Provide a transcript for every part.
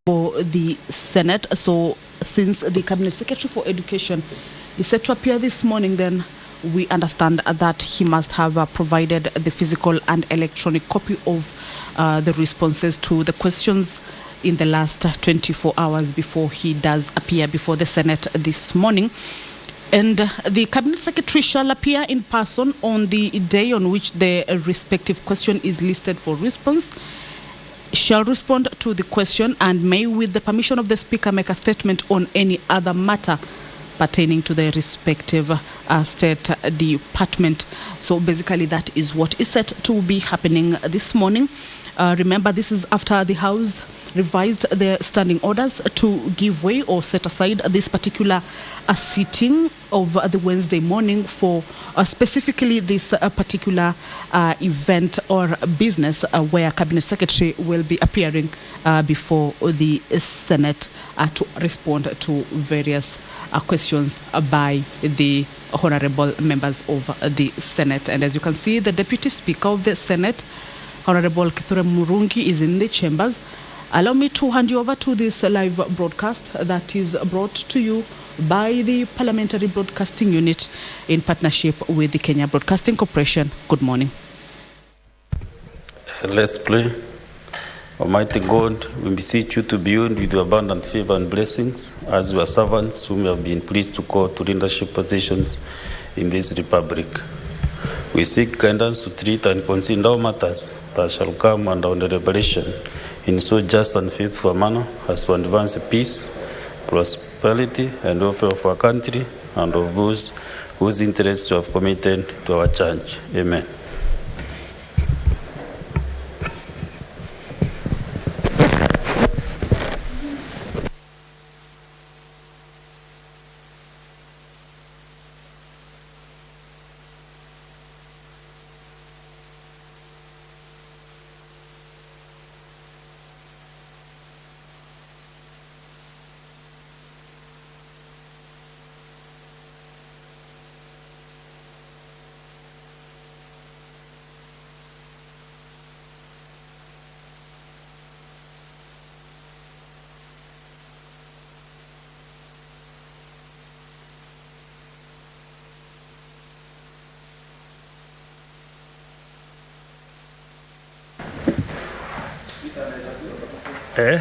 for the Senate. So since the Cabinet Secretary for Education is set to appear this morning, then we understand that he must have provided the physical and electronic copy of the responses to the questions in the last 24 hours before he does appear before the Senate this morning. And the Cabinet Secretary shall appear in person on the day on which the respective question is listed for response, shall respond to the question, and may, with the permission of the Speaker, make a statement on any other matter pertaining to the respective state department. So basically that is what is set to be happening this morning. Remember, this is after the House revised their standing orders to give way or set aside this particular sitting of the Wednesday morning for specifically this particular event or business where Cabinet Secretary will be appearing before the Senate to respond to various questions by the honorable members of the Senate. And as you can see, the Deputy Speaker of the Senate, Honorable Kithure Murungi, is in the chambers. Allow me to hand you over to this live broadcast that is brought to you by the Parliamentary Broadcasting Unit in partnership with the Kenya Broadcasting Corporation. Good morning. Let's pray. Almighty God, we beseech you to be with your abundant favor and blessings as your servants whom you have been pleased to call to leadership positions in this republic. We seek guidance to treat and consider all matters that shall come under revelation in so just and faithful a manner as to advance peace, prosperity, and welfare of our country and of those whose interests you have committed to our church. Amen.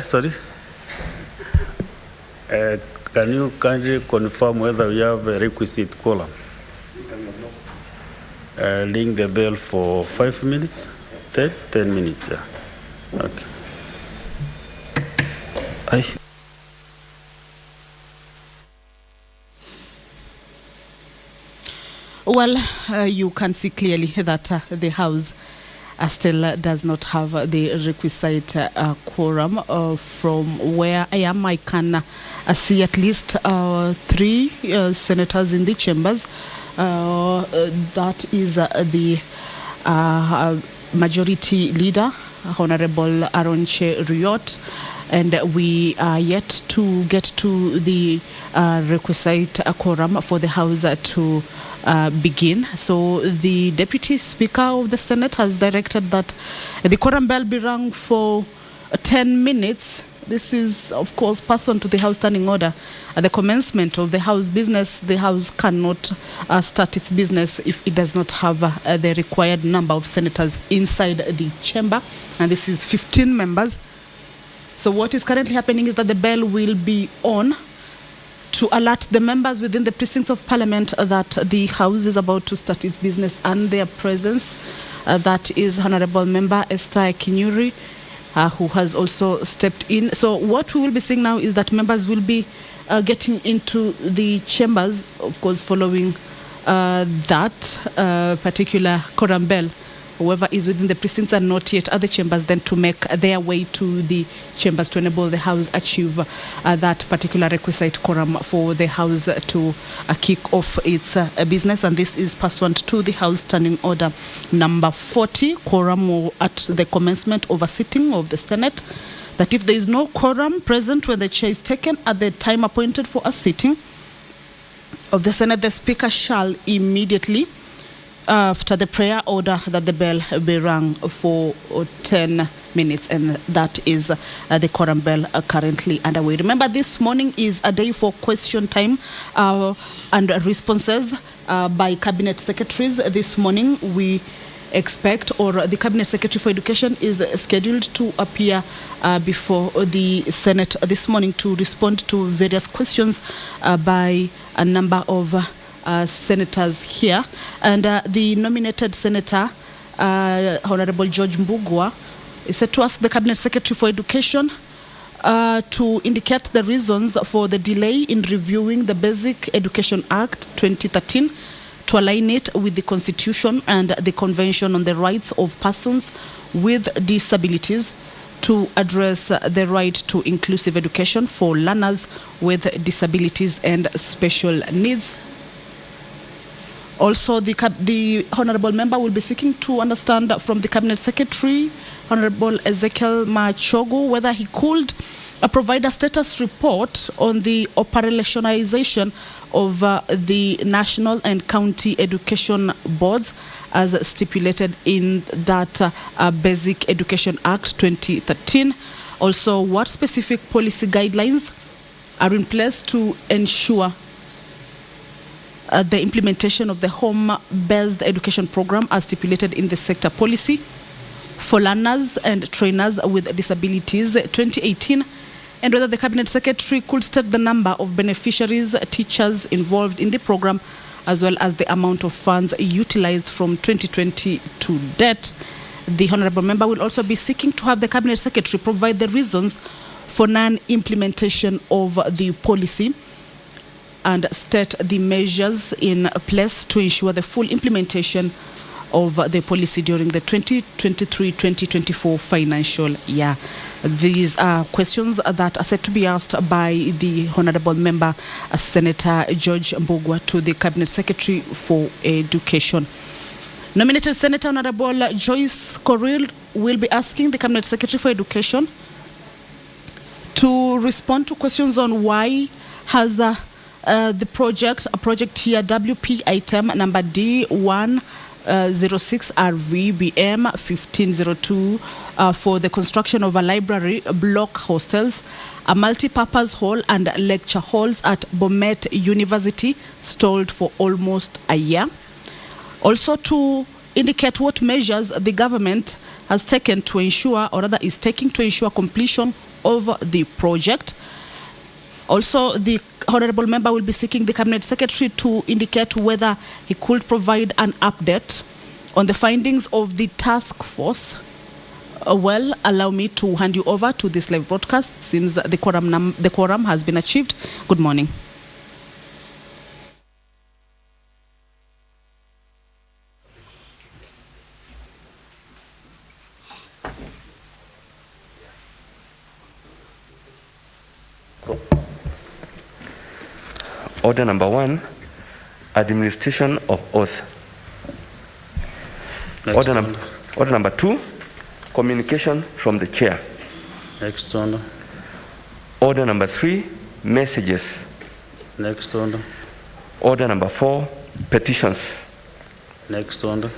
Sorry. Can you kindly confirm whether we have a requisite quorum? Ring the bell for 5 minutes? 10 minutes, yeah. Okay. Well, you can see clearly that the House still does not have the requisite quorum. From where I am, I can see at least 3 senators in the chambers. That is the majority leader, Honorable Aronche Riot, and we are yet to get to the requisite quorum for the House to begin. So the Deputy Speaker of the Senate has directed that the quorum bell be rung for 10 minutes. This is, of course, pursuant to the House Standing Order. At the commencement of the House business, the House cannot start its business if it does not have the required number of senators inside the chamber, and this is 15 members. So what is currently happening is that the bell will be on to alert the members within the precincts of Parliament that the House is about to start its business and their presence. That is Honorable Member Esther Kinyuri, who has also stepped in. So what we will be seeing now is that members will be getting into the chambers, of course, following that particular quorum bell. Whoever is within the precincts and not yet at the chambers, then to make their way to the chambers to enable the House achieve that particular requisite quorum for the House to kick off its business. And this is pursuant to the House Standing Order number 40, quorum at the commencement of a sitting of the Senate, that if there is no quorum present when the chair is taken at the time appointed for a sitting of the Senate, the Speaker shall immediately, after the prayer, order that the bell be rung for 10 minutes, and that is the quorum bell currently underway. Remember, this morning is a day for question time and responses by cabinet secretaries. This morning we expect, or the Cabinet Secretary for Education is scheduled to appear before the Senate this morning to respond to various questions by a number of senators here. And the nominated senator, Honorable George Mbugua, is set to ask the Cabinet Secretary for Education to indicate the reasons for the delay in reviewing the Basic Education Act 2013 to align it with the Constitution and the Convention on the Rights of Persons with Disabilities to address the right to inclusive education for learners with disabilities and special needs. Also, the Honourable Member will be seeking to understand from the Cabinet Secretary, Honourable Ezekiel Machogu, whether he could provide a status report on the operationalization of the National and County Education Boards as stipulated in that Basic Education Act 2013. Also, what specific policy guidelines are in place to ensure the implementation of the home-based education program as stipulated in the sector policy for learners and trainers with disabilities 2018, and whether the Cabinet Secretary could state the number of beneficiaries, teachers involved in the program, as well as the amount of funds utilized from 2020 to date. The Honourable Member will also be seeking to have the Cabinet Secretary provide the reasons for non-implementation of the policy and state the measures in place to ensure the full implementation of the policy during the 2023-2024 financial year. These are questions that are set to be asked by the Honourable Member, Senator George Mbugua, to the Cabinet Secretary for Education. Nominated Senator Honourable Joyce Correll will be asking the Cabinet Secretary for Education to respond to questions on why has the project here, WP item number D106 RVBM 1502 for the construction of a library, block hostels, a multi-purpose hall and lecture halls at Bomet University stalled for almost a year. Also to indicate what measures the government has taken to ensure, or rather is taking to ensure, completion of the project. Also, the Honourable Member will be seeking the Cabinet Secretary to indicate whether he could provide an update on the findings of the task force. Well, allow me to hand you over to this live broadcast. Seems that the quorum has been achieved. Good morning. Order number 1, administration of oath. Order number 2, communication from the chair. Next order. Order number 3, messages. Next order. Order number 4, petitions. Next order.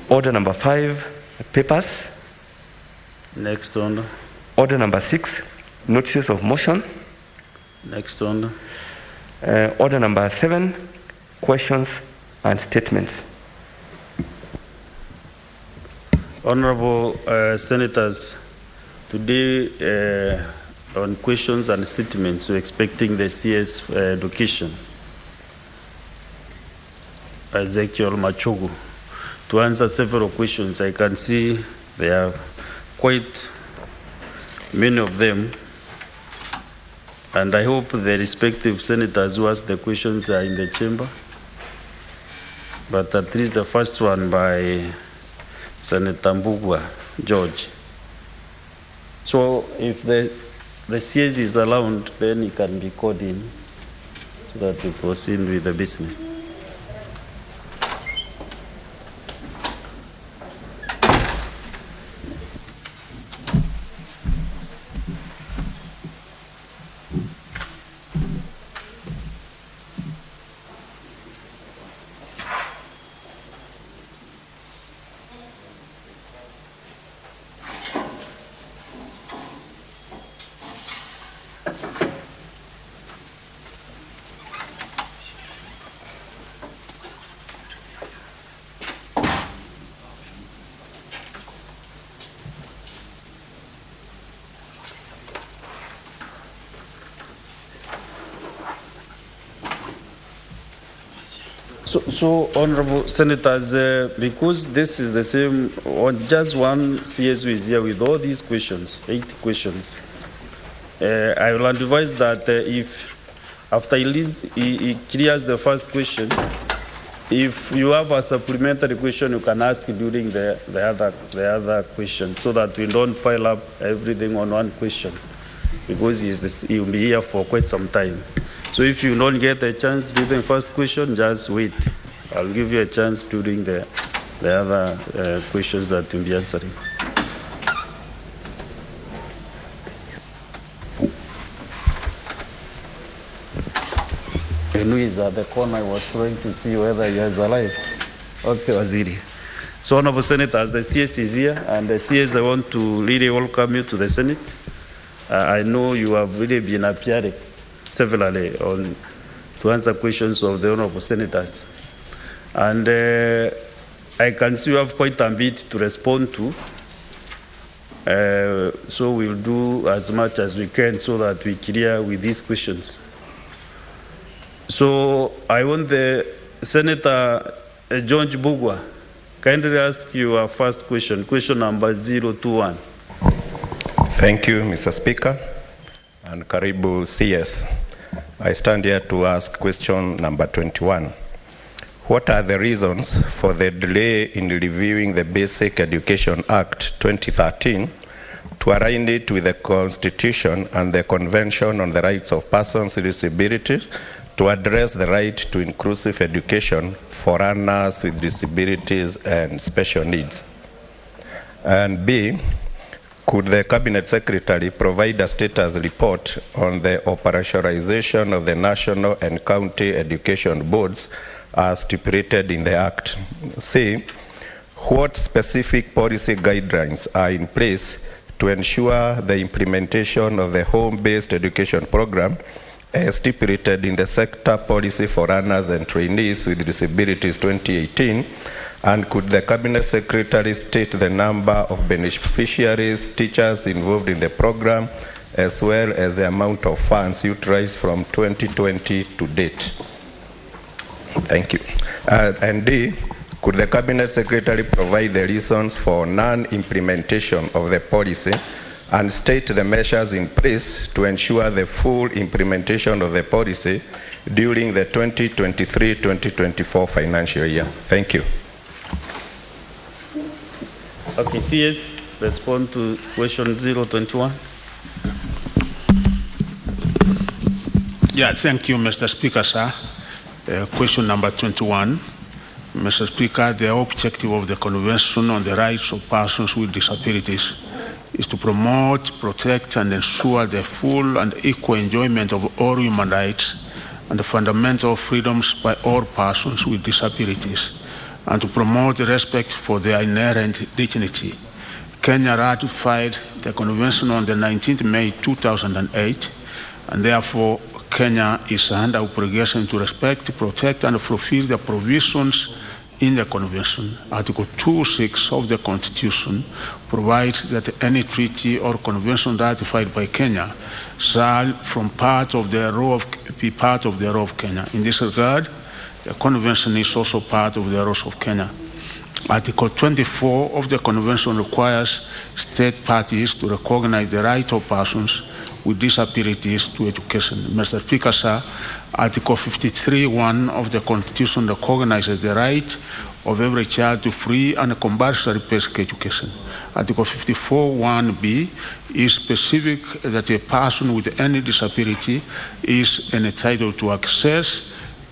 Order number 5, papers. Next order. Order number 6, notices of motion. Next order. Order number 7, questions and statements. Honorable Senators, today on questions and statements, we're expecting the CS for Education, Ezekiel Machogu, to answer several questions. I can see there are quite many of them, and I hope the respective senators who asked the questions are in the chamber. But at least the first one by Senator Mbugua, George. So if the CS is allowed, then he can be called in so that we proceed with the business. So Honorable Senators, because this is the same, just one CSO is here with all these questions, 8 questions. I will advise that if after he clears the first question, if you have a supplementary question, you can ask during the other question, so that we don't pile up everything on one question, because he will be here for quite some time. So if you don't get a chance during the first question, just wait. I'll give you a chance during the other questions that you'll be answering. Is at the corner. I was trying to see whether he is alive. Okay, Waziri. So, Honorable Senators, the CS is here, and the CS, I want to really welcome you to the Senate. I know you have really been appearing severally to answer questions of the Honorable Senators. And I can see you have quite a bit to respond to. So we'll do as much as we can so that we clear with these questions. So I want the Senator George Bugwa kindly ask you our first question, question number 021. Thank you, Mr. Speaker, and Karibu CS. I stand here to ask question number 21. What are the reasons for the delay in reviewing the Basic Education Act 2013 to align it with the Constitution and the Convention on the Rights of Persons with Disabilities to address the right to inclusive education for learners with disabilities and special needs? And B, could the Cabinet Secretary provide a status report on the operationalization of the national and county education boards as stipulated in the Act? C, what specific policy guidelines are in place to ensure the implementation of the home-based education program as stipulated in the Sector Policy for Learners and Trainees with Disabilities 2018, and could the Cabinet Secretary state the number of beneficiaries, teachers involved in the program, as well as the amount of funds utilized from 2020 to date? Thank you. And D, could the Cabinet Secretary provide the reasons for non-implementation of the policy and state the measures in place to ensure the full implementation of the policy during the 2023-2024 financial year? Thank you. Okay, CS, respond to question 021. Yeah, thank you, Mr. Speaker, sir. Question number 21. Mr. Speaker, the objective of the Convention on the Rights of Persons with Disabilities is to promote, protect, and ensure the full and equal enjoyment of all human rights and the fundamental freedoms by all persons with disabilities, and to promote respect for their inherent dignity. Kenya ratified the Convention on the 19th May 2008, and therefore Kenya is under obligation to respect, protect, and fulfill the provisions in the Convention. Article 2.6 of the Constitution provides that any treaty or convention ratified by Kenya shall be part of the law of Kenya. In this regard, the Convention is also part of the laws of Kenya. Article 24 of the Convention requires state parties to recognize the right of persons with disabilities to education. Mr. Speaker, sir, Article 53(1) of the Constitution recognizes the right of every child to free and compulsory basic education. Article 54(1)(b) is specific that a person with any disability is entitled to access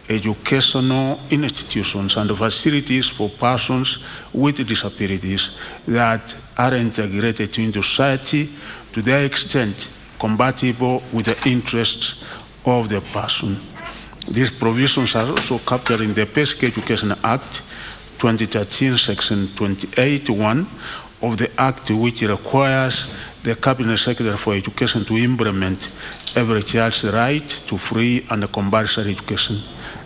educational institutions and facilities for persons with disabilities that are integrated into society to the extent compatible with the interests of the person. These provisions are also captured in the Basic Education Act 2013, Section 28(1) of the Act, which requires the Cabinet Secretary for Education to implement every child's right to free and compulsory education.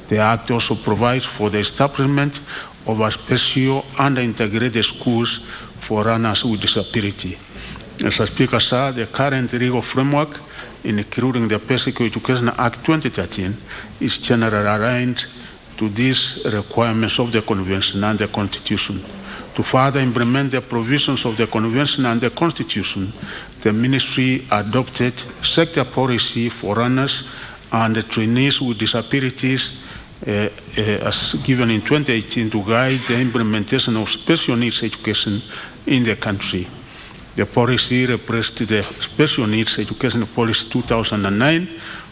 The Act also provides for the establishment of a special and integrated schools for learners with disability. Mr. Speaker, sir, the current legal framework, including the Basic Education Act 2013, is generally aligned to these requirements of the Convention and the Constitution. To further implement the provisions of the Convention and the Constitution, the Ministry adopted sector policy for runners and trainees with disabilities as given in 2018 to guide the implementation of special needs education in the country. The policy replaced the Special Needs Education Policy 2009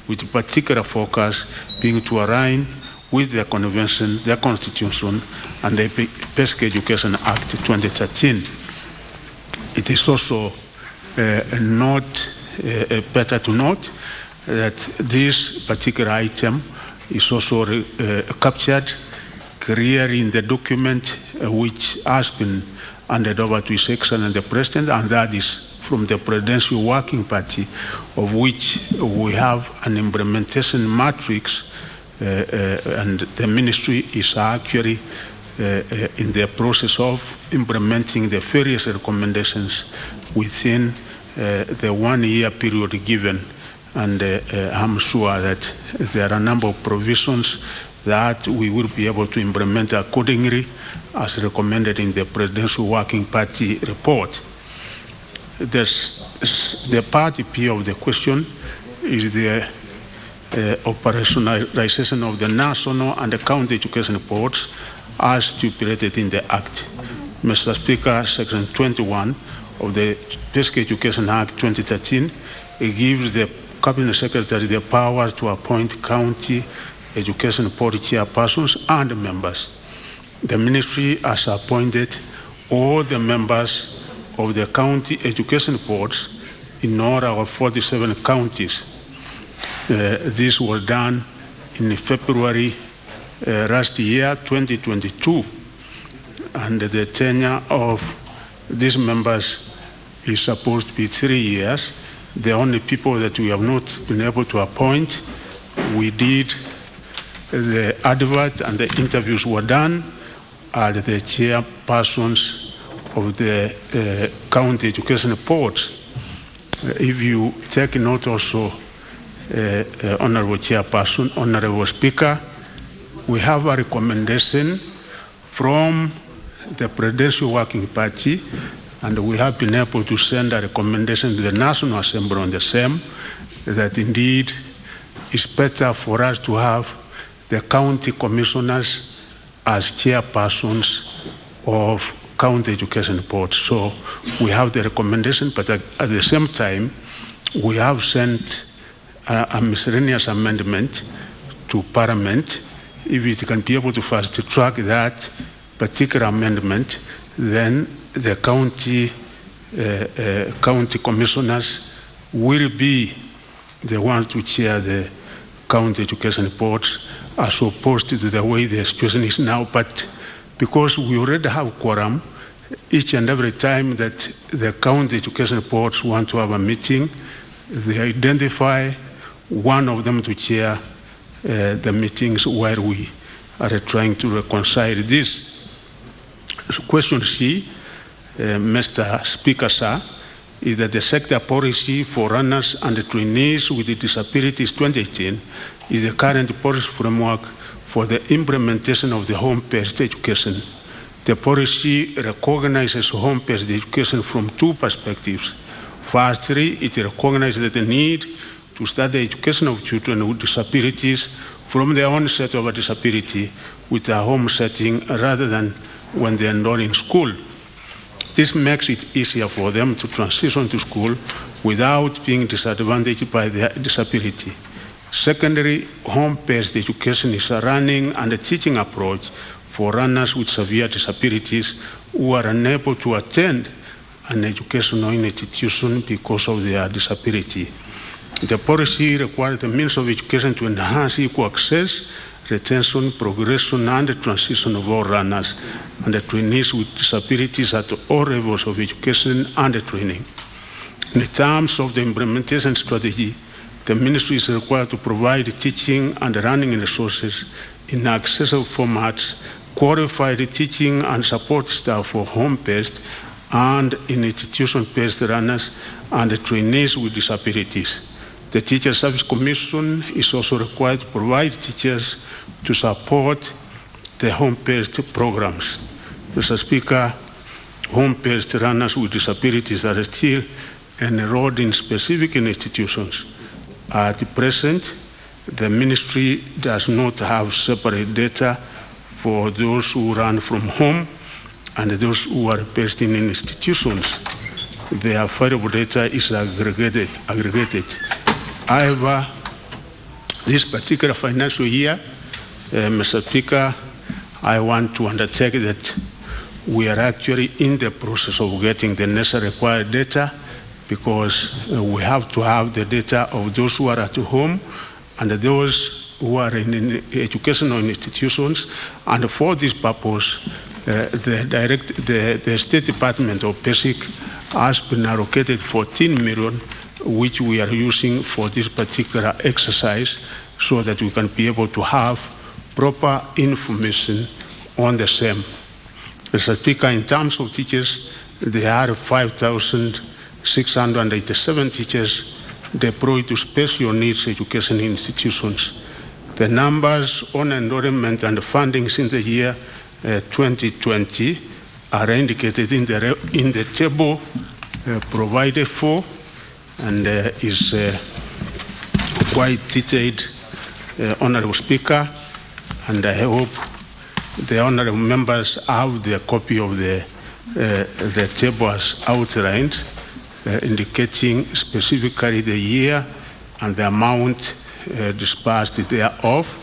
with particular focus being to align with the Convention, the Constitution, and the Basic Education Act 2013. It is also better to note that this particular item is also captured clearly in the document which has been handed over to His Excellency the President, and that is from the Presidential Working Party, of which we have an implementation matrix, and the Ministry is actually in the process of implementing the various recommendations within the 1 year period given. And I'm sure that there are a number of provisions that we will be able to implement accordingly as recommended in the Presidential Working Party report. The part P of the question is the operationalization of the national and the county education boards as stipulated in the Act. Mr. Speaker, Section 21 of the Basic Education Act 2013 gives the Cabinet Secretary the power to appoint county education board chairpersons and members. The Ministry has appointed all the members of the county education boards in all our 47 counties. This was done in February last year, 2022, and the tenure of these members is supposed to be 3 years. The only people that we have not been able to appoint, we did the advert and the interviews were done, are the chairpersons of the county education boards. If you take note also, Honorable Chairperson, Honorable Speaker, we have a recommendation from the Presidential Working Party, and we have been able to send a recommendation to the National Assembly on the same, that indeed it's better for us to have the county commissioners as chairpersons of county education boards. So we have the recommendation, but at the same time, we have sent a miscellaneous amendment to Parliament. If it can be able to fast track that particular amendment, then the county commissioners will be the ones to chair the county education boards, as opposed to the way the situation is now. But because we already have quorum, each and every time that the county education boards want to have a meeting, they identify one of them to chair the meetings where we are trying to reconcile this. So question C, Mr. Speaker, sir, is that the sector policy for runners and trainees with disabilities 2018 is the current policy framework for the implementation of the home-based education. The policy recognizes home-based education from two perspectives. Firstly, it recognizes the need to start the education of children with disabilities from the onset of a disability with a home setting rather than when they enroll in school. This makes it easier for them to transition to school without being disadvantaged by their disability. Secondly, home-based education is a learning and a teaching approach for runners with severe disabilities who are unable to attend an educational institution because of their disability. The policy requires the means of education to enhance equal access, retention, progression, and the transition of all runners and the trainees with disabilities at all levels of education and training. In terms of the implementation strategy, the Ministry is required to provide teaching and learning resources in accessible formats, qualified teaching and support staff for home-based and in institution-based runners and trainees with disabilities. The Teacher Service Commission is also required to provide teachers to support the home-based programs. Mr. Speaker, home-based learners with disabilities are still enrolled in specific institutions. At present, the ministry does not have separate data for those who run from home and those who are based in institutions. The available data is aggregated. However, this particular financial year, Mr. Speaker, I want to undertake that we are actually in the process of getting the necessary required data, because we have to have the data of those who are at home and those who are in educational institutions. And for this purpose, the State Department of Basic has been allocated 14 million, which we are using for this particular exercise, so that we can be able to have proper information on the same. Mr. Speaker, in terms of teachers, there are 5,687 teachers deployed to special needs education institutions. The numbers on enrollment and fundings in the year 2020 are indicated in the table provided for, and is quite detailed, Honorable Speaker, and I hope the honorable members have the copy of the table as outlined, indicating specifically the year and the amount dispersed thereof.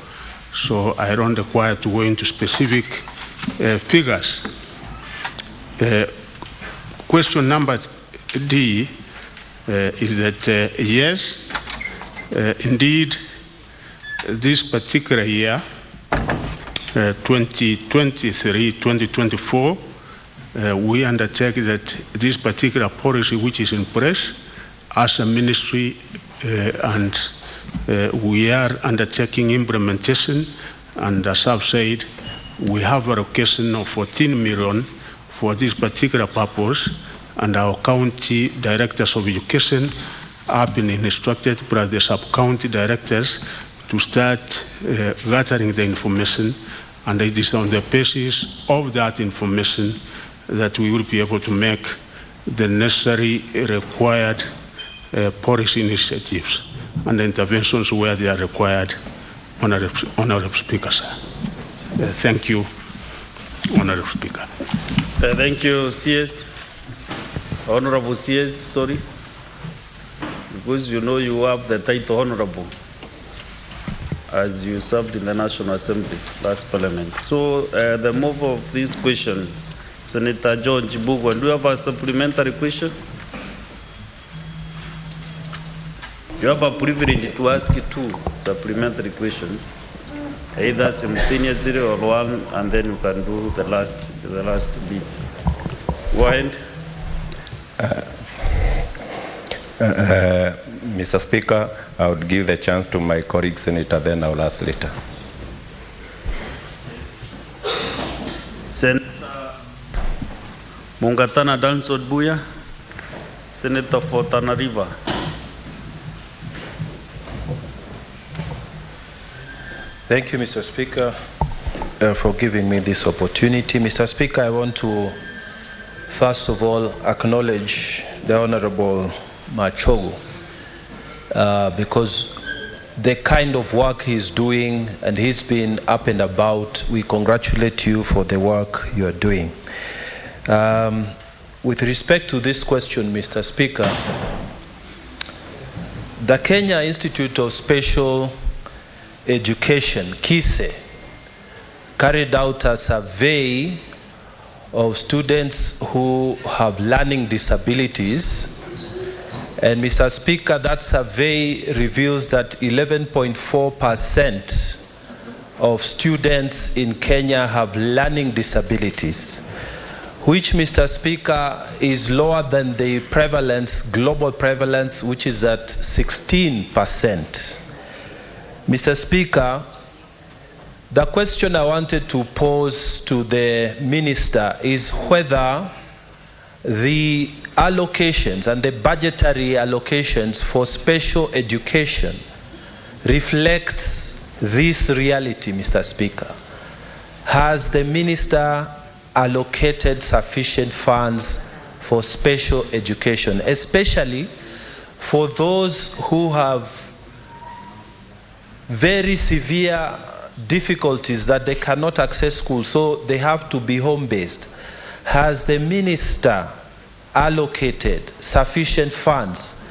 So I don't require to go into specific figures. Question number D is that yes, indeed, this particular year, 2023-2024, we undertake that this particular policy which is in place as a ministry, and we are undertaking implementation, and as I've said, we have a allocation of 14 million for this particular purpose, and our county directors of education have been instructed by the sub-county directors to start gathering the information, and it is on the basis of that information that we will be able to make the necessary required policy initiatives and interventions where they are required, Honorable Speaker, sir. Thank you, Honorable Speaker. Thank you, CS. Honorable CS, sorry. Because you know you have the title Honorable, as you served in the National Assembly, last Parliament. So the move of this question, Senator John Chibugwa, do you have a supplementary question? You have a privilege to ask 2 supplementary questions, either simultaneously or one, and then you can do the last bit. Go ahead. Mr. Speaker, I would give the chance to my colleague Senator, then I will ask later. Senator Mungatana Dansod Buya, Senator for Tana River. Thank you, Mr. Speaker, for giving me this opportunity. Mr. Speaker, I want to first of all acknowledge the Honorable Machogu because the kind of work he's doing, and he's been up and about. We congratulate you for the work you are doing. With respect to this question, Mr. Speaker, the Kenya Institute of Special Education, KISE, carried out a survey of students who have learning disabilities. And Mr. Speaker, that survey reveals that 11.4% of students in Kenya have learning disabilities, which, Mr. Speaker, is lower than the prevalence, global prevalence, which is at 16%. Mr. Speaker, the question I wanted to pose to the Minister is whether the allocations and the budgetary allocations for special education reflects this reality, Mr. Speaker. Has the minister allocated sufficient funds for special education, especially for those who have very severe difficulties that they cannot access school, so they have to be home-based? Has the minister allocated sufficient funds?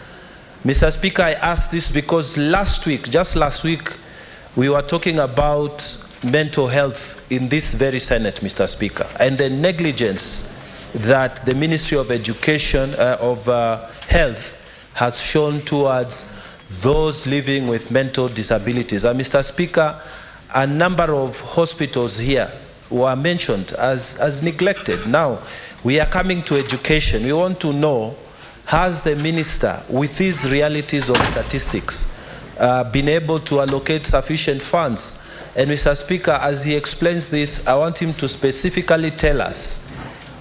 Mr. Speaker, I ask this because just last week, we were talking about mental health in this very Senate, Mr. Speaker, and the negligence that the Ministry of Education, Health has shown towards those living with mental disabilities. And Mr. Speaker, a number of hospitals here were mentioned as neglected. Now, we are coming to education. We want to know, has the minister, with these realities of statistics, been able to allocate sufficient funds? And Mr. Speaker, as he explains this, I want him to specifically tell us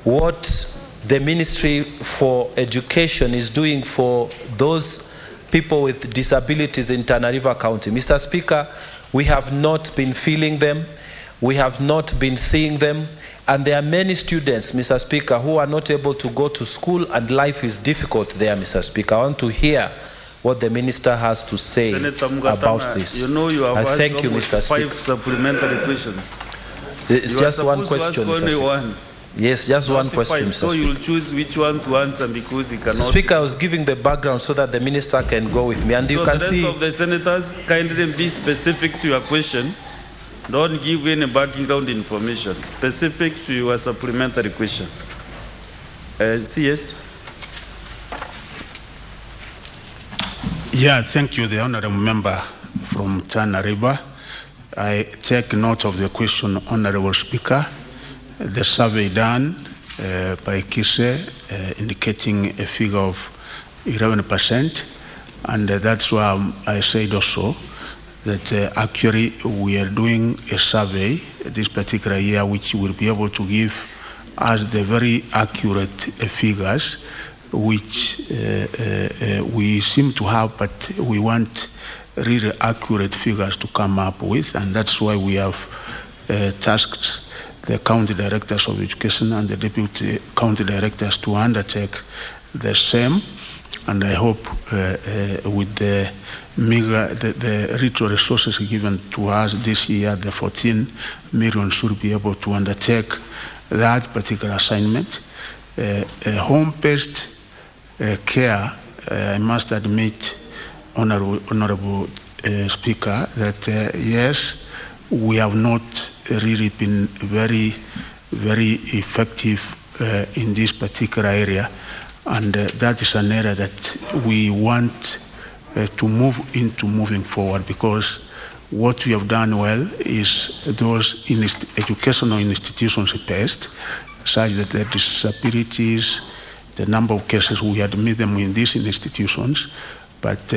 what the Ministry for Education is doing for those people with disabilities in Tana River County. Mr. Speaker, we have not been feeling them, we have not been seeing them, and there are many students, Mr. Speaker, who are not able to go to school, and life is difficult there, Mr. Speaker. I want to hear what the minister has to say about this. You know, you have asked thank you, Mr. Speaker. 5 supplementary questions. It's just one question, Mr. Speaker. One. Yes, just one question, Mr. So Speaker. you will choose which one to answer because he cannot. Mr. Speaker, I was giving the background so that the minister can go with me, and you can see. So the rest of the senators, kindly be specific to your question. Don't give any background information. Specific to your supplementary question. CS. Yeah, thank you, the honorable member from Tana River. I take note of the question, Honorable Speaker. The survey done by KISE indicating a figure of 11%, and that's why I said also that actually we are doing a survey this particular year which will be able to give us the very accurate figures which we seem to have, but we want really accurate figures to come up with, and that's why we have tasked the county directors of education and the deputy county directors to undertake the same. And I hope with the meager, the little resources given to us this year, the 14 million should be able to undertake that particular assignment. Home-based care, I must admit, Honorable Speaker, that yes, we have not really been very effective in this particular area, and that is an area that we want to move into moving forward, because what we have done well is those educational institutions based, such that the disabilities, the number of cases, we admit them in these institutions, but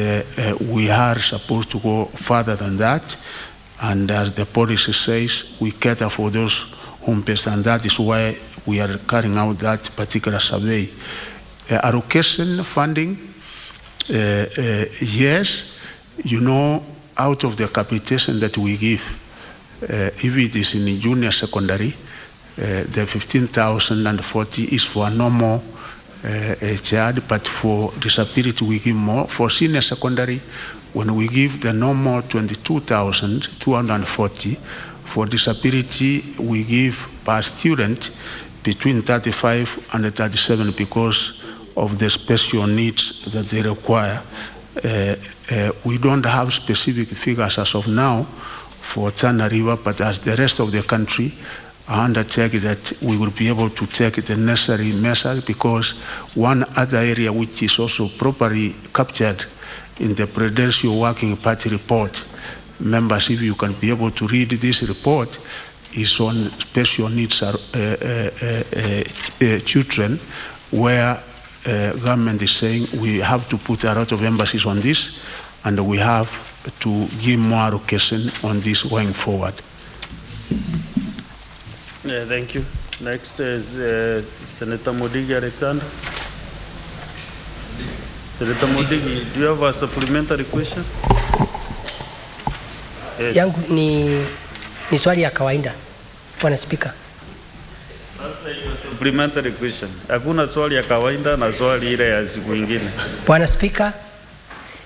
we are supposed to go further than that. And as the policy says, we cater for those home-based, and that is why we are carrying out that particular survey. Allocation funding, yes, you know, out of the capitation that we give, if it is in junior secondary, the 15,040 is for a normal child, but for disability we give more. For senior secondary, when we give the normal 22,240, for disability we give per student between 35 and 37 because of the special needs that they require. We don't have specific figures as of now for Tana River, but as the rest of the country, I undertake that we will be able to take the necessary measures, because one other area which is also properly captured in the Prudential Working Party report, members, if you can be able to read this report, is on special needs children, where government is saying we have to put a lot of emphasis on this, and we have to give more allocation on this going forward. Yeah, thank you. Next is Senator Modigi Alexander. Senator Modigi, do you have a supplementary question? Yes. Yangu ni swali ya kawaida, Bwana Spika. Supplementary question. Hakuna swali ya kawaida na swali ile ya siku nyingine. Bwana Spika,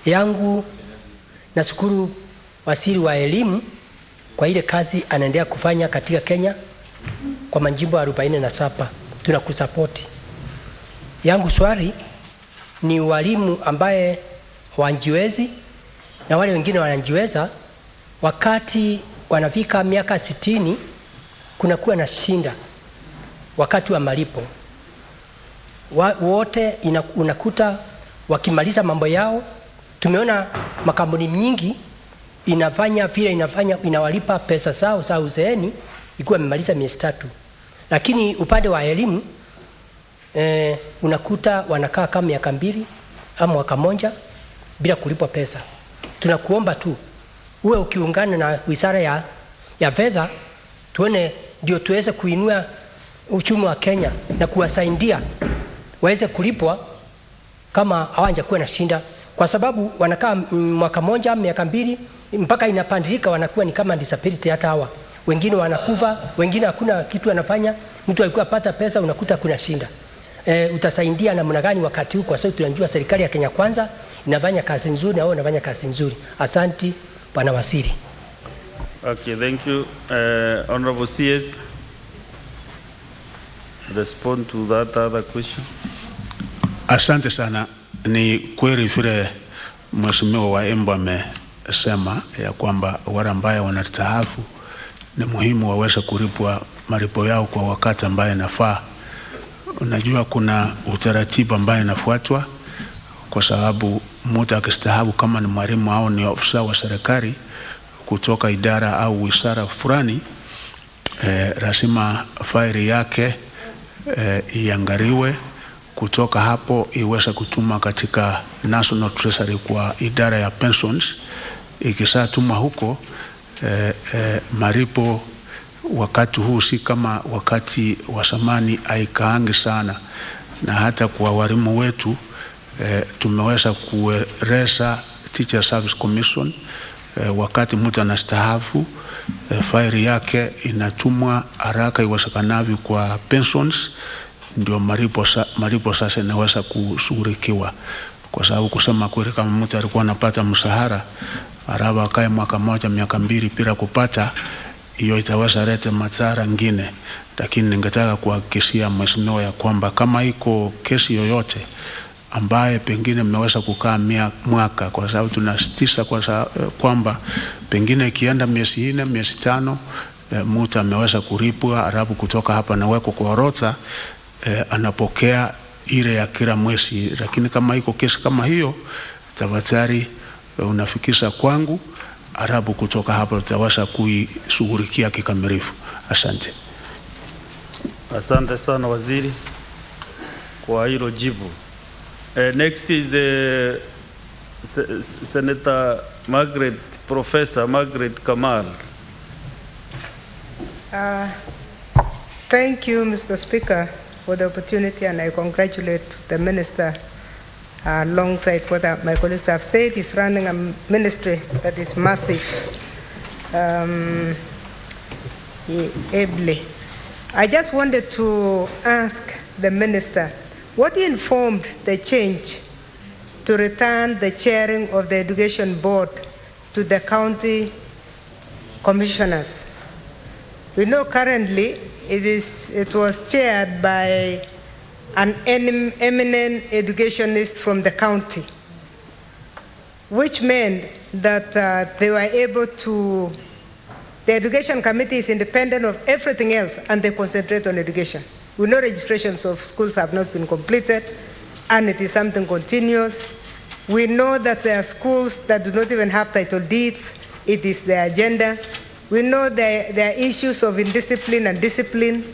yangu nashukuru waziri wa elimu kwa ile kazi anaendelea kufanya katika Kenya kwa majimbo 47. Tunakusapoti. Yangu swali ni walimu ambaye wanjiwezi na wale wengine wanajiweza, wakati wanafika miaka 60 kunakuwa na shinda wakati wa malipo. Wote unakuta wakimaliza mambo yao. Tumeona makampuni nyingi inawalipa pesa zao za uzeeni ikiwa wamemaliza miezi 3. Lakini upande wa elimu unakuta wanakaa kama miaka 2 ama mwaka mmoja bila kulipwa pesa. Tunakuomba tu uwe ukiungana na Wizara ya Fedha, tuone ndio tuweze kuinua uchumi wa Kenya na kuwasaidia waweze kulipwa kama hawajakuwa na shinda, kwa sababu wanakaa mwaka mmoja miaka 2 mpaka inapandilika, wanakuwa ni kama disability. Hata hawa wengine wanakufa, wengine hakuna kitu anafanya. Mtu alikuwa pata pesa, unakuta kuna shinda. Utasaidia namna gani wakati huu? Kwa sababu tunajua serikali ya Kenya Kwanza inafanya kazi nzuri na wao wanafanya kazi nzuri. Asante Bwana Waziri. Okay, thank you. Honorable CS, respond to that other question. Asante sana. Ni kweli vile Mheshimiwa wa Embu amesema ya kwamba wale ambao wanastaafu ni muhimu waweze kulipwa malipo yao kwa wakati ambaye inafaa. Unajua kuna utaratibu ambaye inafuatwa, kwa sababu mtu akistaafu kama ni mwalimu au ni ofisa wa serikali kutoka idara au wizara fulani, lazima faili yake iangaliwe, kutoka hapo iweze kutuma katika National Treasury kwa idara ya pensions. Ikishatumwa huko, malipo wakati huu si kama wakati wa zamani, haikaangi sana. Na hata kwa walimu wetu tumeweza kueleza Teacher Service Commission, wakati mtu anastaafu faili yake inatumwa haraka iwezekanavyo kwa pensions, ndio malipo sasa inaweza kushughulikiwa. Kwa sababu kusema kweli, kama mtu alikuwa anapata mshahara araba akae mwaka mmoja miaka 2 bila kupata, hiyo itaweza leta madhara ngine. Lakini ningetaka kuhakikishia mheshimiwa ya kwamba kama iko kesi yoyote ambaye pengine mmeweza kukaa mwaka, kwa sababu tunasisitiza kwamba pengine ikienda miezi 4 miezi 5 mtu ameweza kulipwa, alafu kutoka hapa na weko kwa orodha, anapokea ile ya kila mwezi. Lakini kama iko kesi kama hiyo, tafadhali unafikisha kwangu, alafu kutoka hapa tutaweza kuishughulikia kikamilifu. Asante. Asante sana waziri kwa hilo jibu. Next is Senator Professor Margaret Kamal. Thank you, Mr. Speaker, for the opportunity, and I congratulate the Minister alongside what my colleagues have said. He's running a ministry that is massive, ably. I just wanted to ask the Minister what informed the change to return the chairing of the Education Board to the county commissioners. We know currently it was chaired by an eminent educationist from the county, which meant that they were able to, the education committee is independent of everything else and they concentrate on education. We know registrations of schools have not been completed and it is something continuous. We know that there are schools that do not even have title deeds. It is their agenda. We know there are issues of indiscipline and discipline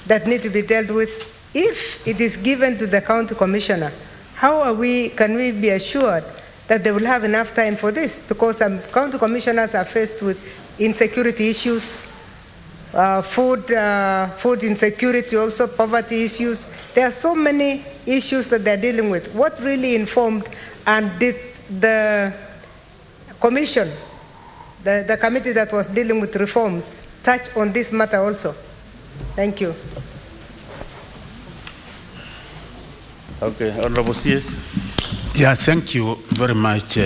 that need to be dealt with. If it is given to the county commissioner, can we be assured that they will have enough time for this? Because some county commissioners are faced with insecurity issues, food insecurity, also poverty issues. There are so many issues that they're dealing with. What really informed, and did the commission, the committee that was dealing with reforms, touch on this matter also? Thank you. Okay, Honorable CS. Yeah, thank you very much,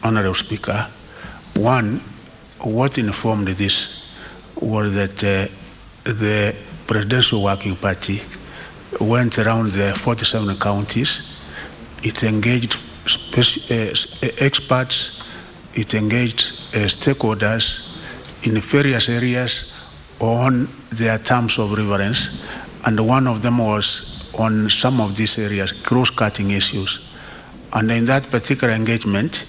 Honorable Speaker. One, what informed this was that the Presidential Working Party went around the 47 counties. It engaged experts, it engaged stakeholders in various areas on their terms of reference, and one of them was on some of these areas, cross-cutting issues. And in that particular engagement,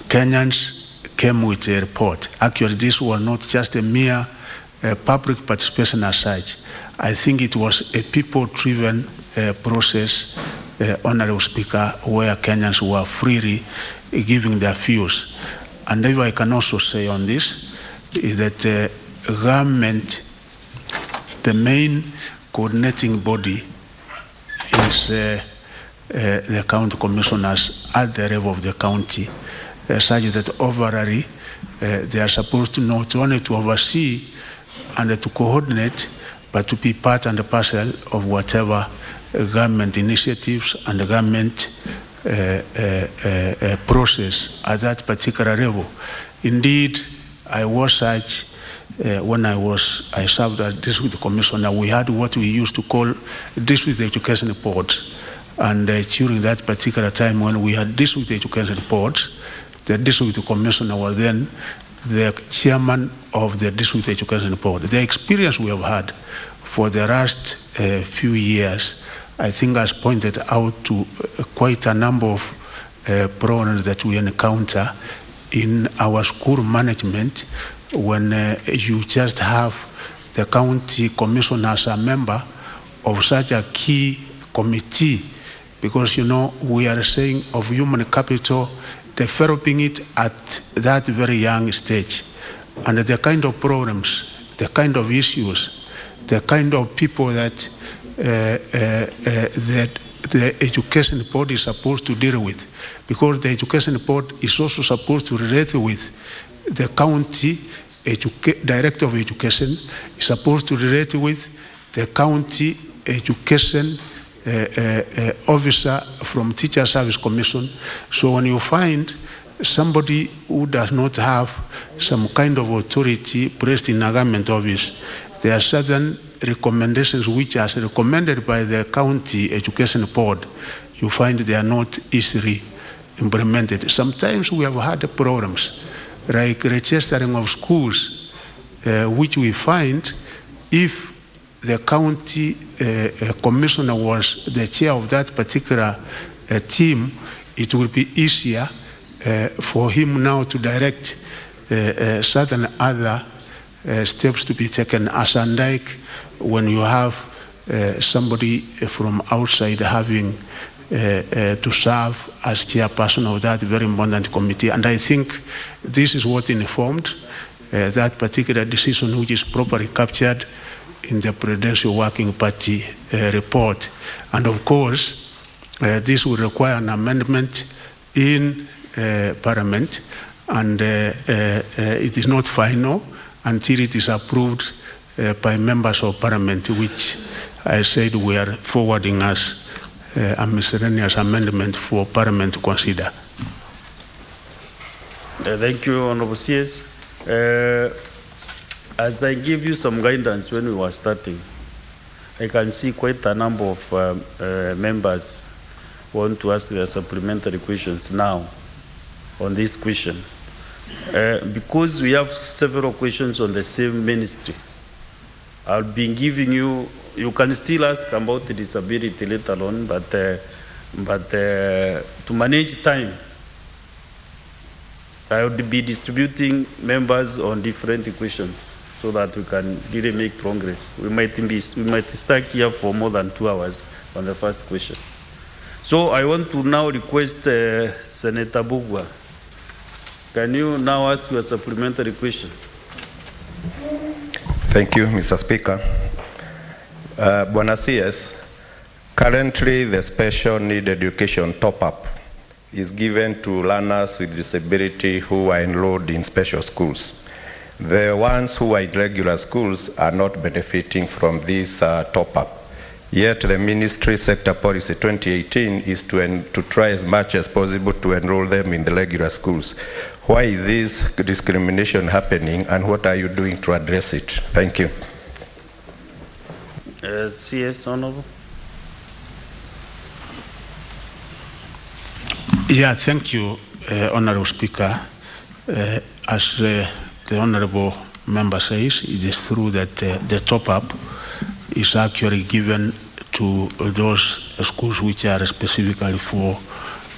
Kenyans came with a report. Actually, this was not just a mere public participation as such. I think it was a people-driven process, Honorable Speaker, where Kenyans were freely giving their views. And if I can also say on this, is that government, the main coordinating body is the county commissioners at the level of the county, such that overall they are supposed to not only to oversee and to coordinate, but to be part and parcel of whatever government initiatives and government process at that particular level. Indeed, I was such when I served as district commissioner. We had what we used to call district education board, and during that particular time when we had district education board, the district commissioner was then the chairman of the district education board. The experience we have had for the last few years, I think, has pointed out to quite a number of problems that we encounter in our school management when you just have the county commissioner as a member of such a key committee, because, you know, we are saying of human capital, developing it at that very young stage. And the kind of problems, the kind of issues, the kind of people that the education board is supposed to deal with, because the education board is also supposed to relate with the county director of education, is supposed to relate with the county education officer from Teacher Service Commission. So when you find somebody who does not have some kind of authority placed in a government office, there are certain recommendations which are recommended by the county education board. You find they are not easily implemented. Sometimes we have had problems like registering of schools, which we find if the county commissioner was the chair of that particular team, it will be easier for him now to direct certain other steps to be taken, as unlike when you have somebody from outside having to serve as chairperson of that very important committee. And I think this is what informed that particular decision, which is properly captured in the Presidential Working Party report. And of course, this will require an amendment in Parliament, and it is not final until it is approved by members of Parliament, which I said we are forwarding as a miscellaneous amendment for Parliament to consider. Thank you, Honorable CS. As I gave you some guidance when we were starting, I can see quite a number of members want to ask their supplementary questions now on this question. Because we have several questions on the same ministry, I'll be giving you can still ask about the disability later on, but to manage time, I would be distributing members on different questions so that we can really make progress. We might start here for more than 2 hours on the first question. So I want to now request Senator Bugwa. Can you now ask your supplementary question? Thank you, Mr. Speaker. Bwana CS, Currently, the special need education top-up is given to learners with disability who are enrolled in special schools. The ones who are in regular schools are not benefiting from this top-up. Yet the Ministry Sector Policy 2018 is to try as much as possible to enroll them in the regular schools. Why is this discrimination happening, and what are you doing to address it? Thank you. CS Honorable. Yeah, thank you, Honorable Speaker. As the Honorable Member says, it is true that the top-up is actually given to those schools which are specifically for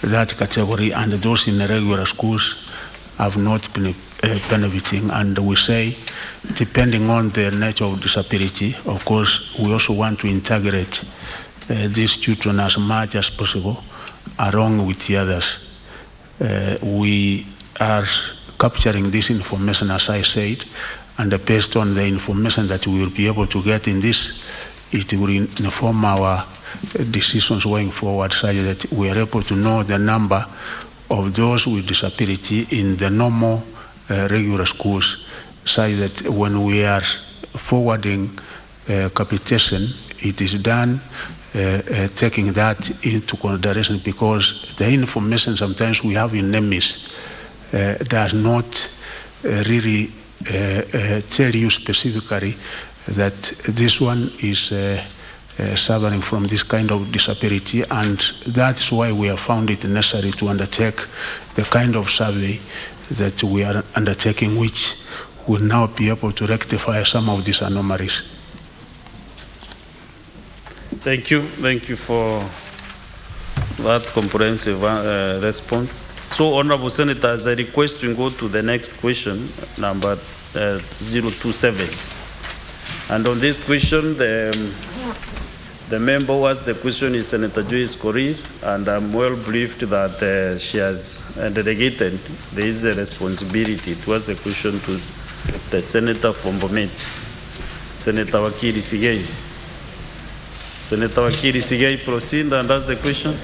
that category, and those in the regular schools have not been benefiting. And we say, depending on the nature of disability, of course, we also want to integrate these children as much as possible along with the others. We are capturing this information, as I said, and based on the information that we will be able to get in this, it will inform our decisions going forward, such that we are able to know the number of those with disability in the normal regular schools, such that when we are forwarding capitation, it is done taking that into consideration, because the information sometimes we have in NEMIS does not really tell you specifically that this one is suffering from this kind of disability, and that's why we have found it necessary to undertake the kind of survey that we are undertaking, which will now be able to rectify some of these anomalies. Thank you for that comprehensive response. So, Honorable Senators, I request we go to the next question, number 027. And on this question, the member who asked the question is Senator Joyce Korir, and I'm well briefed that she has delegated there is a responsibility to ask the question to the Senator from Bomet, Senator Wakili Sigei. Senator Wakili Sigei, proceed and ask the question.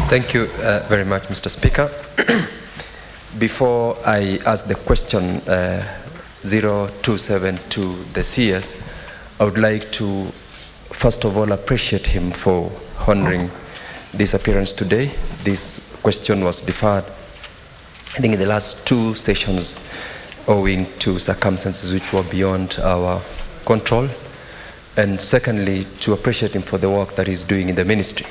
Thank you very much, Mr. Speaker. Before I ask the question 027 to the CS, I would like to first of all appreciate him for honoring this appearance today. This question was deferred, I think, in the last two sessions owing to circumstances which were beyond our control. And secondly, to appreciate him for the work that he's doing in the ministry.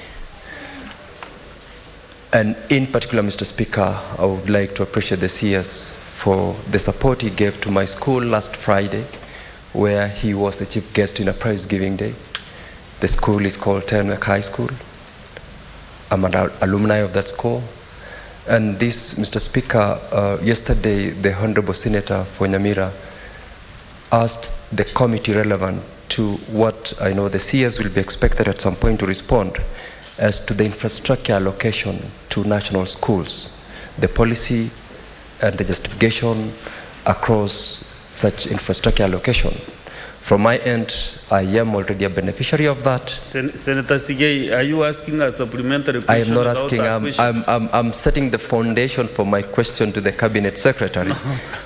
And in particular, Mr. Speaker, I would like to appreciate the CS for the support he gave to my school last Friday, where he was the chief guest in a prize giving day. The school is called Tenwick High School. I'm an alumni of that school. And this, Mr. Speaker, yesterday the Honorable Senator for Nyamira asked the committee relevant to what I know the CS will be expected at some point to respond as to the infrastructure allocation to national schools, the policy and the justification across such infrastructure allocation. From my end, I am already a beneficiary of that. Senator Sigei, are you asking a supplementary question? I am not asking. I'm setting the foundation for my question to the Cabinet Secretary.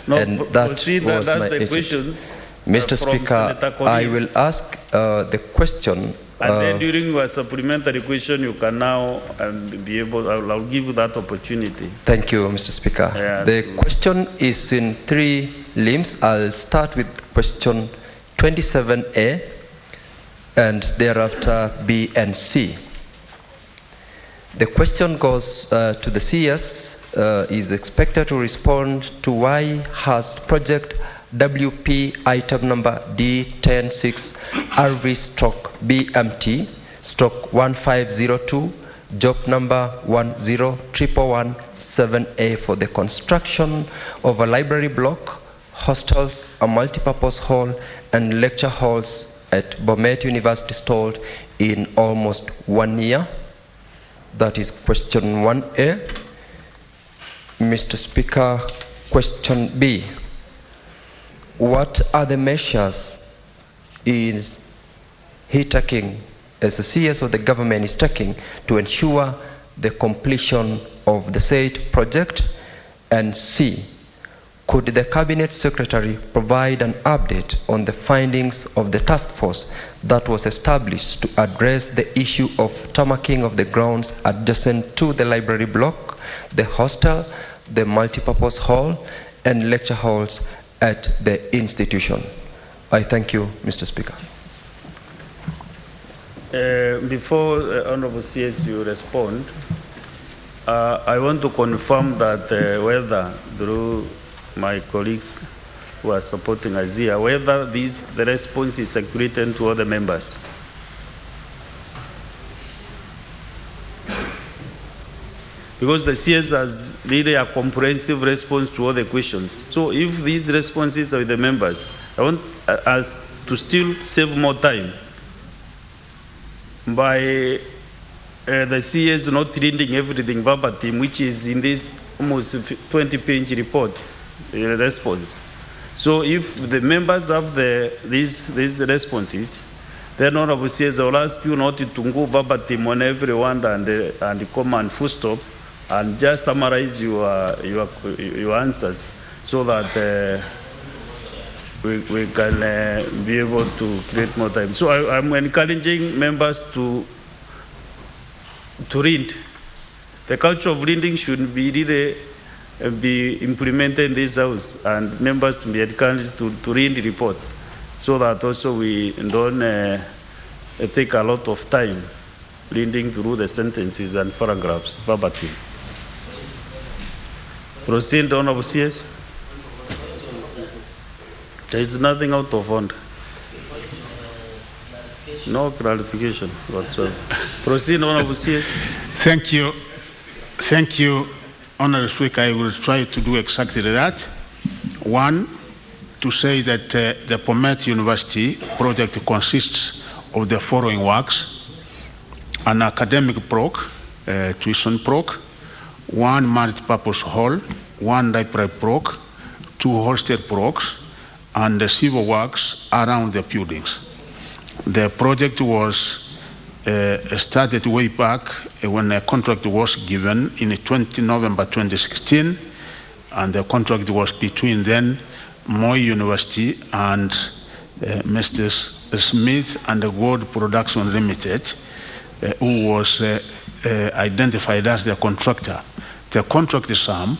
No, and that was my my questions. Mr. Speaker, I will ask the question. And then during your supplementary question, you can now be able, I'll give you that opportunity. Thank you, Mr. Speaker. Yeah. The question is in three limbs. I'll start with question 27A and thereafter B and C. The question goes to the CS, is expected to respond to why has project WP item number D106 RV/BMT /1502 job number 1011117A for the construction of a library block, hostels, a multipurpose hall and lecture halls at Bomet University stalled in almost 1 year. That is question 1A. Mr. Speaker, question B. What are the measures is as the CS of the government is taking to ensure the completion of the said project? And C, could the Cabinet Secretary provide an update on the findings of the task force that was established to address the issue of tarmacking of the grounds adjacent to the library block, the hostel, the multipurpose hall, and lecture halls at the institution? I thank you, Mr. Speaker. Before Honorable CS you respond, I want to confirm that whether through my colleagues who are supporting us here, whether the response is circulated to other members. Because the CS has really a comprehensive response to all the questions. So if these responses are with the members, I want us to still save more time by the CS not reading everything verbatim, which is in this almost 20-page report response. So if the members have these responses, then Honorable CS, I will ask you not to go verbatim on everyone and comma and full stop, and just summarize your answers so that we can be able to create more time. So I'm encouraging members to read. The culture of reading should be really be implemented in this house, and members to be encouraged to read reports so that also we don't take a lot of time reading through the sentences and paragraphs verbatim. Proceed, Honorable CS. There is nothing out of hand. No clarification whatsoever. Proceed, Honorable CS. Thank you. Thank you, Honorable Speaker. I will try to do exactly that. One, to say that the Pomet University project consists of the following works: an academic block, tuition block, one multi-purpose hall, one library block, two hostel blocks, and the civil works around the buildings. The project was started way back when a contract was given in 20 November 2016, and the contract was between then Moi University and Mr. Smith and the World Production Limited, who was identified as the contractor. The contract sum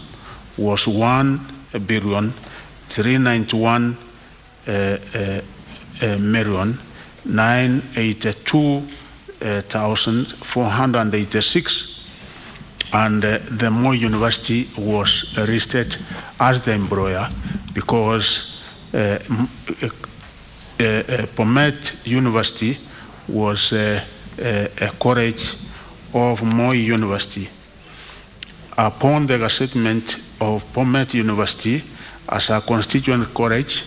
was 1,391,982,486, and the Moi University was listed as the employer because Pomet University was a college of Moi University. Upon the settlement of Pomet University as a constituent college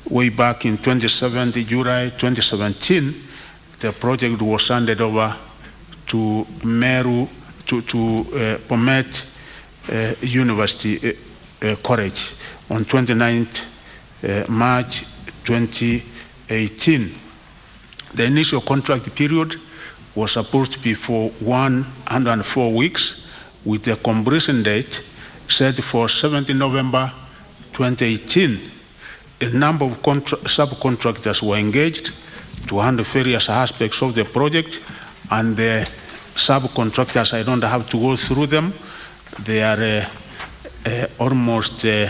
way back in July 2017, the project was handed over to Pomet University College on 29th March 2018. The initial contract period was supposed to be for 104 weeks, with the completion date set for 17 November 2018. A number of subcontractors were engaged to handle various aspects of the project, and the subcontractors, I don't have to go through them. They are almost 10,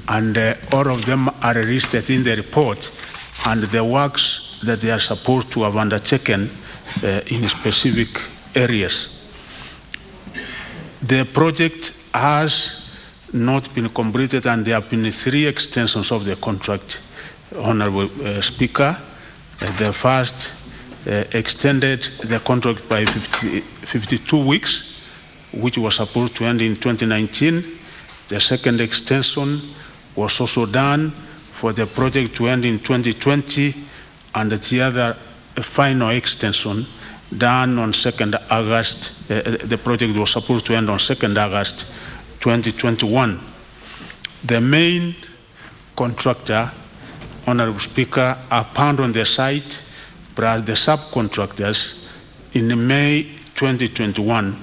and all of them are listed in the report, and the works that they are supposed to have undertaken in specific areas. The project has not been completed, and there have been 3 extensions of the contract, Honorable Speaker. The first extended the contract by 52 weeks, which was supposed to end in 2019. The second extension was also done for the project to end in 2020, and the other final extension done on 2nd August. The project was supposed to end on 2nd August 2021. The main contractor Honorable Speaker, are found on the site by the subcontractors in May 2021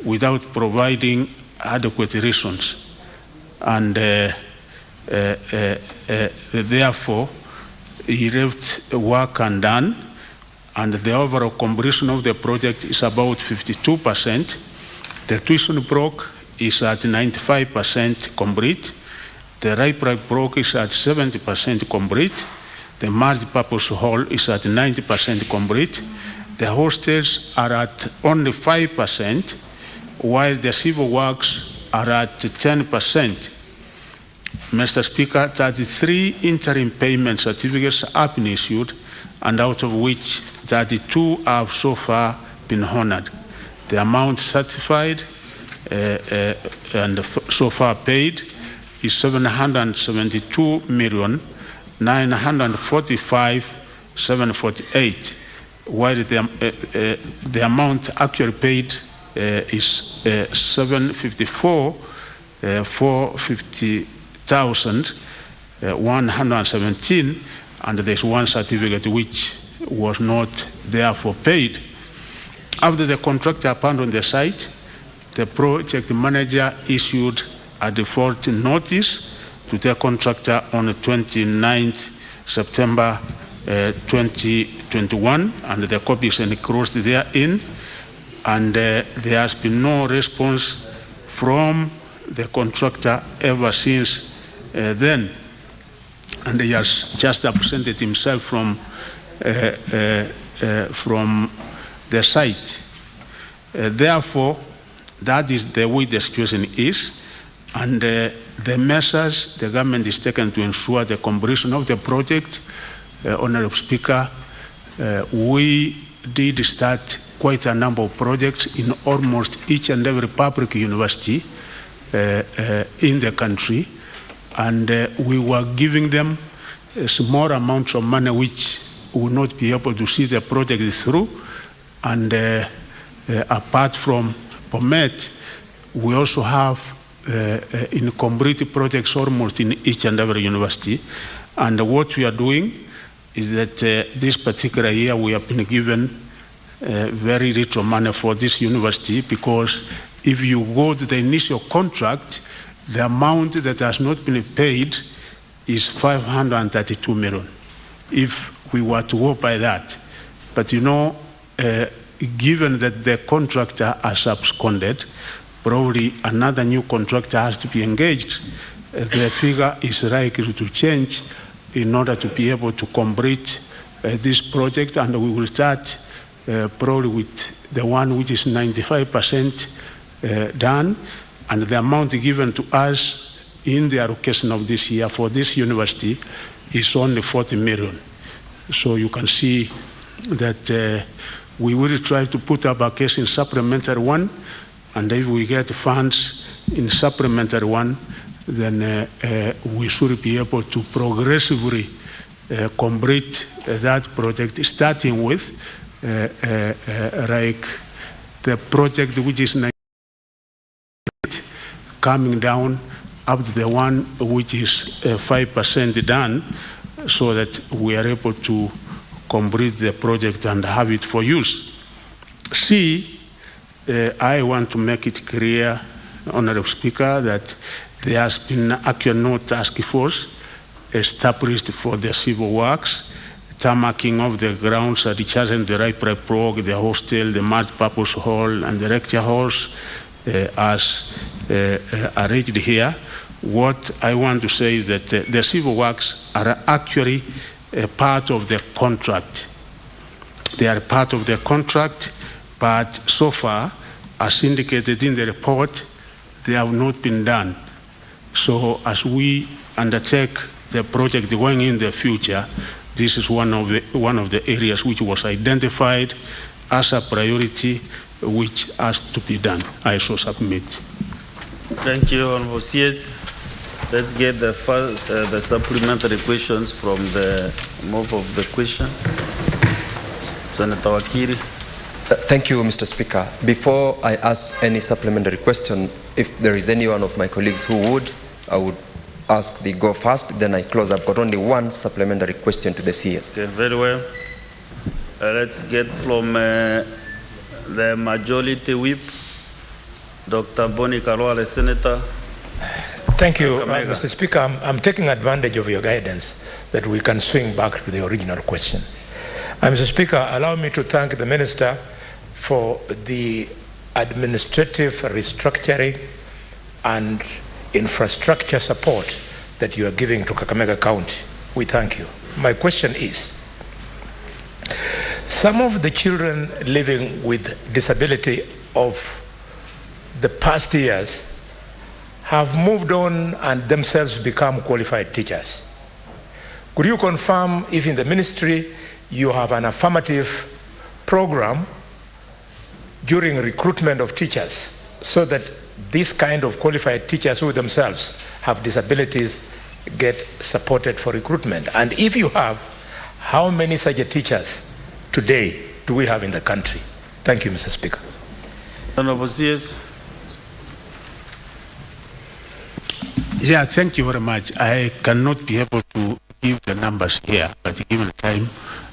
without providing adequate reasons. And therefore, he left work undone, and the overall completion of the project is about 52%. The tuition block is at 95% complete. The right block is at 70% complete. The multi-purpose hall is at 90% complete. The hostels are at only 5%, while the civil works are at 10%. Mr. Speaker, 33 interim payment certificates have been issued, and out of which 32 have so far been honored. The amount certified and so far paid is 772,945,748, while the amount actually paid is 754,450,117, and there's one certificate which was not therefore paid. After the contractor found on the site, the project manager issued a default notice to the contractor on the 29th September 2021, and the copy is enclosed therein, and there has been no response from the contractor ever since then, and he has just absented himself from the site. Therefore, that is the way the situation is, and the measures the government is taken to ensure the completion of the project. Honorable Speaker, we did start quite a number of projects in almost each and every public university in the country, and we were giving them small amounts of money which would not be able to see the project through. And apart from POMET, we also have incomplete projects almost in each and every university. And what we are doing is that this particular year we have been given very little money for this university, because if you go to the initial contract, the amount that has not been paid is 532 million, if we were to go by that. But you know, given that the contractor has absconded, probably another new contractor has to be engaged. The figure is likely to change in order to be able to complete this project, and we will start probably with the one which is 95% done, and the amount given to us in the allocation of this year for this university is only 40 million. So you can see that we will try to put our case in supplementary one, and if we get funds in supplementary one, then we should be able to progressively complete that project, starting with like the project which is coming down up to the one which is 5% done, so that we are able to complete the project and have it for use. C, I want to make it clear, Honorable Speaker, that there has been actually no task force established for the civil works, tarmacking of the grounds, recharging the right block, the hostel, the multi-purpose hall, and the lecture halls as arranged here. What I want to say is that the civil works are actually a part of the contract. They are part of the contract, but so far, as indicated in the report, they have not been done. So as we undertake the project going in the future, this is one of the areas which was identified as a priority which has to be done. I shall submit. Thank you, Honorable CS. Let's get the supplementary questions from the mob of the question. Senator Wakiri. Thank you, Mr. Speaker. Before I ask any supplementary question, if there is any one of my colleagues who would, I would ask the go first, then I close. I've got only one supplementary question to the CS. Okay, very well. Let's get from the majority whip, Dr. Boni Karwale, Senator. Thank you, Mr. Speaker. I'm taking advantage of your guidance that we can swing back to the original question. Mr. Speaker, allow me to thank the Minister for the administrative restructuring and infrastructure support that you are giving to Kakamega County. We thank you. My question is, some of the children living with disability of the past years have moved on and themselves become qualified teachers. Could you confirm if in the ministry you have an affirmative program during recruitment of teachers so that this kind of qualified teachers who themselves have disabilities get supported for recruitment? And if you have, how many such teachers today do we have in the country? Thank you, Mr. Speaker. Honorable CS. Yeah, thank you very much. I cannot be able to give the numbers here, but given time,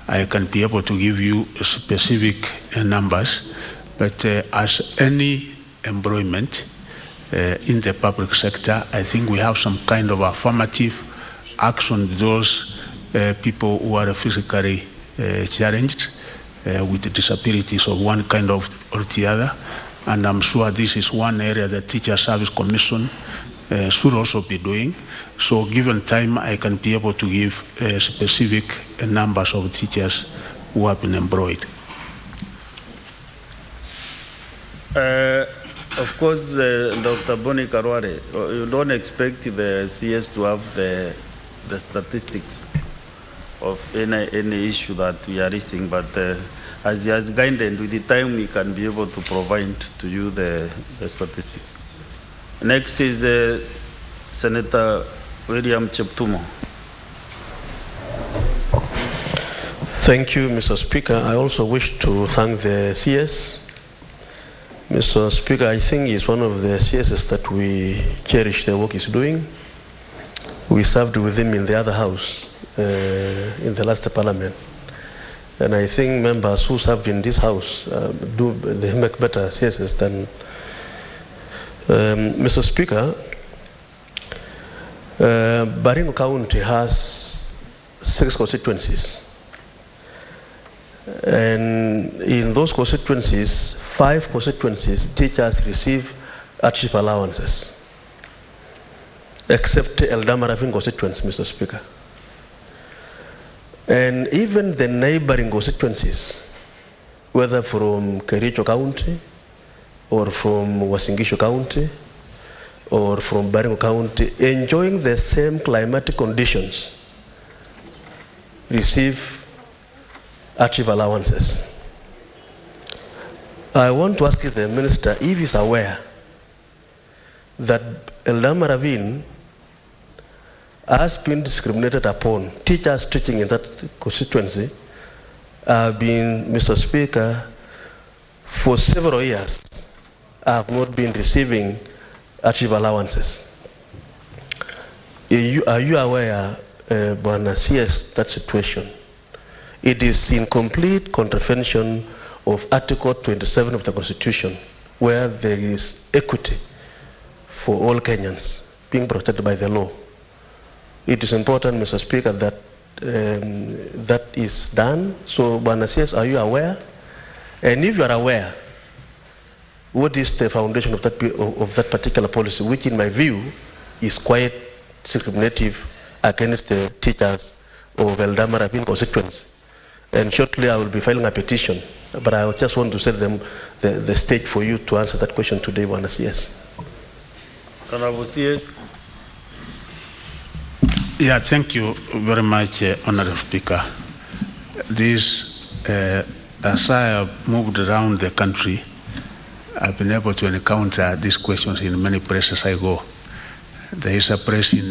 I can be able to give you specific numbers. But as any employment in the public sector, I think we have some kind of affirmative action to those people who are physically challenged with disabilities of one kind of or the other. And I'm sure this is one area that Teacher Service Commission should also be doing. So given time, I can be able to give specific numbers of teachers who have been employed. Of course, Dr. Boni Karware, you don't expect the CS to have the statistics of any issue that we are raising, but as guided, with the time we can be able to provide to you the statistics. Next is Senator William Cheptumo. Thank you, Mr. Speaker. I also wish to thank the CS. Mr. Speaker, I think he's one of the CSs that we cherish the work he's doing. We served with him in the other house in the last parliament. And I think members who served in this house they make better CSs than Mr. Speaker. Baringo County has 6 constituencies. And in those constituencies, 5 constituencies, teachers receive hardship allowances, except Eldama Ravine constituency, Mr. Speaker. And even the neighboring constituencies, whether from Kericho County, or from Wasingishu County, or from Baringo County, enjoying the same climatic conditions, receive hardship allowances. I want to ask the Minister if he's aware that Eldama Ravine has been discriminated upon. Teachers teaching in that constituency have been, Mr. Speaker, for several years, have not been receiving hardship allowances. Are you aware, Bwana CS, that situation? It is in complete contravention of Article 27 of the Constitution, where there is equity for all Kenyans being protected by the law. It is important, Mr. Speaker, that that is done. So, Bwana CS, are you aware? And if you are aware, what is the foundation of that particular policy, which in my view is quite discriminative against the teachers of Eldama Ravine constituency? And shortly I will be filing a petition, but I just want to set the stage for you to answer that question today, Bwana CS. Honorable CS. Yeah, thank you very much, Honorable Speaker. This, as I have moved around the country, I've been able to encounter these questions in many places I go. There is a place in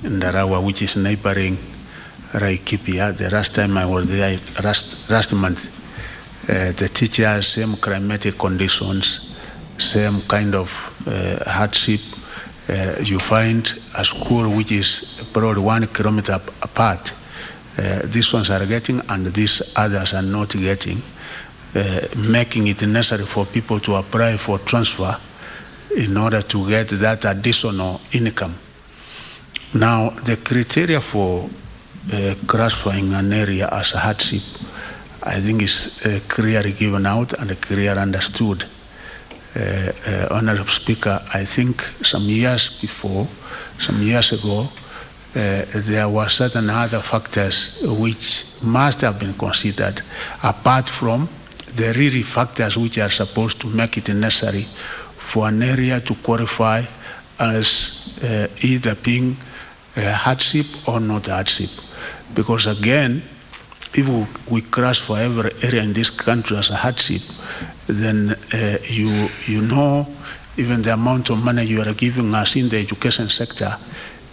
Ndarawa, which is neighboring Laikipia. The last time I was there, last month, the teachers, same climatic conditions, same kind of hardship you find a school which is probably 1 kilometer apart. These ones are getting and these others are not getting, making it necessary for people to apply for transfer in order to get that additional income. Now, the criteria for classifying an area as a hardship, I think is clearly given out and clearly understood. Honorable Speaker, I think some years ago, there were certain other factors which must have been considered, apart from the really factors which are supposed to make it necessary for an area to qualify as either being a hardship or not a hardship. Because again, if we classify every area in this country as a hardship, then you know even the amount of money you are giving us in the education sector,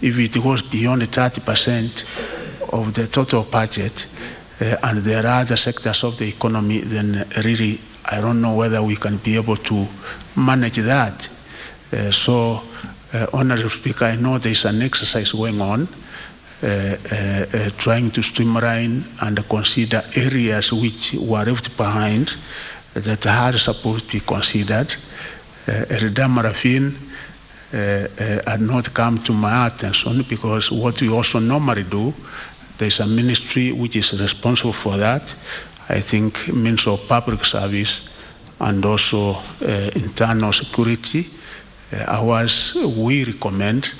if it goes beyond 30% of the total budget, and there are other sectors of the economy, then really I don't know whether we can be able to manage that. Honorable Speaker, I know there is an exercise going on trying to streamline and consider areas which were left behind that are supposed to be considered. Marafin had not come to my attention because what we also normally do, there's a ministry which is responsible for that. I think Ministry of Public Service and also internal security. Ours we recommend,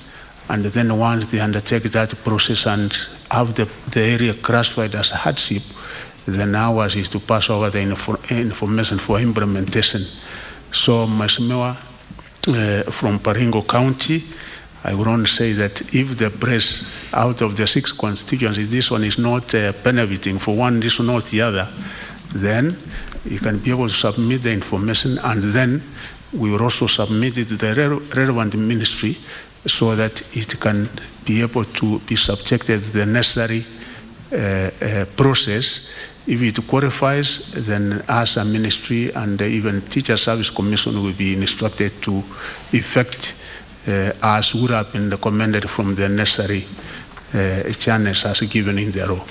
and then once they undertake that process and have the area classified as a hardship, then ours is to pass over the information for implementation. So, Mheshimiwa, from Baringo County, I would only say that if the press out of the 6 constituencies, this one is not benefiting for one, this one not the other, then you can be able to submit the information, and then we will also submit it to the relevant ministry so that it can be able to be subjected to the necessary process. If it qualifies, then as a ministry and even Teacher Service Commission will be instructed to effect as would have been recommended from the necessary channels as given in the law.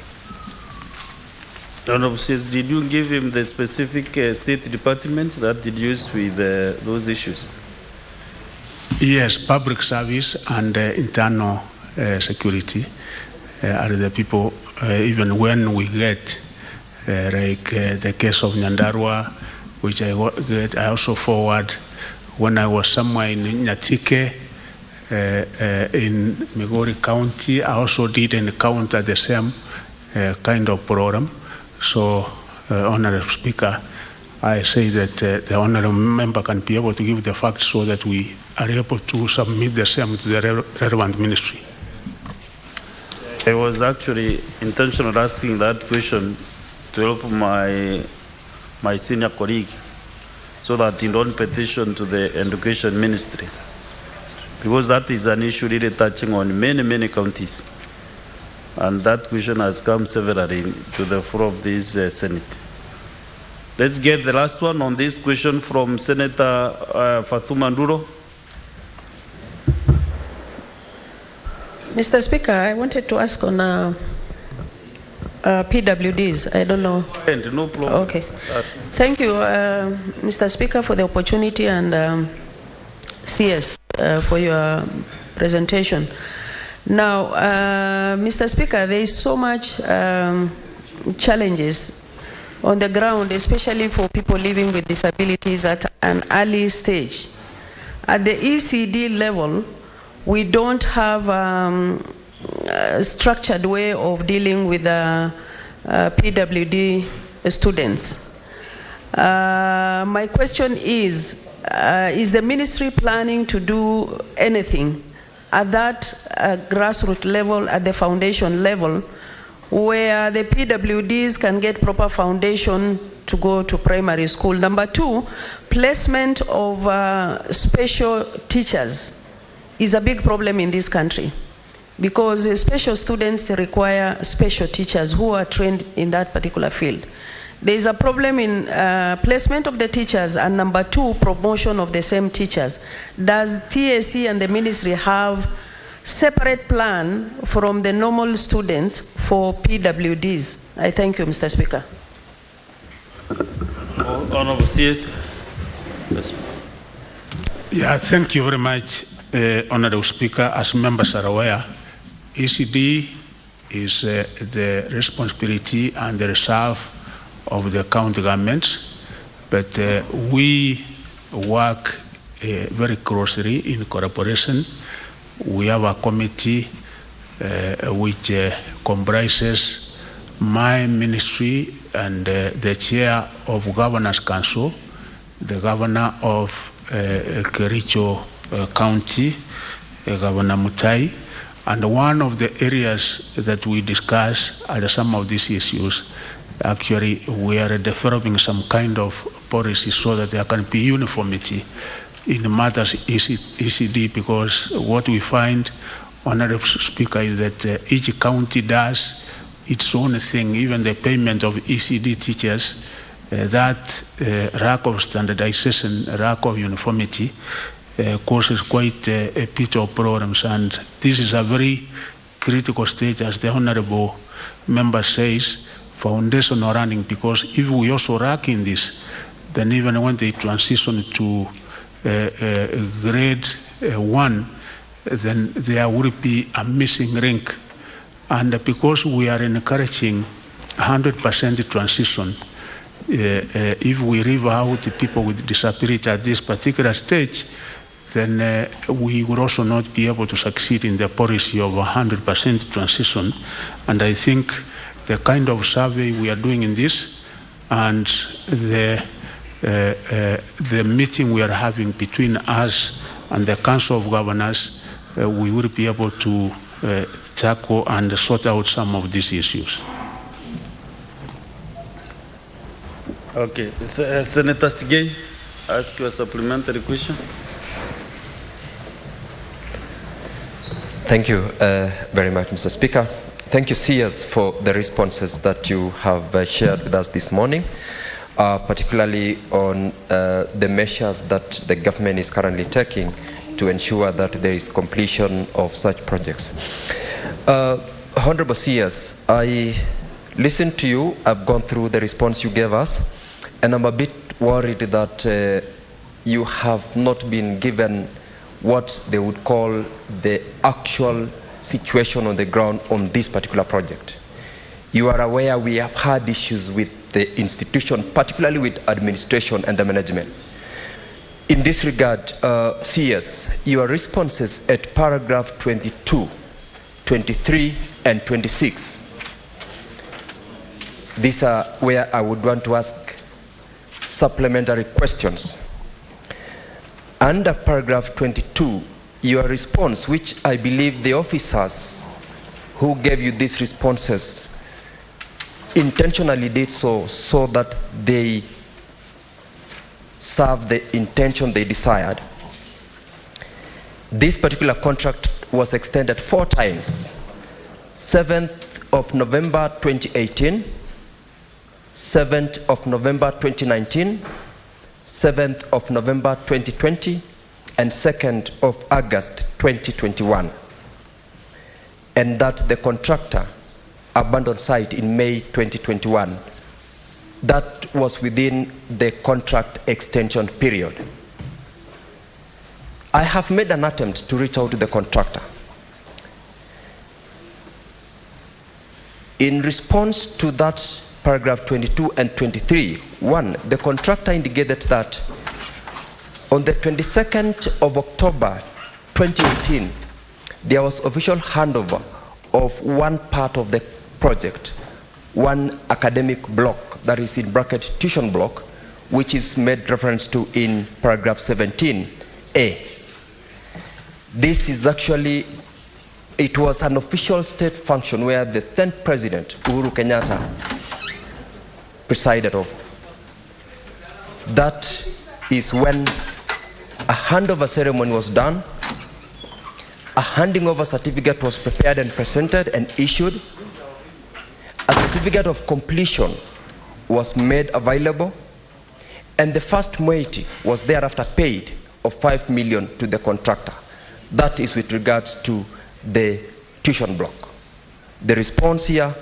Honorable says, did you give him the specific state department that did use with those issues? Yes, public service and internal security are the people, even when we get like the case of Nyandarua, which I also forward when I was somewhere in Nyatike, in Migori County. I also did encounter the same kind of program. So, Honorable Speaker, I say that the Honorable Member can be able to give the facts so that we are able to submit the same to the relevant ministry. I was actually intentionally asking that question to help my senior colleague so that he don't petition to the Education Ministry, because that is an issue really touching on many counties. And that question has come severally to the floor of this Senate. Let's get the last one on this question from Senator Fatuma Nduro. Mr. Speaker, I wanted to ask on PWDs. I don't know. No problem. Okay. Thank you, Mr. Speaker, for the opportunity, and CS for your presentation. Now, Mr. Speaker, there is so much challenges on the ground, especially for people living with disabilities at an early stage. At the ECD level, we don't have a structured way of dealing with PWD students. My question is the ministry planning to do anything at that grassroots level, at the foundation level, where the PWDs can get proper foundation to go to primary school? Number 2, placement of special teachers is a big problem in this country, because special students require special teachers who are trained in that particular field. There is a problem in placement of the teachers, and number 2, promotion of the same teachers. Does TSC and the ministry have separate plan from the normal students for PWDs? I thank you, Mr. Speaker. Honorable CS. Yes. Yeah, thank you very much, Honorable Speaker. As members are aware, ECD is the responsibility and the reserve of the county governments, but we work very closely in cooperation. We have a committee which comprises my ministry and the chair of Governor's Council, the governor of Kericho County, Governor Mutai, and one of the areas that we discuss are some of these issues. Actually, we are developing some kind of policy so that there can be uniformity in matters ECD, because what we find, Honorable Speaker, is that each county does its own thing. Even the payment of ECD teachers, that lack of standardization, lack of uniformity causes quite a bit of problems, and this is a very critical stage, as the Honorable Member says, foundational running, because if we also lack in this, then even when they transition to grade 1, then there will be a missing link. And because we are encouraging 100% transition, if we leave out the people with disability at this particular stage, then we will also not be able to succeed in the policy of 100% transition. And I think the kind of survey we are doing in this and the meeting we are having between us and the Council of Governors, we will be able to tackle and sort out some of these issues. Okay, Senator Sigay, ask you a supplementary question. Thank you very much, Mr. Speaker. Thank you, CS, for the responses that you have shared with us this morning, particularly on the measures that the government is currently taking to ensure that there is completion of such projects. Honorable CS, I listened to you. I've gone through the response you gave us, and I'm a bit worried that you have not been given what they would call the actual situation on the ground on this particular project. You are aware we have had issues with the institution, particularly with administration and the management. In this regard, CS, your responses at paragraph 22, 23, and 26, these are where I would want to ask supplementary questions. Under paragraph 22, your response, which I believe the officers who gave you these responses intentionally did so that they serve the intention they desired. This particular contract was extended 4 times. 7th of November 2018, 7th of November 2019, 7th of November 2020, and 2nd of August 2021. And that the contractor abandoned site in May 2021. That was within the contract extension period. I have made an attempt to reach out to the contractor. In response to that paragraph 22 and 23, 1, the contractor indicated that on the 22nd of October 2018, there was official handover of one part of the project, one academic block, that is in bracket tuition block, which is made reference to in paragraph 17A. This is actually, it was an official state function where the then President, Uhuru Kenyatta, presided over. That is when a handover ceremony was done, a handing over certificate was prepared and presented and issued, a certificate of completion was made available, and the first moiety was thereafter paid of 5 million to the contractor. That is with regards to the tuition block. The response here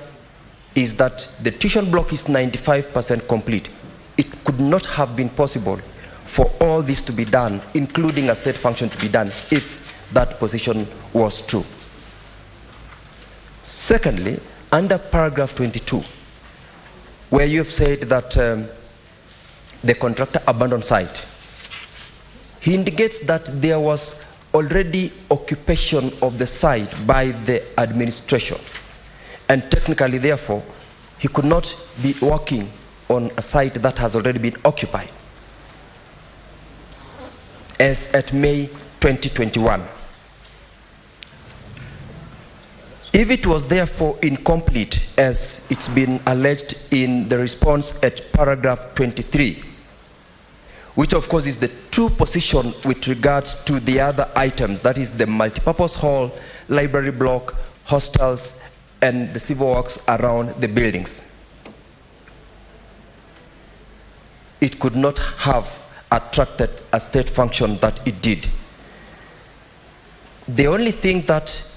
is that the tuition block is 95% complete. It could not have been possible for all this to be done, including a state function to be done, if that position was true. Secondly, under paragraph 22, where you have said that the contractor abandoned site, he indicates that there was already occupation of the site by the administration, and technically, therefore, he could not be working on a site that has already been occupied as at May 2021. If it was therefore incomplete, as it's been alleged in the response at paragraph 23, which of course is the true position with regards to the other items, that is the multipurpose hall, library block, hostels, and the civil works around the buildings, it could not have attracted a state function that it did. The only thing that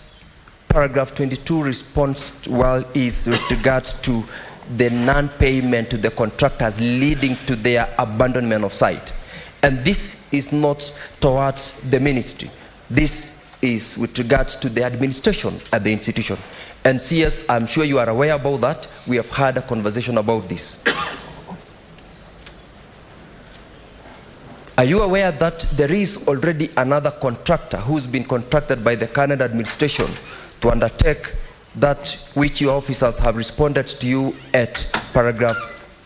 paragraph 22 responds well is with regards to the non-payment to the contractors leading to their abandonment of site. And this is not towards the ministry. This is with regards to the administration at the institution. And CS, I'm sure you are aware about that. We have had a conversation about this. Are you aware that there is already another contractor who's been contracted by the current administration to undertake that which your officers have responded to you at paragraph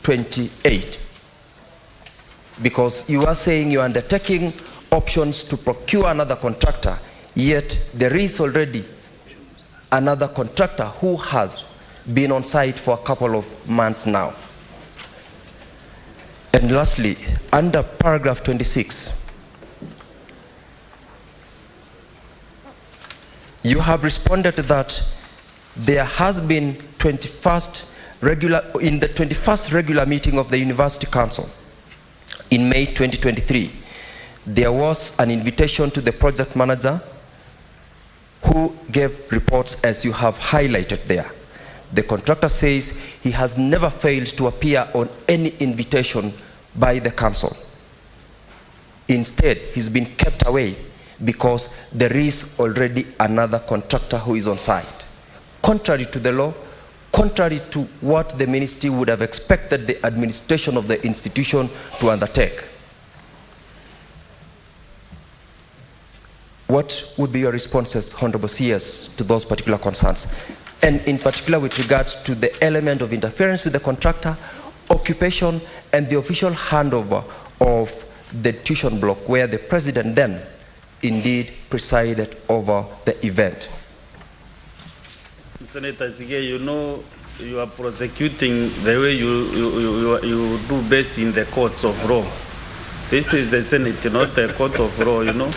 28? Because you are saying you are undertaking options to procure another contractor, yet there is already another contractor who has been on site for a couple of months now. And lastly, under paragraph 26, you have responded that there has been in the 21st regular meeting of the University Council in May 2023, there was an invitation to the project manager who gave reports as you have highlighted there. The contractor says he has never failed to appear on any invitation by the council. Instead, he's been kept away because there is already another contractor who is on site. Contrary to the law, contrary to what the ministry would have expected the administration of the institution to undertake. What would be your responses, Honorable CS, to those particular concerns? And in particular with regards to the element of interference with the contractor, occupation, and the official handover of the tuition block where the president then indeed presided over the event. Senator Zige, you know you are prosecuting the way you do best in the courts of law. This is the Senate, not the court of law, you know.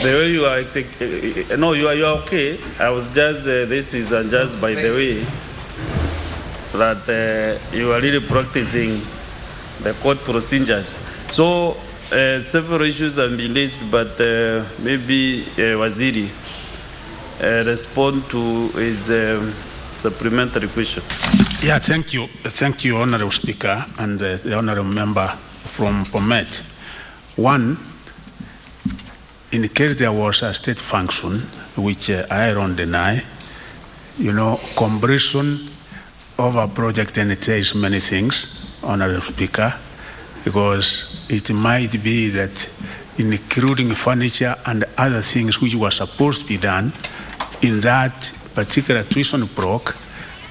The way you are no, you are okay. I was just, this is just by the way that you are really practicing the court procedures. So several issues have been raised, but maybe Waziri respond to his supplementary question. Yeah, thank you. Thank you, Honorable Speaker, and the Honorable Member from Pomet. One, in case there was a state function, which I don't deny, you know, completion of a project entails many things, Honorable Speaker, because it might be that including furniture and other things which were supposed to be done in that particular tuition block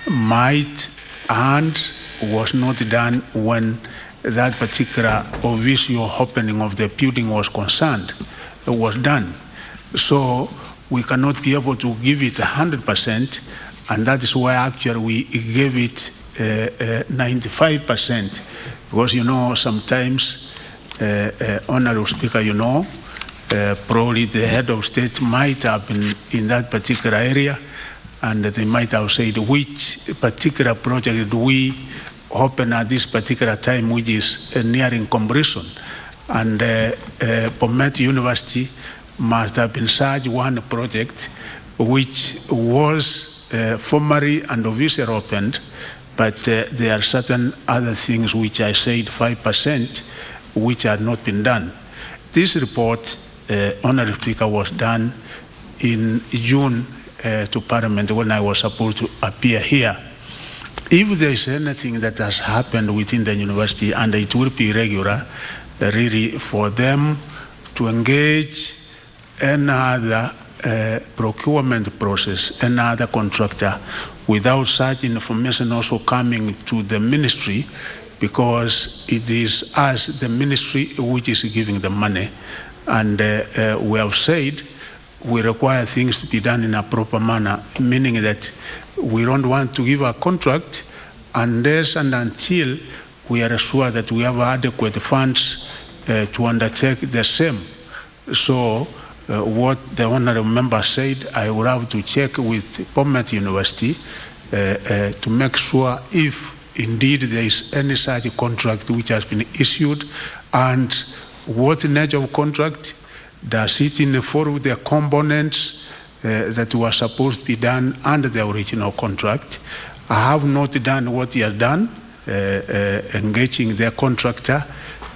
might and was not done when that particular visual opening of the building was concerned, was done. So we cannot be able to give it 100%, and that is why actually we gave it 95%, because you know sometimes, Honorable Speaker, you know, probably the head of state might have been in that particular area, and they might have said which particular project do we open at this particular time, which is nearing completion. And Bomet University must have been such one project which was formally and officially opened, but there are certain other things which I said 5% which have not been done. This report, Honourable Speaker, was done in June to Parliament when I was supposed to appear here. If there is anything that has happened within the university, and it will be regular, really for them to engage another procurement process, another contractor, without such information also coming to the ministry, because it is us, the ministry, which is giving the money. And we have said we require things to be done in a proper manner, meaning that we don't want to give a contract unless and until we are sure that we have adequate funds to undertake the same. So what the honourable member said, I will have to check with Bomet University to make sure if indeed there is any such contract which has been issued, and what nature of contract, does it involve the components that were supposed to be done under the original contract. I have not done what he has done, engaging the contractor,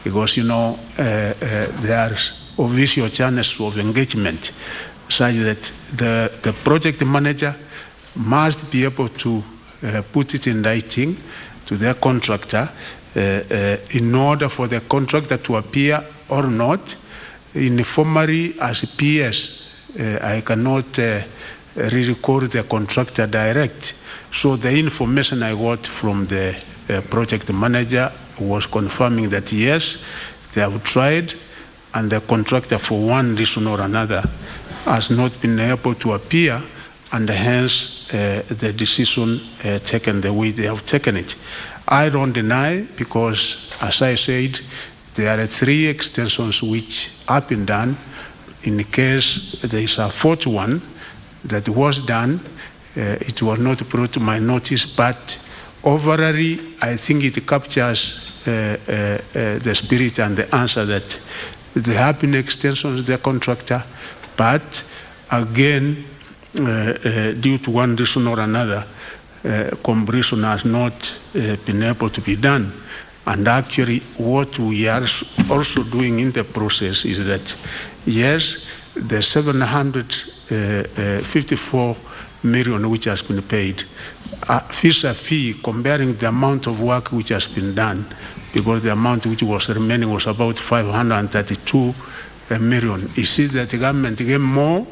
because there are official channels of engagement such that the project manager must be able to put it in writing to their contractor in order for the contractor to appear or not. Informally, as a PS, I cannot really call the contractor direct. So the information I got from the project manager was confirming that yes, they have tried, and the contractor, for one reason or another, has not been able to appear, and hence the decision taken the way they have taken it. I don't deny, because as I said, there are 3 extensions which have been done. In case there is a 4th one that was done, it was not brought to my notice, but overall, I think it captures the spirit and the answer that there have been extensions of the contractor, but again, due to one reason or another, completion has not been able to be done. And actually, what we are also doing in the process is that, yes, the 754 million which has been paid, vis-a-vis comparing the amount of work which has been done, because the amount which was remaining was about 532 million. Is it that the government gave more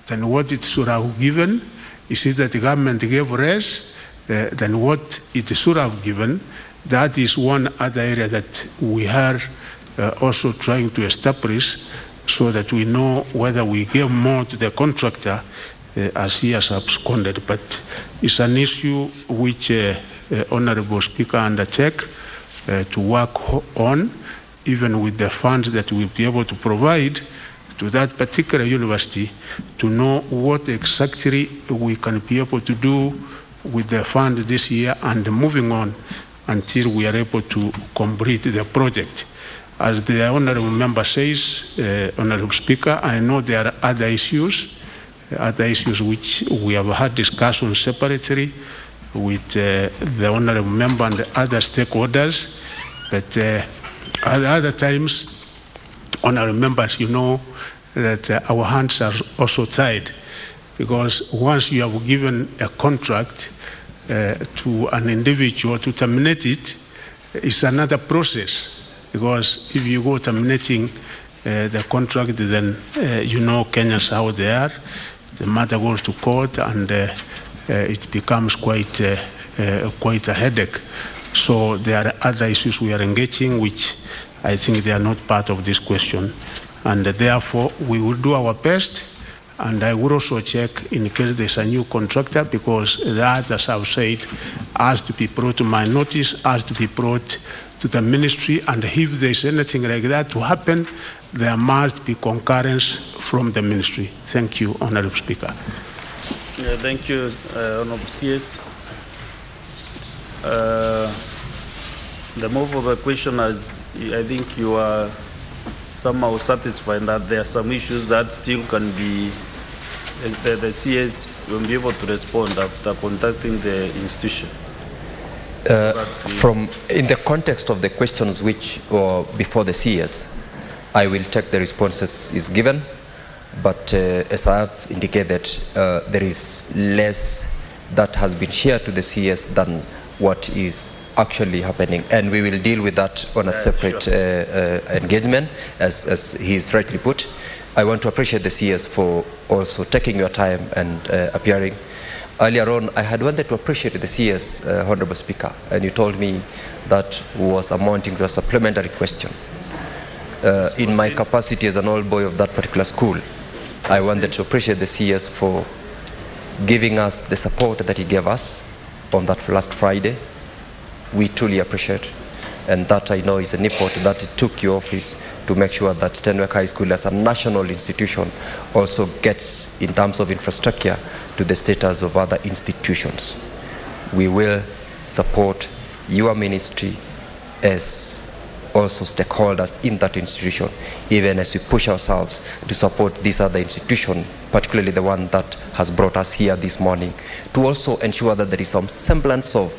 than what it should have given? Is it that the government gave less than what it should have given? That is one other area that we are also trying to establish, so that we know whether we give more to the contractor as he has absconded. But it's an issue which Honourable Speaker undertake to work on, even with the funds that we'll be able to provide to that particular university, to know what exactly we can be able to do with the fund this year and moving on until we are able to complete the project. As the honourable member says, Honourable Speaker, I know there are other issues which we have had discussions separately with the honourable member and the other stakeholders, but at other times, honourable members, you know that our hands are also tied, because once you have given a contract to an individual to terminate it, it's another process, because if you go terminating the contract, then you know Kenyans how they are. The matter goes to court, and it becomes quite a headache. So there are other issues we are engaging, which I think they are not part of this question, and therefore we will do our best. And I will also check in case there's a new contractor, because that, as I've said, has to be brought to my notice, has to be brought to the ministry, and if there's anything like that to happen, there must be concurrence from the ministry. Thank you, Honourable Speaker. Thank you, Honourable CS. The move of the question, as I think you are somehow satisfied that there are some issues that still can be, the CS will be able to respond after contacting the institution. In the context of the questions which were before the CS, I will take the responses is given, but as I have indicated, there is less that has been shared to the CS than what is actually happening, and we will deal with that on a separate engagement, as he's rightly put. I want to appreciate the CS for also taking your time and appearing. Earlier on, I had wanted to appreciate the CS, Honorable Speaker, and you told me that was amounting to a supplementary question. In my capacity as an old boy of that particular school, I wanted to appreciate the CS for giving us the support that he gave us on that last Friday. We truly appreciate, and that I know is an effort that it took your office to make sure that Tenwek High School as a national institution also gets, in terms of infrastructure, to the status of other institutions. We will support your ministry as also stakeholders in that institution, even as we push ourselves to support this other institution, particularly the one that has brought us here this morning, to also ensure that there is some semblance of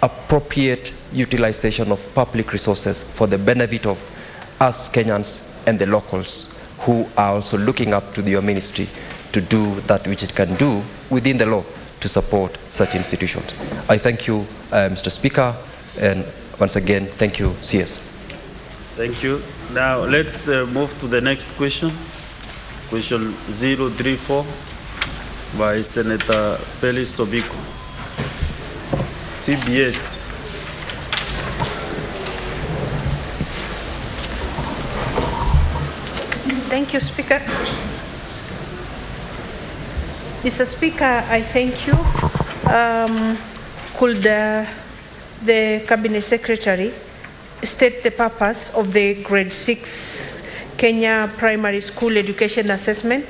appropriate utilization of public resources for the benefit of us Kenyans and the locals who are also looking up to your ministry to do that which it can do within the law to support such institutions. I thank you, Mr. Speaker, and once again, thank you, CS. Thank you. Now let's move to the next question. Question 034 by Senator Pelis Tobiko. CBS. Thank you, Speaker. Mr. Speaker, I thank you. Could the Cabinet Secretary state the purpose of the Grade 6 Kenya Primary School Education Assessment,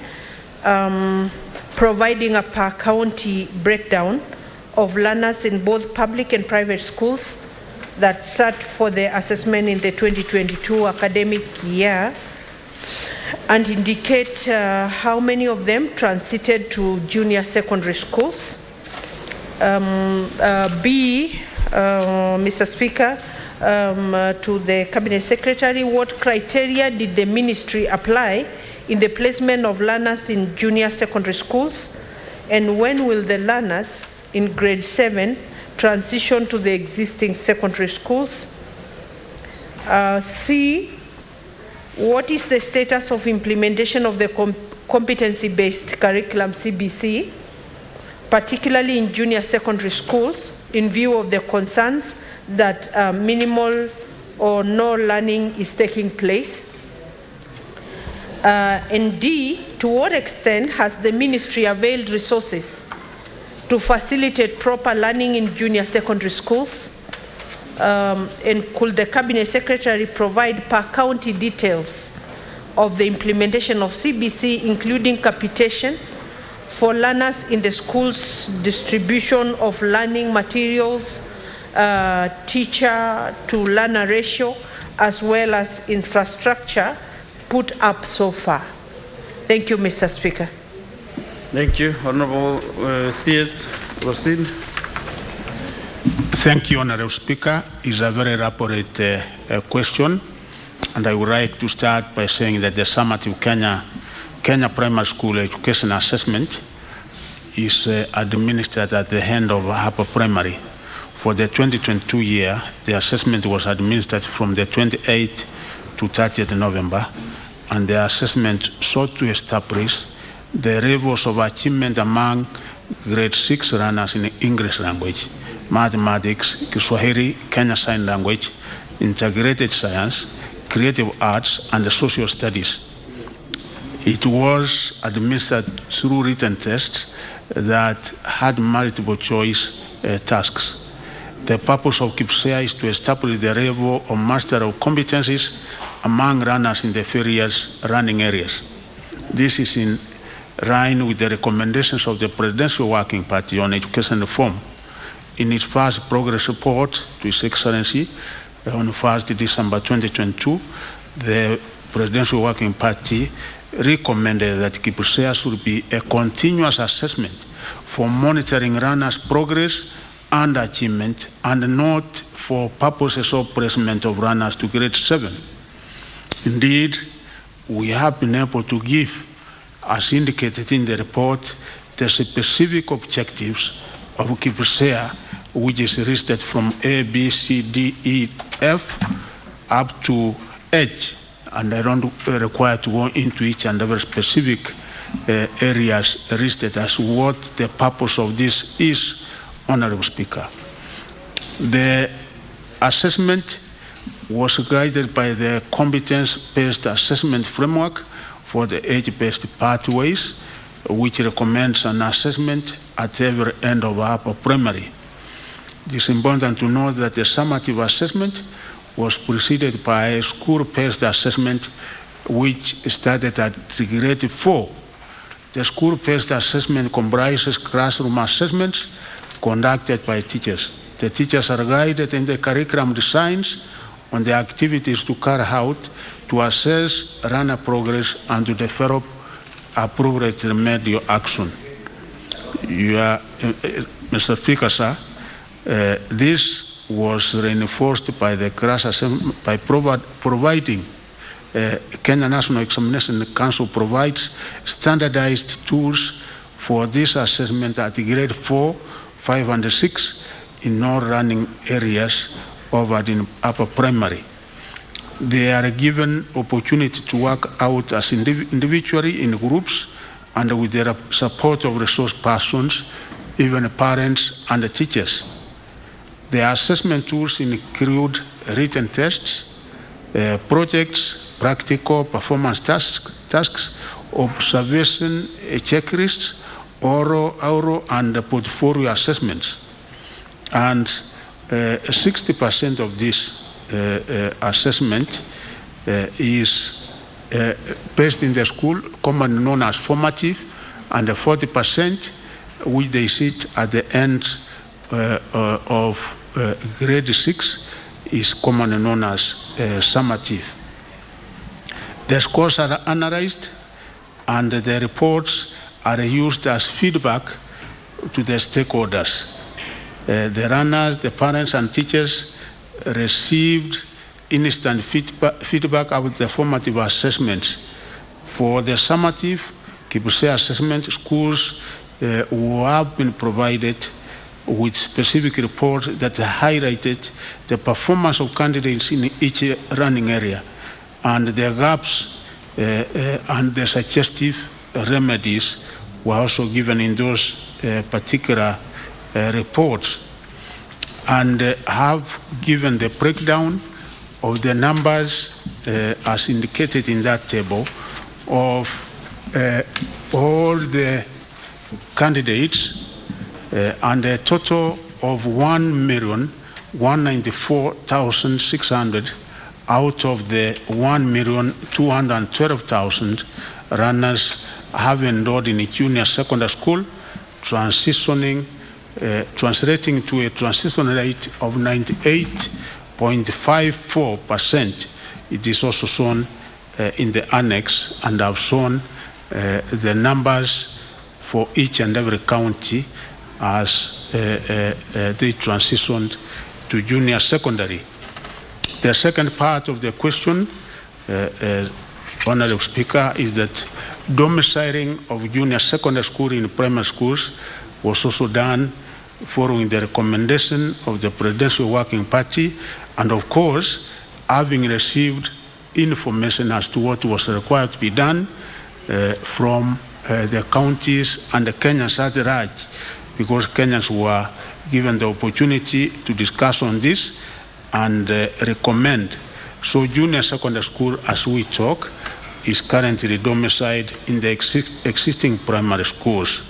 providing a per county breakdown of learners in both public and private schools that sat for the assessment in the 2022 academic year, and indicate how many of them transited to junior secondary schools. B, Mr. Speaker, to the Cabinet Secretary, what criteria did the ministry apply in the placement of learners in junior secondary schools, and when will the learners in grade 7 transition to the existing secondary schools? C, what is the status of implementation of the competency-based curriculum CBC, particularly in junior secondary schools, in view of the concerns that minimal or no learning is taking place? And D, to what extent has the ministry availed resources to facilitate proper learning in junior secondary schools? And could the Cabinet Secretary provide per county details of the implementation of CBC, including capitation for learners in the schools, distribution of learning materials, teacher to learner ratio, as well as infrastructure put up so far? Thank you, Mr. Speaker. Thank you. Honorable CS, proceed. Thank you, Honorable Speaker. It's a very elaborate question, and I would like to start by saying that the summative Kenya Primary School Education Assessment is administered at the end of upper primary. For the 2022 year, the assessment was administered from the 28th to 30th November, and the assessment sought to establish the levels of achievement among grade 6 learners in English language, mathematics, Kiswahili, Kenya Sign Language, integrated science, creative arts, and social studies. It was administered through written tests that had multiple choice tasks. The purpose of KPSEA is to establish the level of master of competencies among learners in the various learning areas. This is in line with the recommendations of the Presidential Working Party on Education Reform, in its first progress report to His Excellency on 1st December 2022, the Presidential Working Party recommended that KBC should be a continuous assessment for monitoring runners' progress and achievement, and not for purposes of placement of runners to grade 7. Indeed, we have been able to give, as indicated in the report, the specific objectives of KBC, which is listed from A, B, C, D, E, F, up to H. And I don't require to go into each and every specific areas listed as what the purpose of this is, Honorable Speaker. The assessment was guided by the competence-based assessment framework for the age-based pathways, which recommends an assessment at every end of upper primary. It is important to note that the summative assessment was preceded by a school-based assessment which started at grade 4. The school-based assessment comprises classroom assessments conducted by teachers. The teachers are guided in the curriculum designs on the activities to carry out to assess runner progress and to develop appropriate remedial action. Mr. Speaker, sir, this was reinforced by the class assessment by providing Kenya National Examination Council provides standardized tools for this assessment at grade 4, 5, and 6 in all running areas over in upper primary. They are given opportunity to work out as individually in groups and with the support of resource persons, even parents and the teachers. The assessment tools include written tests, projects, practical performance tasks, observation checklists, oral and portfolio assessments. And 60% of this assessment is based in the school, commonly known as formative, and 40% which they sit at the end of grade 6 is commonly known as summative. The scores are analyzed and the reports are used as feedback to the stakeholders. The runners, the parents and teachers received instant feedback about the formative assessments. For the summative KBC assessment, schools who have been provided with specific reports that highlighted the performance of candidates in each running area and the gaps and the suggestive remedies were also given in those particular reports, and have given the breakdown of the numbers as indicated in that table of all the candidates and a total of 1,194,600 out of the 1,212,000 runners have enrolled in a junior secondary school, translating to a transition rate of 98.54%. It is also shown in the annex, and I've shown the numbers for each and every county as they transitioned to junior secondary. The second part of the question, Honorable Speaker, is that domiciling of junior secondary school in primary schools was also done following the recommendation of the Presidential Working Party, and of course, having received information as to what was required to be done from the counties and the Kenyans at large, because Kenyans were given the opportunity to discuss on this and recommend. So junior secondary school, as we talk, is currently domiciled in the existing primary schools,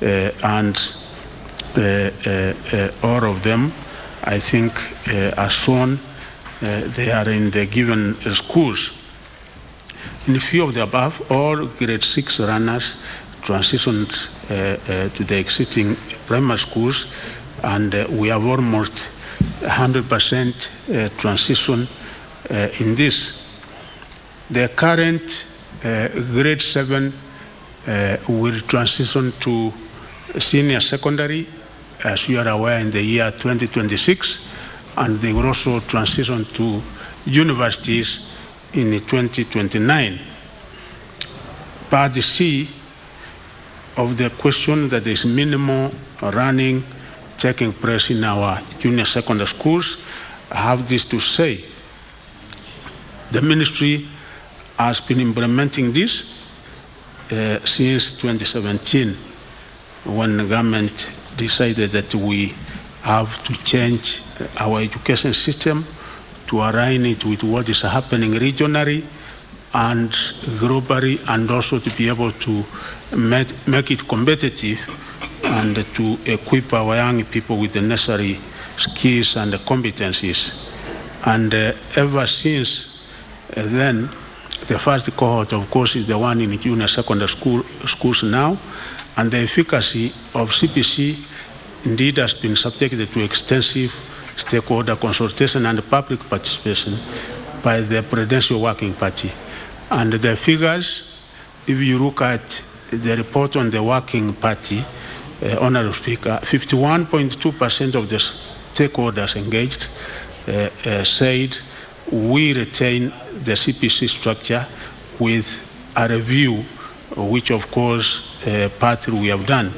and all of them, I think, are shown. They are in the given schools. In a few of the above, all grade 6 runners transitioned to the existing primary schools and we have almost 100% transition in this. The current grade 7 will transition to senior secondary, as you are aware, in the year 2026, and they will also transition to universities in 2029. Part C of the question, that is minimal running taking place in our junior secondary schools, I have this to say. The ministry has been implementing this since 2017, when the government decided that we have to change our education system to align it with what is happening regionally and globally, and also to be able to make it competitive and to equip our young people with the necessary skills and competencies. And ever since then, the first cohort, of course, is the one in junior secondary schools now, and the efficacy of CPC indeed has been subjected to extensive stakeholder consultation and public participation by the Presidential Working Party. And the figures, if you look at the report on the Working Party, Honourable Speaker, 51.2% of the stakeholders engaged said we retain the CPC structure with a review, which of course partly we have done,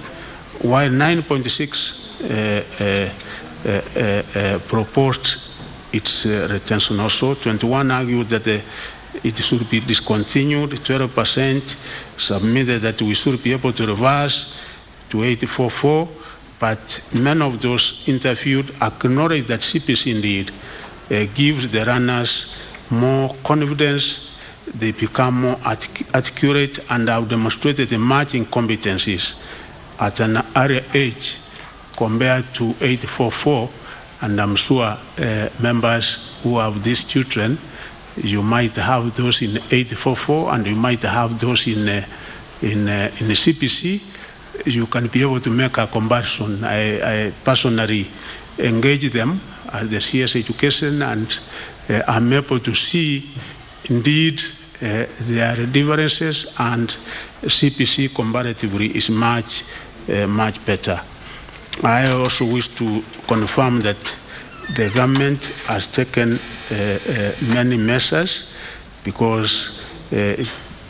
while 9.6 proposed its retention also. 21 argued that it should be discontinued. 12% submitted that we should be able to reverse to 84.4, but many of those interviewed acknowledge that CPC indeed gives the runners more confidence, they become more accurate, and have demonstrated emerging competencies at an earlier age compared to 844. And I'm sure members who have these children, you might have those in 844 and you might have those in the CPC. You can be able to make a comparison. I personally engage them at the CS education, and I'm able to see indeed there are differences, and CPC comparatively is much better. I also wish to confirm that the government has taken many measures, because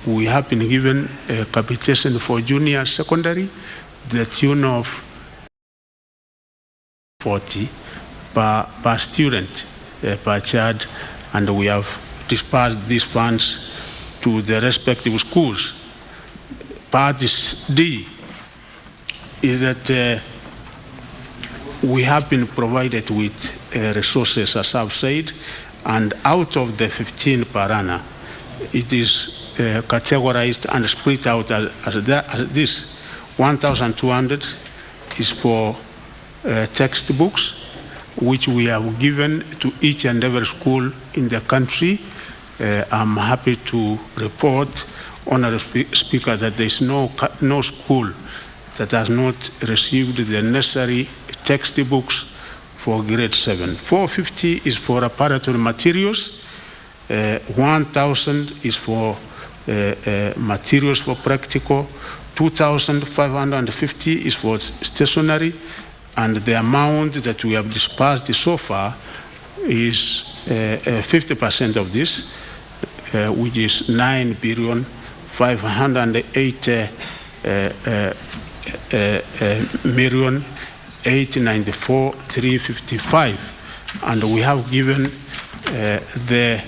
we have been given capitation for junior secondary, the tune of 40 per student per child, and we have dispersed these funds to the respective schools. Part D is that we have been provided with resources, as I've said, and out of the 15 per annum, it is categorized and split out as this. 1,200 is for textbooks, which we have given to each and every school in the country. I'm happy to report, Honourable Speaker, that there is no school that has not received the necessary textbooks for grade 7. 450 is for preparatory materials. 1,000 is for materials for practical. 2,550 is for stationery, and the amount that we have dispersed so far is 50% of this, which is 9,508,894,355, and we have given the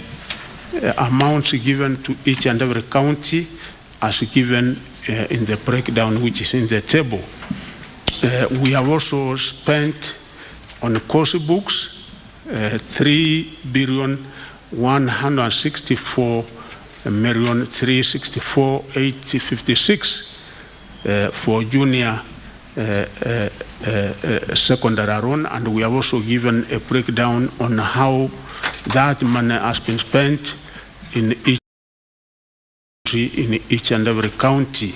amounts given to each and every county as given in the breakdown which is in the table. We have also spent on course books 3,164,364,856 for junior secondary alone, and we have also given a breakdown on how that money has been spent in each and every county.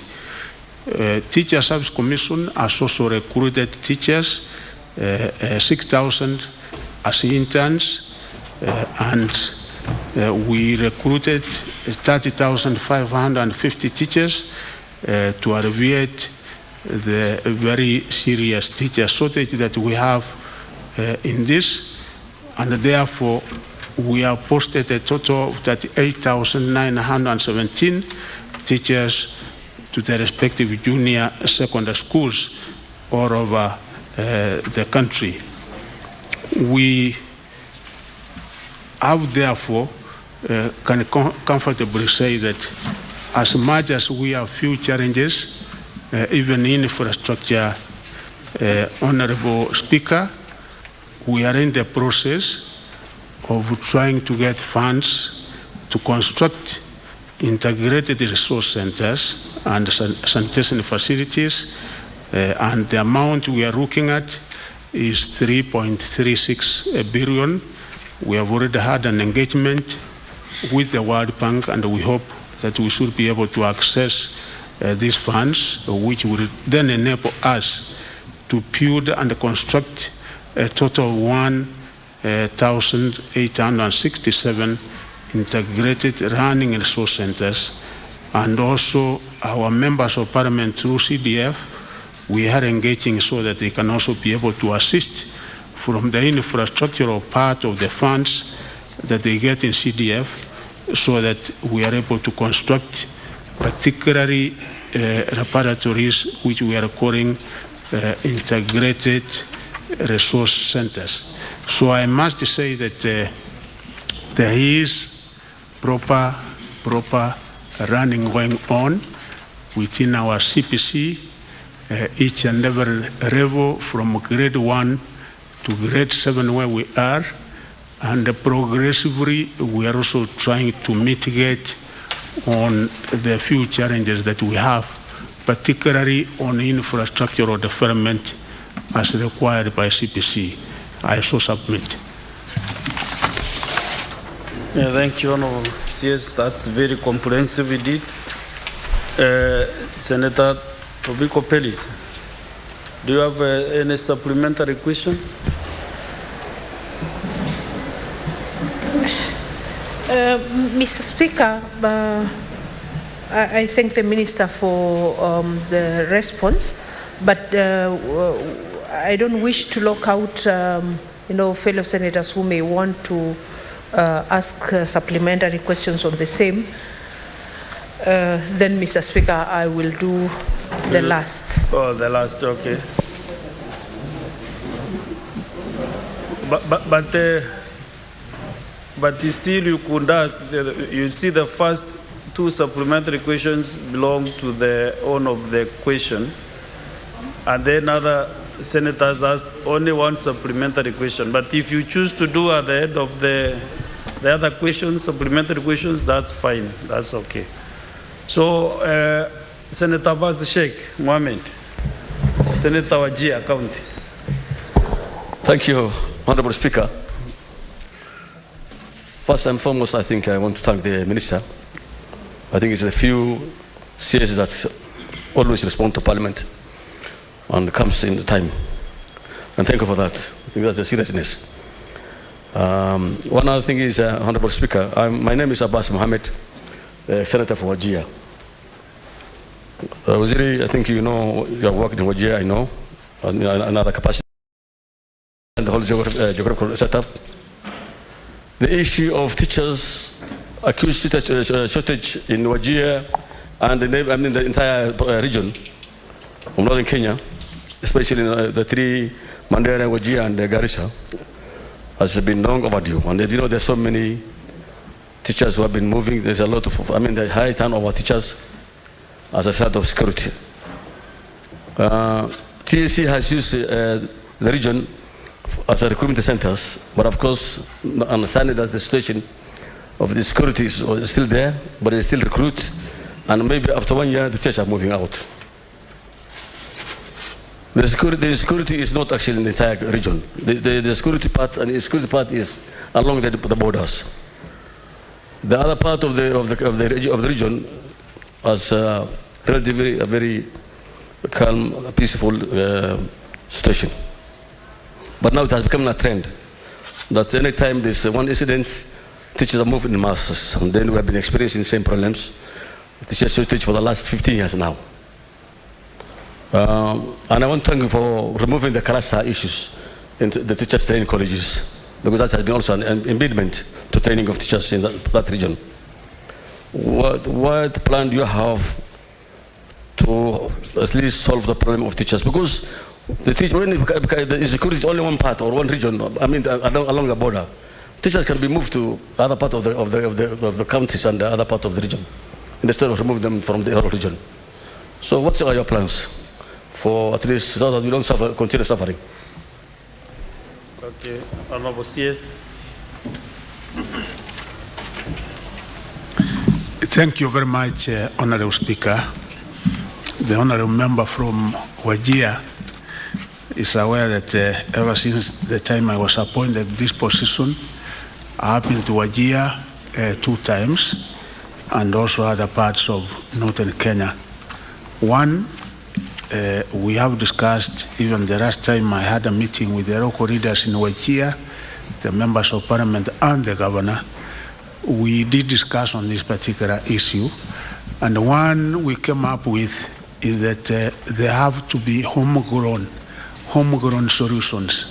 Teacher Service Commission has also recruited teachers 6,000 as interns, and we recruited 30,550 teachers to alleviate the very serious teacher shortage that we have in this, and therefore we have posted a total of 38,917 teachers to the respective junior secondary schools all over the country. We have therefore can comfortably say that as much as we have few challenges, even in infrastructure, Honorable Speaker, we are in the process of trying to get funds to construct integrated resource centers and sanitation facilities, and the amount we are looking at is 3.36 billion. We have already had an engagement with the World Bank, and we hope that we should be able to access these funds, which will then enable us to build and construct a total of 1,867 integrated running resource centers. And also our members of parliament through CDF, we are engaging so that they can also be able to assist from the infrastructural part of the funds that they get in CDF, so that we are able to construct particularly repositories which we are calling integrated resource centers. So I must say that there is proper running going on within our CPC, each and every level from grade 1 to grade 7 where we are, and progressively we are also trying to mitigate on the few challenges that we have, particularly on infrastructural development as required by CPC. I so submit. Yeah, thank you, Honorable CS. That's very comprehensive indeed. Senator Tobiko Pellis, do you have any supplementary question? Mr. Speaker, I thank the Minister for the response, but I don't wish to lock out, fellow senators who may want to ask supplementary questions on the same. Then, Mr. Speaker, I will do the last. Oh, the last, okay. But still you could ask, you see the first two supplementary questions belong to the owner of the question, and then other senators ask only one supplementary question. But if you choose to do at the end of the other questions, supplementary questions, that's fine, that's okay. So, Senator Baz Sheikh Mohammed, Senator Wajir County. Thank you, Honorable Speaker. First and foremost, I think I want to thank the Minister. I think it's a few CSs that always respond to Parliament and comes in the time. And thank you for that. I think that's the seriousness. One other thing is, Honorable Speaker, my name is Abbas Mohammed, Senator for Wajir. Waziri, I think you know, you have worked in Wajir, I know, another capacity, and the whole geographical setup. The issue of teachers, acute shortage in Wajir and the entire region of northern Kenya, especially in the three, Mandera, Wajir, and Garissa, has been long overdue. And there's so many teachers who have been moving. There's a lot of, the high turnover teachers as a result of security. TSC has used the region as a recruitment centers, but of course, understanding that the situation of the security is still there, but they still recruit, and maybe after 1 year, the teachers are moving out. The security is not actually in the entire region. The security part is along the borders. The other part of the region has relatively a very calm, peaceful situation. But now it has become a trend that any time there's one incident, teachers are moving in masses. And then we have been experiencing the same problems. Teachers teach for the last 15 years now. And I want to thank you for removing the cluster issues in the teachers training colleges, because that has been also an impediment to training of teachers in that region. What plan do you have to at least solve the problem of teachers? Because the insecurity is only one part or one region, I mean, along the border. Teachers can be moved to other part of the counties and the other part of the region, instead of remove them from the other region. So what are your plans for at least so that we don't continue suffering? Okay, Honorable CS. Thank you very much, Honorable Speaker. The Honorable Member from Wajir is aware that ever since the time I was appointed this position, I have been to Wajir 2 times, and also other parts of northern Kenya. One, we have discussed, even the last time I had a meeting with the local leaders in Wajir, the members of parliament and the governor. We did discuss on this particular issue, and one we came up with is that there have to be homegrown solutions.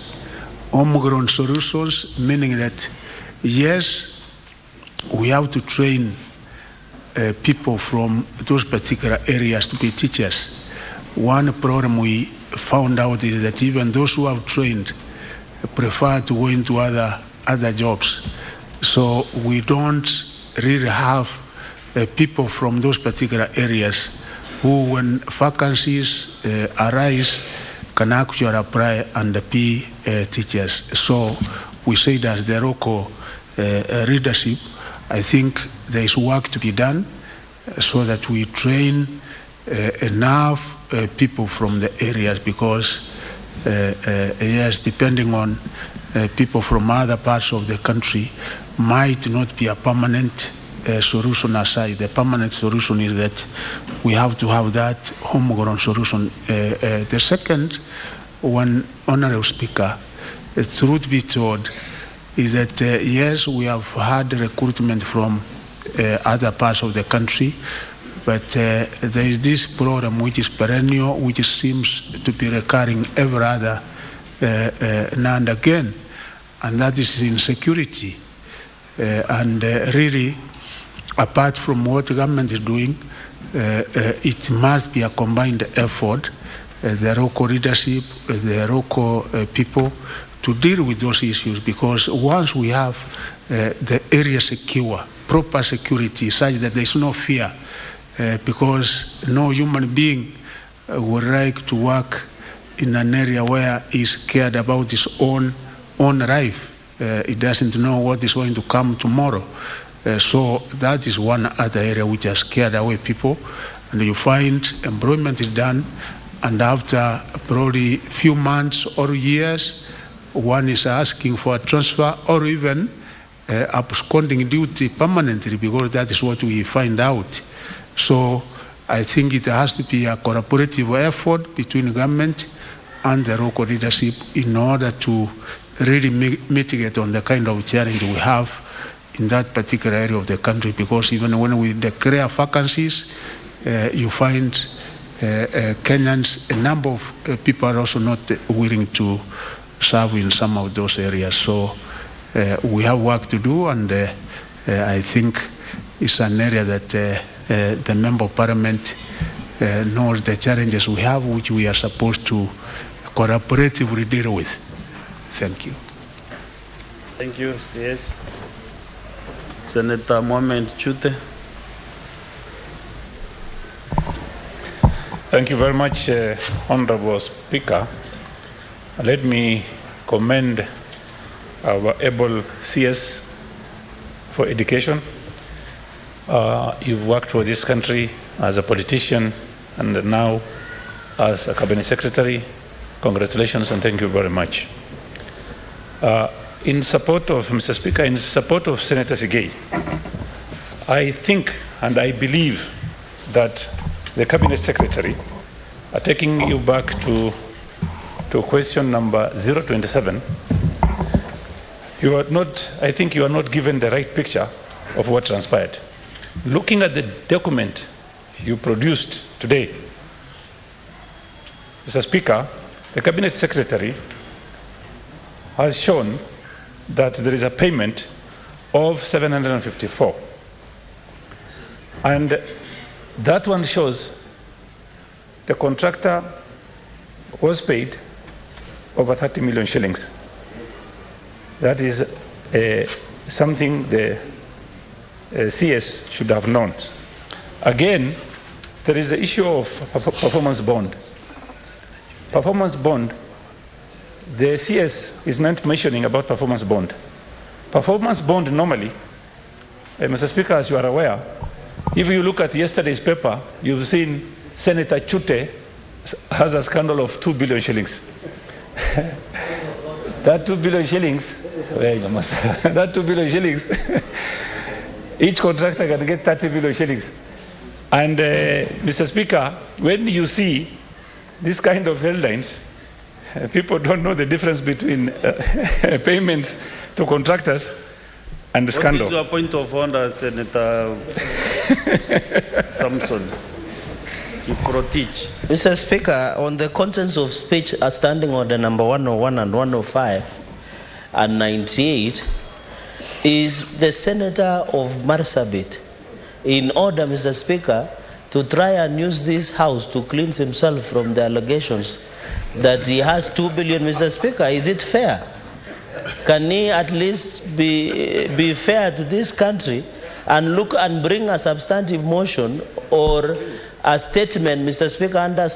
Homegrown solutions, meaning that yes, we have to train people from those particular areas to be teachers. One problem we found out is that even those who have trained prefer to go into other jobs. So we don't really have people from those particular areas who, when vacancies arise, can actually apply and be teachers. So we say that the local leadership, I think there is work to be done so that we train enough people from the areas, because yes, depending on people from other parts of the country might not be a permanent solution aside. The permanent solution is that we have to have that homegrown solution. The second one, Honorable Speaker, the truth be told, is that yes, we have had recruitment from other parts of the country, but there is this problem which is perennial, which seems to be recurring every other now and again, and that is insecurity. And really, apart from what the government is doing, it must be a combined effort, the local leadership, the local people, to deal with those issues, because once we have the area secure, proper security, such that there is no fear, because no human being would like to work in an area where he is cared about his own life. It doesn't know what is going to come tomorrow. So that is one other area which has scared away people. And you find employment is done, and after probably few months or years, one is asking for a transfer or even absconding duty permanently, because that is what we find out. So I think it has to be a collaborative effort between government and the local leadership in order to really mitigate on the kind of challenge we have in that particular area of the country, because even when we declare vacancies, you find Kenyans, a number of people are also not willing to serve in some of those areas. So we have work to do, and I think it's an area that the Member of Parliament knows the challenges we have, which we are supposed to collaboratively deal with. Thank you. Thank you, CS. Senator Mohamed Chute. Thank you very much, Honorable Speaker. Let me commend our able CS for education. You've worked for this country as a politician and now as a cabinet secretary. Congratulations and thank you very much. In support of, Mr. Speaker, in support of Senator Sigei, I think and I believe that the cabinet secretary are taking you back to to question number 027, I think you are not given the right picture of what transpired. Looking at the document you produced today, Mr. Speaker, the Cabinet Secretary has shown that there is a payment of 754. And that one shows the contractor was paid over 30 million shillings. That is something the CS should have known. Again, there is the issue of performance bond. Performance bond, the CS is not mentioning about performance bond. Performance bond normally, Mr. Speaker, as you are aware, if you look at yesterday's paper, you've seen Senator Chute has a scandal of 2 billion shillings. That 2 billion shillings, that 2 billion shillings, each contractor can get 30 billion shillings. And Mr. Speaker, when you see this kind of headlines, people don't know the difference between payments to contractors and the scandal. What is your point of order, Senator Samson? You pro-teach. Mr. Speaker, on the contents of speech standing order number 101 and 105 and 98 is the Senator of Marsabit in order, Mr. Speaker, to try and use this House to cleanse himself from the allegations that he has 2 billion, Mr. Speaker. Is it fair? Can he at least be fair to this country and look and bring a substantive motion or a statement, Mr. Speaker, under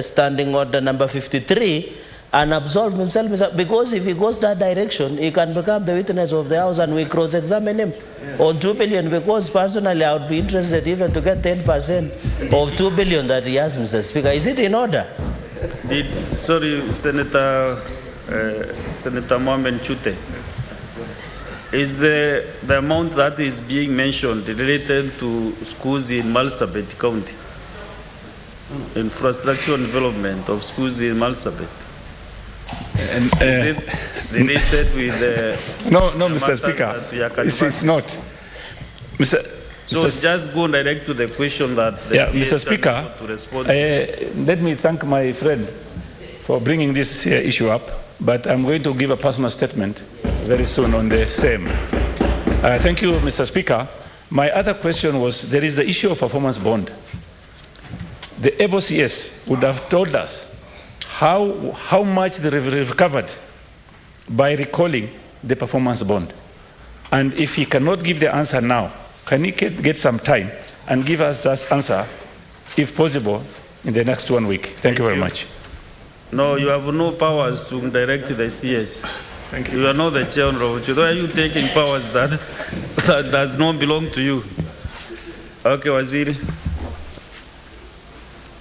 standing order number 53 and absolve himself, because if he goes that direction, he can become the witness of the House and we cross-examine him on 2 billion, because personally I would be interested even to get 10% of 2 billion that he has, Mr. Speaker. Is it in order? Senator Mohamed Chute, is the amount that is being mentioned related to schools in Marsabit County? Infrastructure development of schools in Marsabit? And, is it related with the... No, Mr. Speaker, it's not. So just go direct to the question that the Mr. Speaker, to respond. Let me thank my friend for bringing this issue up, but I'm going to give a personal statement very soon on the same. Thank you, Mr. Speaker. My other question was, there is the issue of performance bond. The able CS would have told us how much they recovered by recalling the performance bond. And if he cannot give the answer now, can he get some time and give us that answer, if possible, in the next 1 week? Thank you very much. No, you have no powers to direct the CS. Thank you. You are not the chair, Honorable. Why are you taking powers that does not belong to you? Okay, Waziri.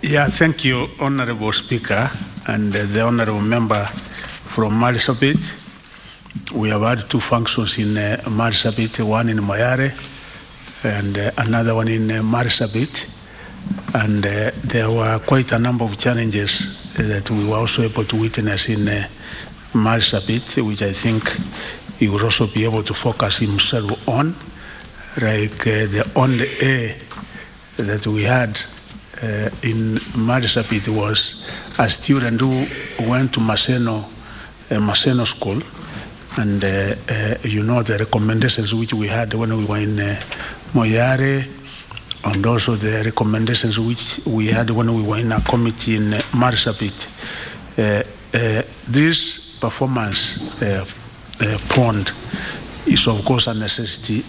Yeah, thank you, Honorable Speaker, and the Honorable Member from Marsabit. We have had two functions in Marsabit, one in Moyare and another one in Marsabit. And there were quite a number of challenges that we were also able to witness in Marsabit, which I think he will also be able to focus himself on. Like the only A that we had in Marsabit was a student who went to Maseno School, and you know the recommendations which we had when we were in Moyare, and also the recommendations which we had when we were in a committee in Marsabit. This performance bond is of course a necessity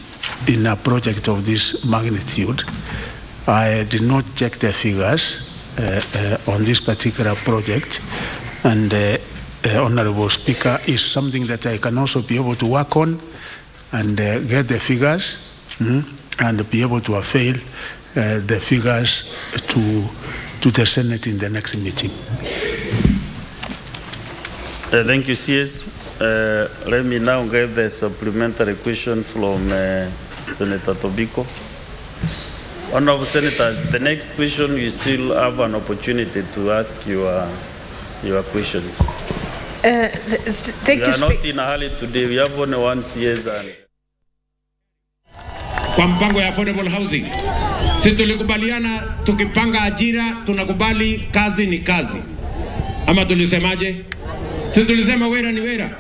in a project of this magnitude. I did not check the figures on this particular project, and Honorable Speaker, is something that I can also be able to work on and get the figures and be able to avail the figures to the Senate in the next meeting. Thank you, CS. Let me now get the supplementary question from Senator Tobiko. Honorable Senators, the next question you still have an opportunity to ask your your questions. Thank We you, are not in a hurry today. We have only one CS and kwa mpango ya affordable housing. Sisi tulikubaliana tukipanga ajira tunakubali kazi ni kazi. Ama tulisemaje? Sisi tulisema wera ni wera.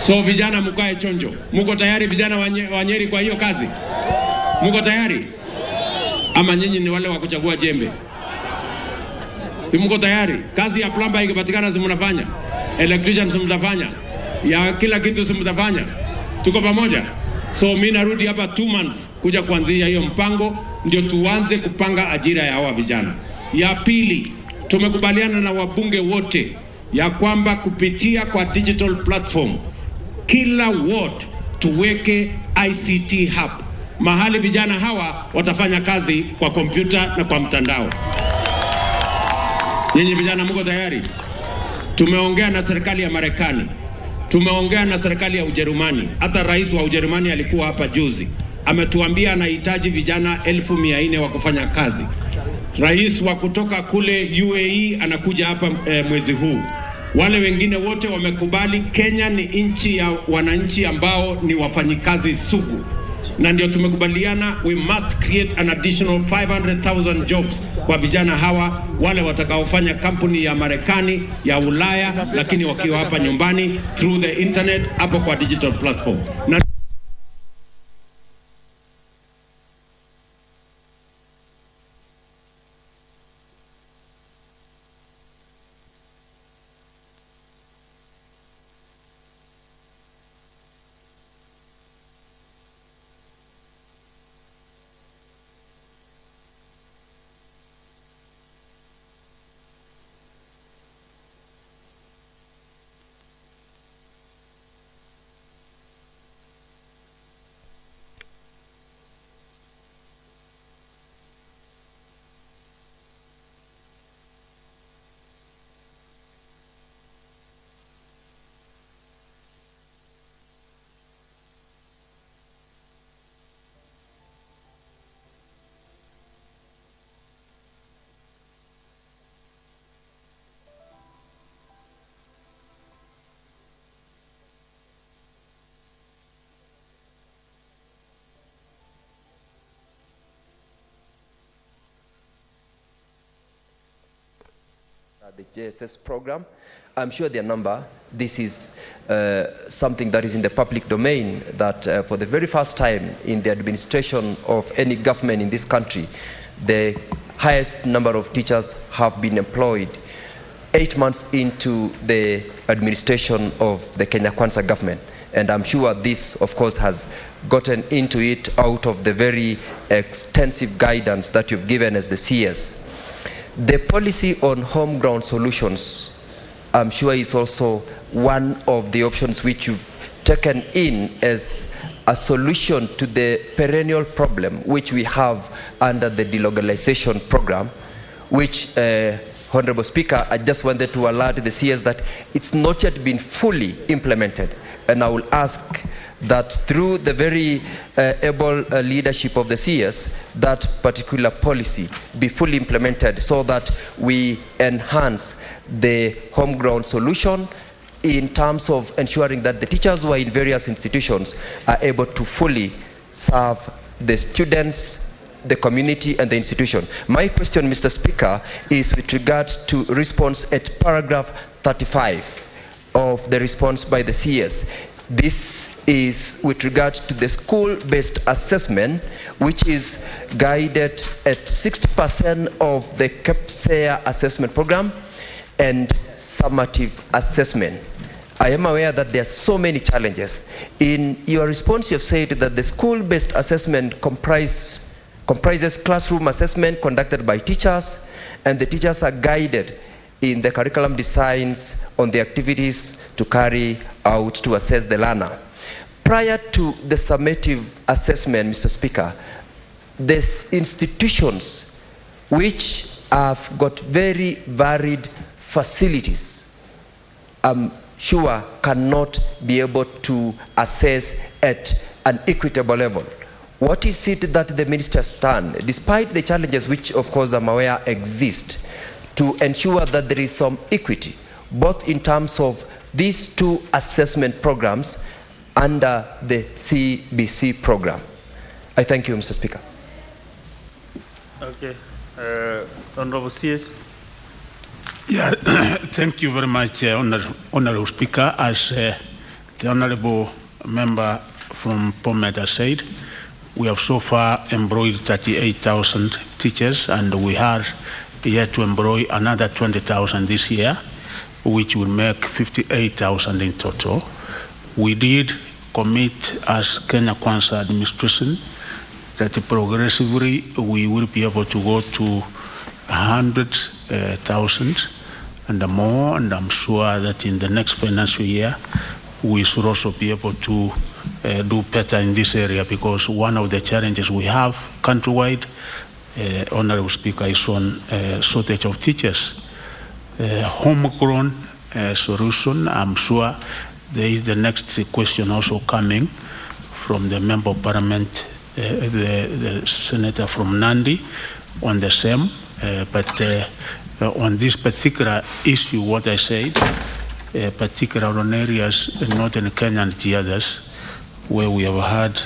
So vijana mkae chonjo. Mko tayari vijana wa Nyeri kwa hiyo kazi? Mko tayari? Ama nyinyi ni wale wa kuchagua jembe? Mko tayari? Kazi ya plumber ikipatikana si mnafanya? Electrician si mtafanya? Ya kila kitu si mtafanya? Tuko pamoja? So mimi narudi hapa 2 months kuja kuanzia hiyo mpango ndio tuanze kupanga ajira ya hawa vijana. Ya pili, tumekubaliana na wabunge wote ya kwamba kupitia kwa digital platform kila ward tuweke ICT hub. Mahali vijana hawa watafanya kazi kwa kompyuta na kwa mtandao. Nyinyi vijana mko tayari? Tumeongea na serikali ya Marekani. Tumeongea na serikali ya Ujerumani. Hata rais wa Ujerumani alikuwa hapa juzi. Ametuambia anahitaji vijana 1400 wa kufanya kazi. Rais wa kutoka kule UAE anakuja hapa mwezi huu. Wale wengine wote wamekubali. Kenya ni nchi ya wananchi ambao ni wafanyikazi sugu. Na ndio tumekubaliana we must create an additional 500,000 jobs kwa vijana hawa, wale watakaofanya kampuni ya Marekani, ya Ulaya, lakini wakiwa hapa nyumbani through the internet hapo kwa digital platform. Na the JSS program. I'm sure their number. This is something that is in the public domain, that for the very first time in the administration of any government in this country, the highest number of teachers have been employed 8 months into the administration of the Kenya Kwanza government. And I'm sure this, of course, has gotten into it out of the very extensive guidance that you've given as the CS. The policy on home ground solutions, I'm sure, is also one of the options which you've taken in as a solution to the perennial problem which we have under the delocalization program, which, Honorable Speaker, I just wanted to alert the CS that it's not yet been fully implemented. And I will ask that through the very able leadership of the CS, that particular policy be fully implemented so that we enhance the homegrown solution in terms of ensuring that the teachers who are in various institutions are able to fully serve the students, the community, and the institution. My question, Mr. Speaker, is with regard to response at paragraph 35 of the response by the CS. This is with regard to the school-based assessment, which is guided at 60% of the KBC assessment program and summative assessment. I am aware that there are so many challenges. In your response, you have said that the school-based assessment comprises classroom assessment conducted by teachers, and the teachers are guided in the curriculum designs on the activities to carry out to assess the learner. Prior to the summative assessment, Mr. Speaker, the institutions which have got very varied facilities, I'm sure cannot be able to assess at an equitable level. What is it that the minister has done, despite the challenges which of course I'm aware exist, to ensure that there is some equity both in terms of these two assessment programs under the KBC program? I thank you, Mr. Speaker. Okay. Honorable CS. Yeah, thank you very much, Honorable Speaker. As the Honorable Member from Pomet has said, we have so far employed 38,000 teachers, and we are yet to employ another 20,000 this year, which will make 58,000 in total. We did commit as Kenya Kwanza administration that progressively we will be able to go to 100,000 and more, and I'm sure that in the next financial year we should also be able to do better in this area, because one of the challenges we have countrywide, Honorable Speaker, is on shortage of teachers. Homegrown solution, I'm sure there is the next question also coming from the Member of Parliament, the Senator from Nandi, on the same. But on this particular issue, what I said, particularly on areas not in Kenya and the others, where we have had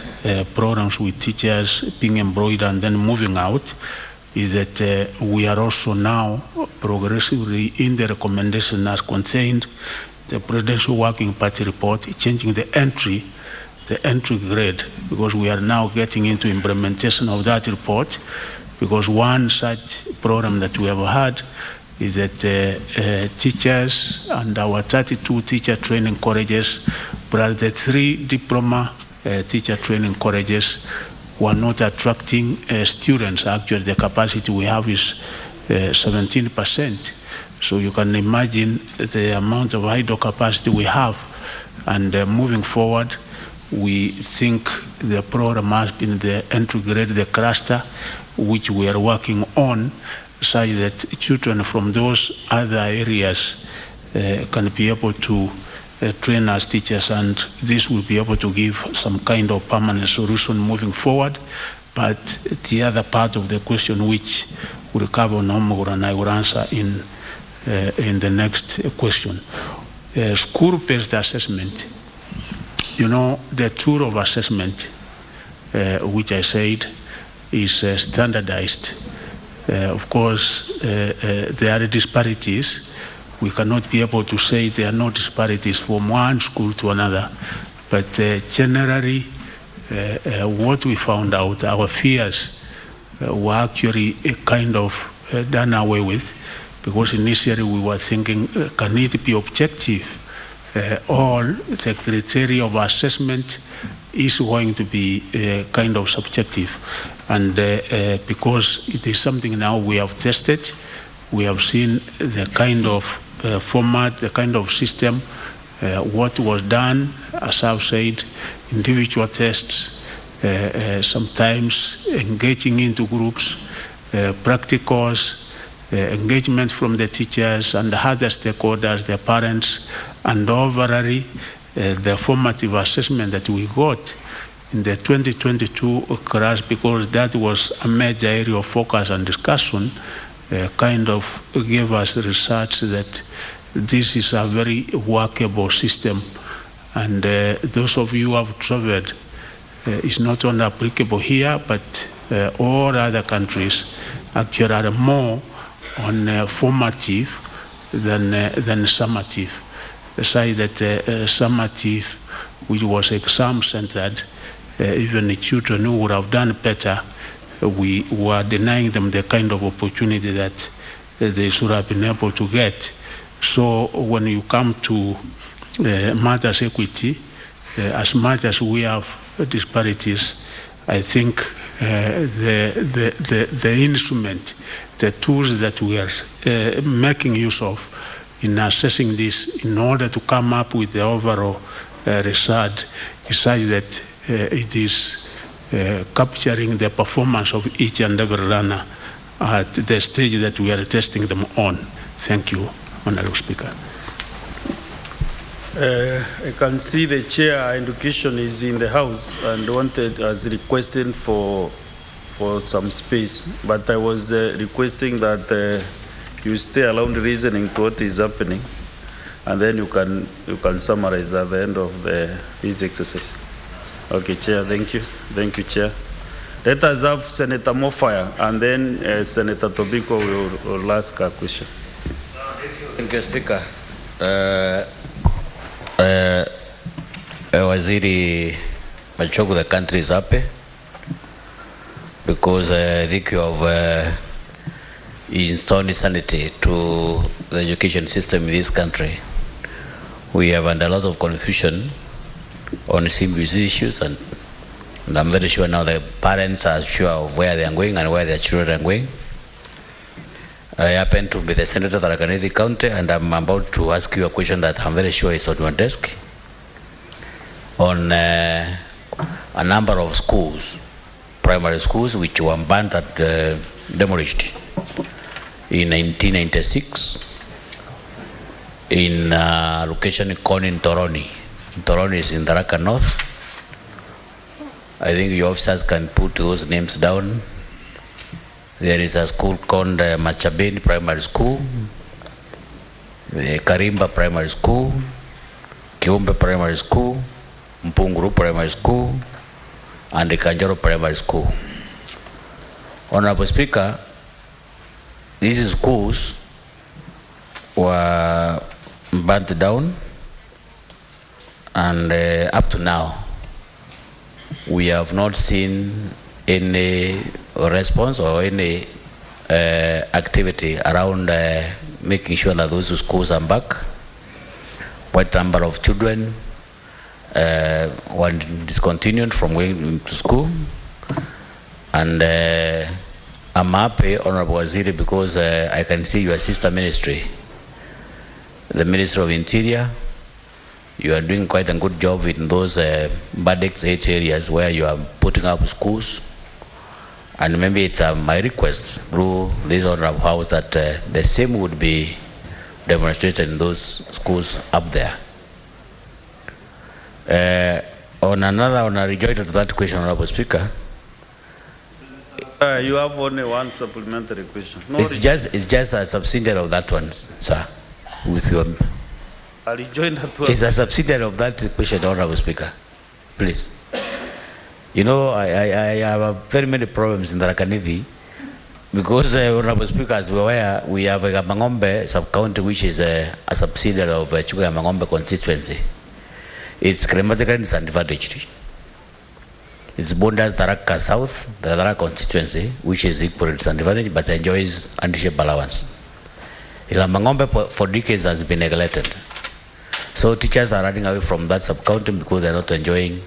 programs with teachers being employed and then moving out, is that we are also now progressively in the recommendation as contained the Presidential Working Party report, changing the entry grade, because we are now getting into implementation of that report. Because one such program that we have had is that teachers and our 32 teacher training colleges, plus the 3 diploma teacher training colleges, were not attracting students. Actually, the capacity we have is 17%. So you can imagine the amount of idle capacity we have. And moving forward, we think the program has been the entry grade, the cluster, which we are working on, such that children from those other areas can be able to train as teachers, and this will be able to give some kind of permanent solution moving forward. But the other part of the question, which will cover Nomor, and I will answer in the next question. School-based assessment. You know, the tool of assessment, which I said, is standardized. Of course, there are disparities. We cannot be able to say there are no disparities from one school to another, but generally, what we found out, our fears were actually kind of done away with, because initially we were thinking, can it be objective? All the criteria of assessment is going to be kind of subjective. And because it is something now we have tested, we have seen the kind of format, the kind of system, what was done, as I've said, individual tests, sometimes engaging into groups, practicals, engagement from the teachers and the other stakeholders, the parents, and overall the formative assessment that we got in the 2022 class, because that was a major area of focus and discussion, kind of gave us research that this is a very workable system. And those of you who have traveled, it's not only applicable here, but all other countries actually are more on formative than summative. Say that summative, which was exam-centered, even the children who would have done better, we were denying them the kind of opportunity that they should have been able to get. So when you come to matters equity, as much as we have disparities, I think the instrument, the tools that we are making use of in assessing this in order to come up with the overall result is such that it is capturing the performance of each and every runner at the stage that we are testing them on. Thank you, Honorable Speaker. I can see the chair education is in the house and wanted as requesting for some space, but I was requesting that you stay around listening to what is happening. and then you can summarize at the end of this exercise. Okay, Chair, thank you. Thank you, Chair. Let us have Senator Mofaya, and then Senator Tobiko will ask a question. Thank you, Speaker. Waziri Machogu, the country is happy because I think you have installed sanity to the education system in this country. We have had a lot of confusion on serious issues, and I'm very sure now the parents are sure of where they are going and where their children are going. I happen to be the senator of Tharaka Nithi County, and I'm about to ask you a question that I'm very sure is on your desk on a number of schools, primary schools, which were burnt and demolished in 1996 in a location called in Toroni. Toroni is in Tharaka North. I think your officers can put those names down. There is a school called Machabeni Primary School, Karimba Primary School, Kiumbe Primary School, Mpunguru Primary School, and the Kanjoro Primary School. Honorable Speaker, these schools were burnt down, and up to now, we have not seen any response or any activity around making sure that those schools are back. Quite a number of children were discontinued from going to school, and I'm happy, Honorable Waziri, because I can see your sister ministry, the Ministry of Interior. You are doing quite a good job in those Badex 8 areas where you are putting up schools. And maybe it's my request through this Honorable House that the same would be demonstrated in those schools up there. On a rejoinder to that question, Honorable Speaker. You have only one supplementary question. No, it's just a subsidiary of that one, sir. With your, it's a subsidiary of that question, Honorable Speaker. Please. You know, I have very many problems in Tharaka Nithi because, Honorable Speaker, as we are aware, we have a Mangombe sub-county, which is a subsidiary of Chuka Mangombe constituency. It's climatically disadvantaged. It borders Tharaka South, the Tharaka constituency, which is equally disadvantaged but enjoys undisputed allowance. Mangombe for decades has been neglected. So teachers are running away from that sub-county because they're not enjoying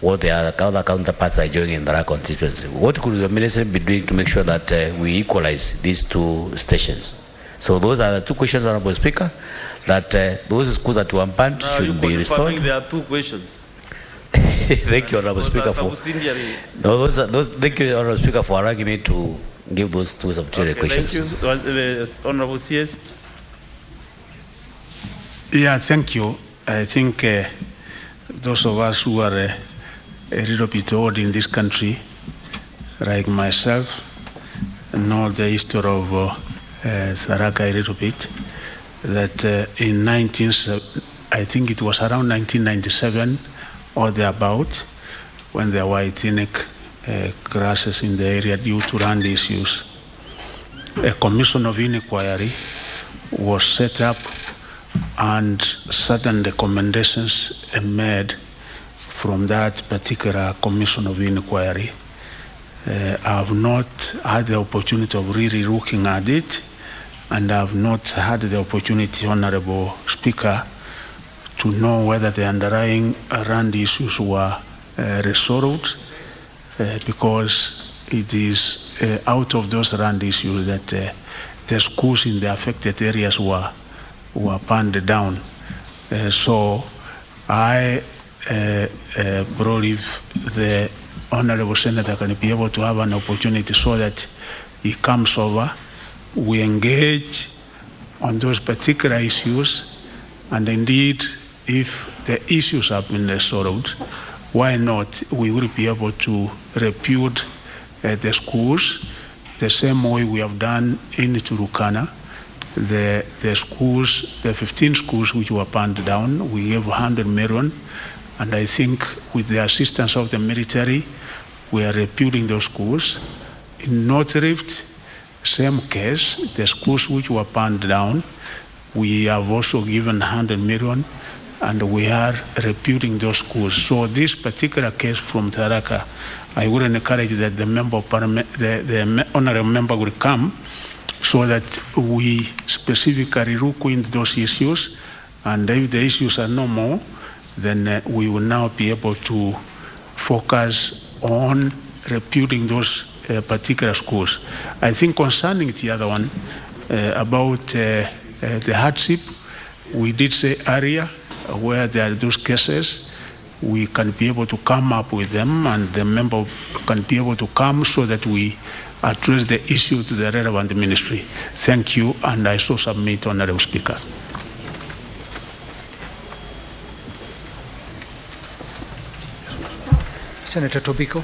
what the other counterparts are enjoying in the constituency. What could your minister be doing to make sure that we equalize these two stations? So those are the two questions, Honorable Speaker, that those schools that were banned should be restored. There are two questions. Thank you, Honorable Speaker, for thank you, Honorable Speaker, for allowing me to give those two subsidiary questions. Thank you, Honorable CS. Yeah, thank you. I think those of us who are a little bit old in this country, like myself, know the history of Tharaka a little bit. That I think it was around 1997 or thereabout, when there were ethnic crashes in the area due to land issues. A commission of inquiry was set up, and certain recommendations made from that particular commission of inquiry. I have not had the opportunity of really looking at it, and I have not had the opportunity, Honorable Speaker, to know whether the underlying land issues were resolved, because it is out of those land issues that the schools in the affected areas were burned down. So I believe the Honorable Senator can be able to have an opportunity so that he comes over, we engage on those particular issues, and indeed, if the issues have been resolved, why not we will be able to repute the schools the same way we have done in Turukana, the schools, the 15 schools which were burned down, we gave 100 million, and I think with the assistance of the military, we are rebuilding those schools. In North Rift, same case, the schools which were burned down, we have also given 100 million, and we are rebuilding those schools. So this particular case from Tharaka, I would encourage that the member of parliament, the honorable member will come, so that we specifically look into those issues, and if the issues are no more, then we will now be able to focus on rebuilding those particular schools. I think concerning the other one, about the hardship, we did say earlier, where there are those cases, we can be able to come up with them, and the member can be able to come so that we address the issue to the relevant ministry. Thank you, and I so submit, Honorable Speaker. Senator Tobiko.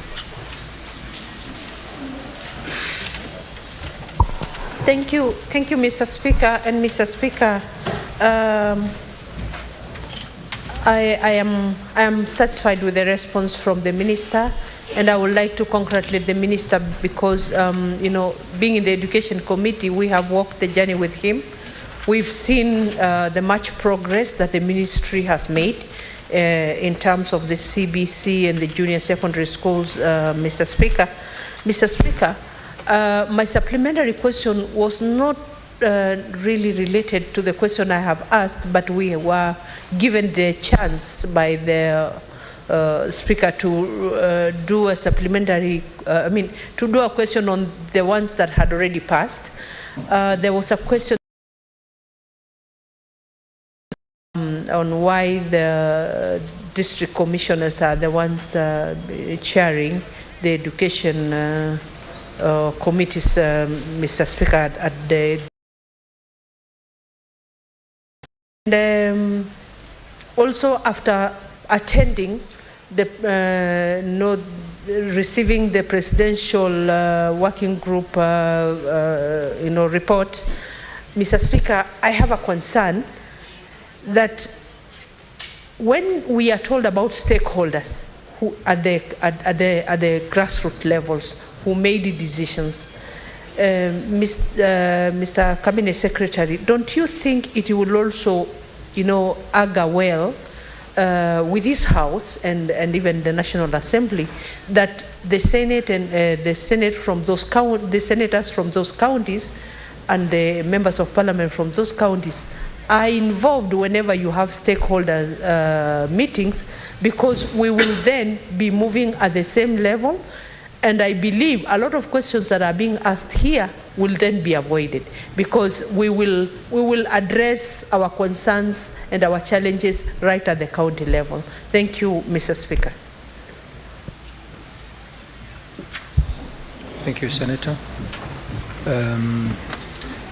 Thank you, Mr. Speaker. And Mr. Speaker, I am satisfied with the response from the minister, and I would like to congratulate the minister because, being in the Education Committee, we have walked the journey with him. We've seen the much progress that the ministry has made in terms of the CBC and the junior secondary schools, Mr. Speaker. Mr. Speaker, my supplementary question was not really related to the question I have asked, but we were given the chance by the Speaker to do a supplementary, to do a question on the ones that had already passed. There was a question on why the district commissioners are the ones chairing the education committees, Mr. Speaker, at the... And also after attending the, receiving the presidential working group, report, Mr. Speaker, I have a concern that when we are told about stakeholders who at the grassroots levels who made the decisions, Mr. Cabinet Secretary, don't you think it will also, augur well with this House and even the National Assembly that the Senate and the Senate from those the senators from those counties and the members of Parliament from those counties are involved whenever you have stakeholder meetings, because we will then be moving at the same level. And I believe a lot of questions that are being asked here will then be avoided, because we will address our concerns and our challenges right at the county level. Thank you, Mr. Speaker. Thank you, Senator.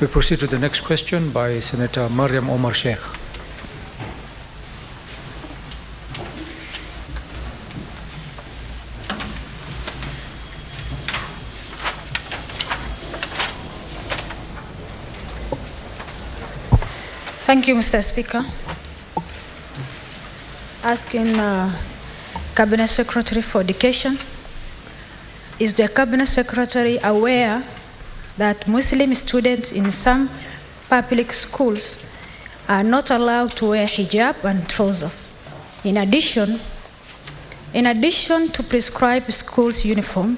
We proceed to the next question by Senator Mariam Omar Sheikh. Thank you, Mr. Speaker. Asking Cabinet Secretary for Education, is the Cabinet Secretary aware that Muslim students in some public schools are not allowed to wear hijab and trousers? In addition to prescribed schools uniform,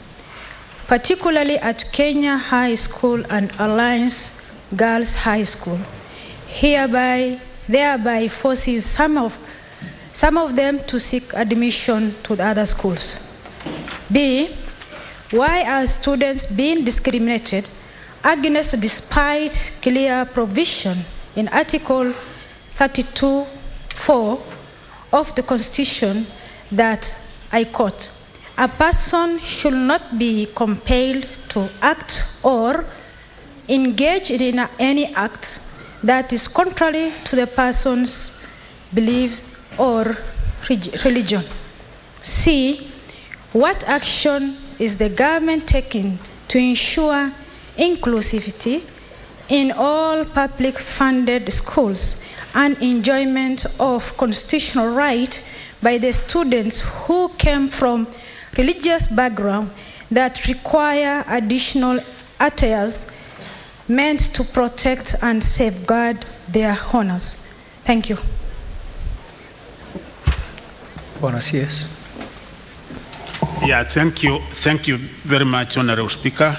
particularly at Kenya High School and Alliance Girls High School, thereby forcing some of them to seek admission to the other schools. B, why are students being discriminated against despite clear provision in Article 32(4) of the Constitution that, I quote, "A person should not be compelled to act or engage in any act that is contrary to the person's beliefs or religion." C, what action is the government taking to ensure inclusivity in all public funded schools and enjoyment of constitutional right by the students who came from religious background that require additional attires meant to protect and safeguard their honors. Thank you. Yes. Yeah, thank you. Thank you very much, Honorable Speaker.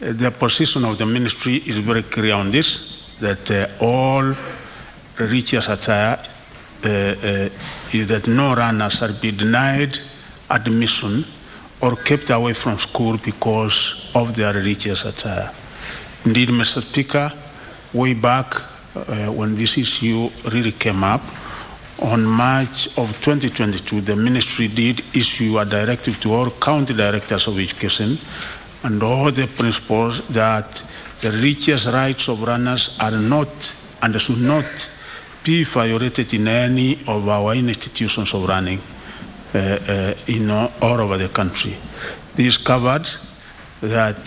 The position of the ministry is very clear on this, that all religious attire is that no runner shall be denied admission or kept away from school because of their religious attire. Indeed, Mr. Speaker, way back when this issue really came up, on March of 2022, the ministry did issue a directive to all county directors of education and all the principals that the religious rights of runners are not and should not be violated in any of our institutions of running all over the country. This covered that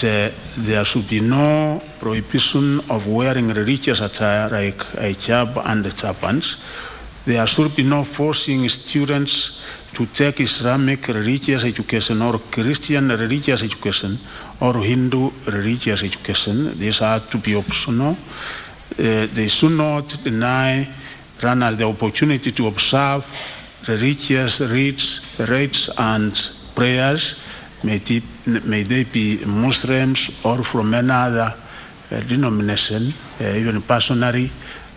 there should be no prohibition of wearing religious attire like hijab and turbans. There should be no forcing students to take Islamic religious education or Christian religious education or Hindu religious education. These are to be optional. They should not deny runners the opportunity to observe religious rites and prayers, may they be Muslims or from another denomination. Even personally,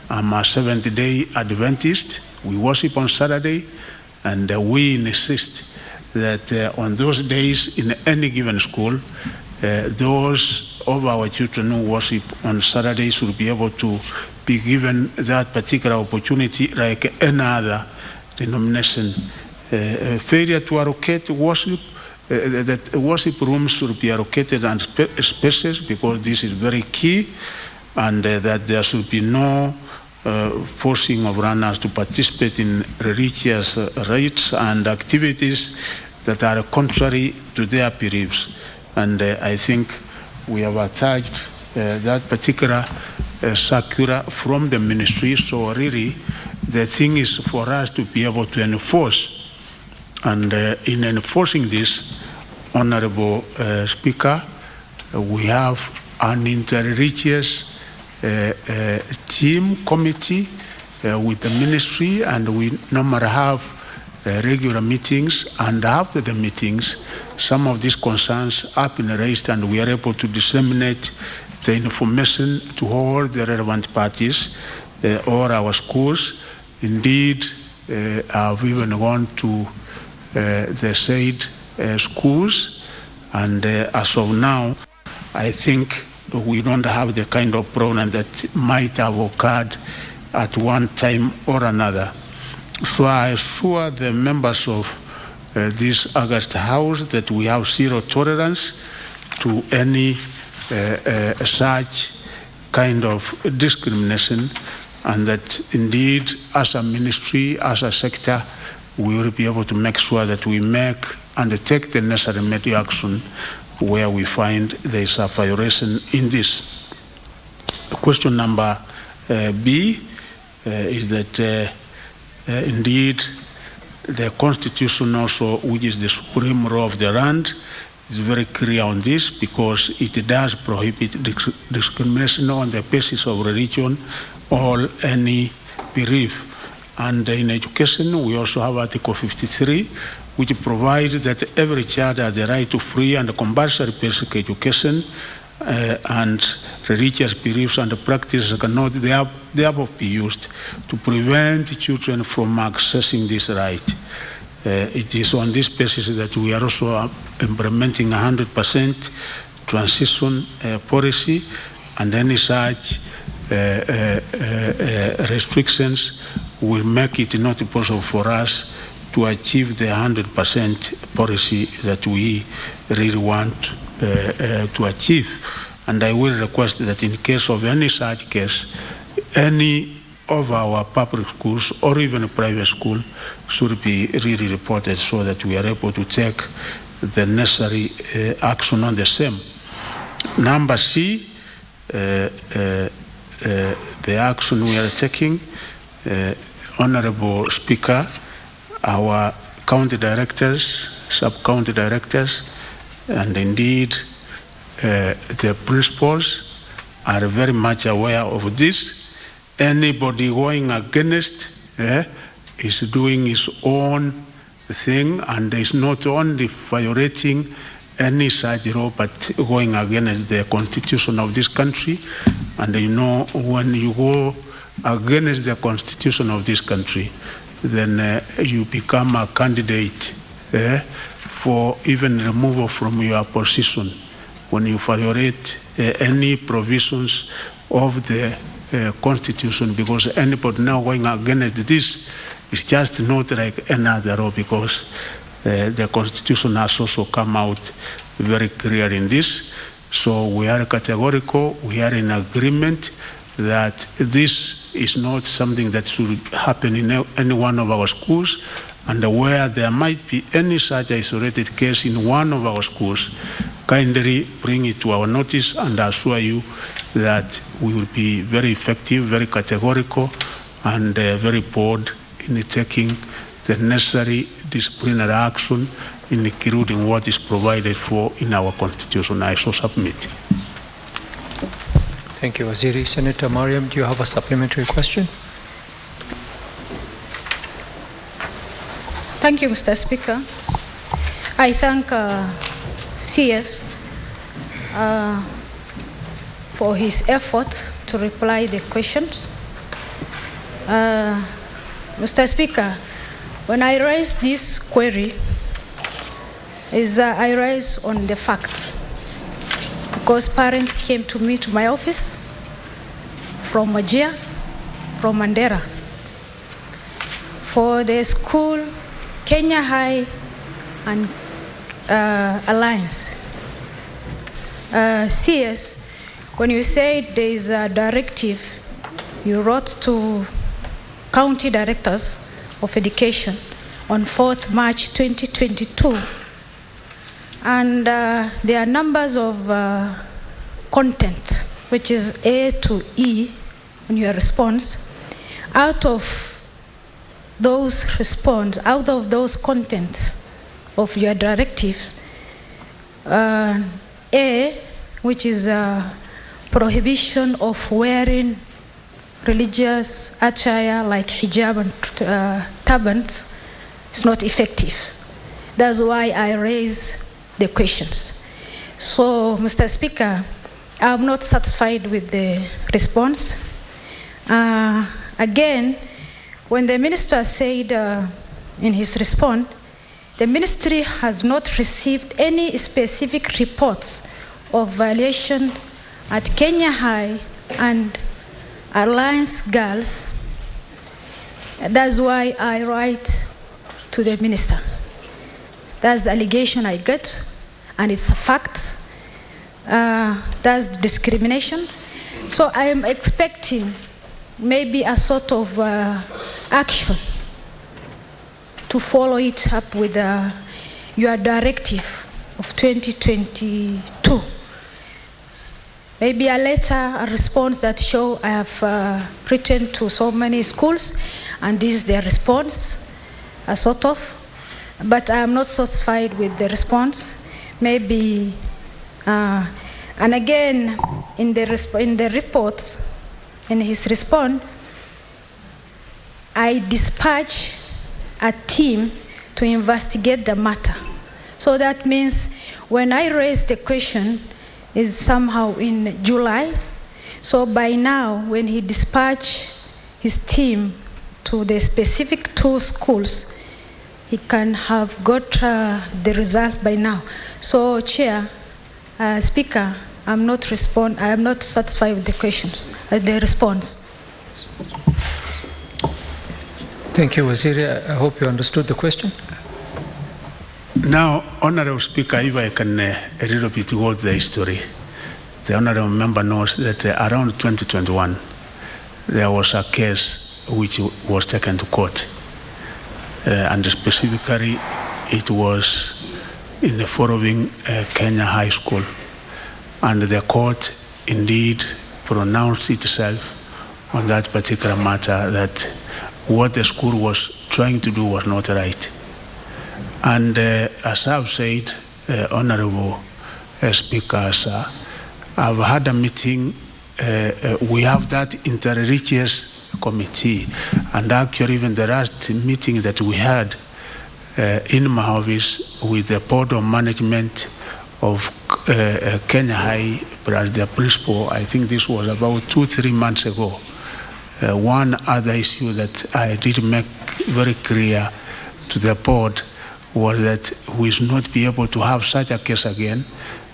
I'm a Seventh-day Adventist. We worship on Saturday, and we insist that on those days in any given school, those of our children who worship on Saturday should be able to be given that particular opportunity like any other denomination. Failure to allocate worship, that worship rooms should be allocated and spaces, because this is very key, and that there should be no forcing of runners to participate in religious rites and activities that are contrary to their beliefs. And I think we have attached that particular circular from the ministry. So really, the thing is for us to be able to enforce. And in enforcing this, Honorable Speaker, we have an interreligious team committee with the ministry, and we normally have regular meetings, and after the meetings some of these concerns have been raised, and we are able to disseminate the information to all the relevant parties, all our schools. Indeed, I've even gone to the said schools, and as of now, I think we don't have the kind of problem that might have occurred at one time or another. So I assure the members of this August House that we have zero tolerance to any such kind of discrimination, and that indeed, as a ministry, as a sector, we will be able to make sure that we make and take the necessary remedial action where we find there is a violation in this. Question number B is that indeed the Constitution also, which is the supreme law of the land, is very clear on this, because it does prohibit discrimination on the basis of religion or any belief. And in education, we also have Article 53, which provides that every child has the right to free and compulsory basic education, and religious beliefs and practices cannot therefore be used to prevent children from accessing this right. It is on this basis that we are also implementing 100% transition policy, and any such restrictions will make it not possible for us to achieve the 100% policy that we really want to achieve. And I will request that in case of any such case, any of our public schools or even private school should be really reported, so that we are able to take the necessary action on the same. Number C the action we are taking. Honorable Speaker, our county directors, sub-county directors, and indeed the principals are very much aware of this. Anybody going against is doing his own thing and is not only violating any such law but going against the constitution of this country. And you know, when you go against the constitution of this country, then you become a candidate for even removal from your position when you violate any provisions of the constitution, because anybody now going against this is just not like any other law, because the constitution has also come out very clear in this. So we are categorical, we are in agreement that this is not something that should happen in any one of our schools, and where there might be any such isolated case in one of our schools, kindly bring it to our notice, and I assure you that we will be very effective, very categorical, and very bold in taking the necessary disciplinary action, including what is provided for in our constitution. I so submit. Thank you, Waziri. Senator Mariam, do you have a supplementary question? Thank you, Mr. Speaker. I thank CS for his effort to reply the questions. Mr. Speaker, when I raised this query, I raised on the facts, because parents came to me to my office from Wajir, from Mandera, for the school Kenya High and Alliance. CS, when you said there is a directive, you wrote to county directors of education on 4th March 2022, and there are numbers of content, which is A to E in your response. Out of those content of your directives, A, which is a prohibition of wearing religious attire like hijab and turbans, is not effective. That's why I raise the questions. So, Mr. Speaker, I'm not satisfied with the response. Again, when the minister said in his response, the ministry has not received any specific reports of violation at Kenya High and Alliance Girls. That's why I write to the minister. That's the allegation I get, and it's a fact. That's discrimination. So I am expecting maybe a sort of action to follow it up with your directive of 2022. Maybe a letter, a response that show I have written to so many schools, and this is their response, a sort of. But I am not satisfied with the response. Maybe, and again, in the reports, in his response, I dispatch a team to investigate the matter. So that means when I raised the question is somehow in July. So by now, when he dispatched his team to the specific 2 schools, he can have got the results by now. So, Chair, Speaker, I am not satisfied with the questions, the response. Thank you, Waziri. I hope you understood the question. Now, Honorable Speaker, if I can a little bit go the history. The Honorable Member knows that around 2021, there was a case which was taken to court. And specifically, it was in the following Kenya High School. And the court indeed pronounced itself on that particular matter, that what the school was trying to do was not right. And as I've said, Honorable Speaker, sir, I've had a meeting. We have that inter-religious committee, and actually even the last meeting that we had in my office with the board of management of Kenya High, plus the principal, I think this was about 2-3 months ago. One other issue that I did make very clear to the board was that we should not be able to have such a case again,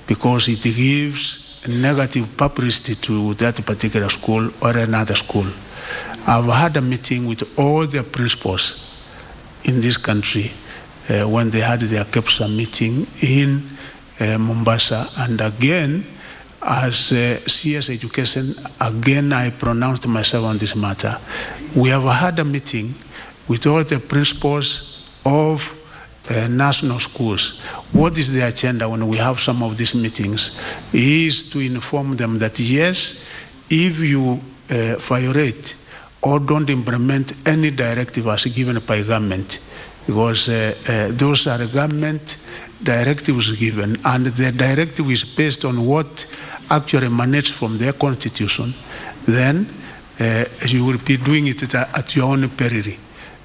because it gives negative publicity to that particular school or another school. I've had a meeting with all the principals in this country when they had their KBC meeting in Mombasa, and again, as CS Education, again I pronounced myself on this matter. We have had a meeting with all the principals of national schools. What is the agenda when we have some of these meetings is to inform them that yes, if you violate or don't implement any directive as given by government, because those are government directives given, and the directive is based on what actually emanates from their constitution, then you will be doing it at your own peril,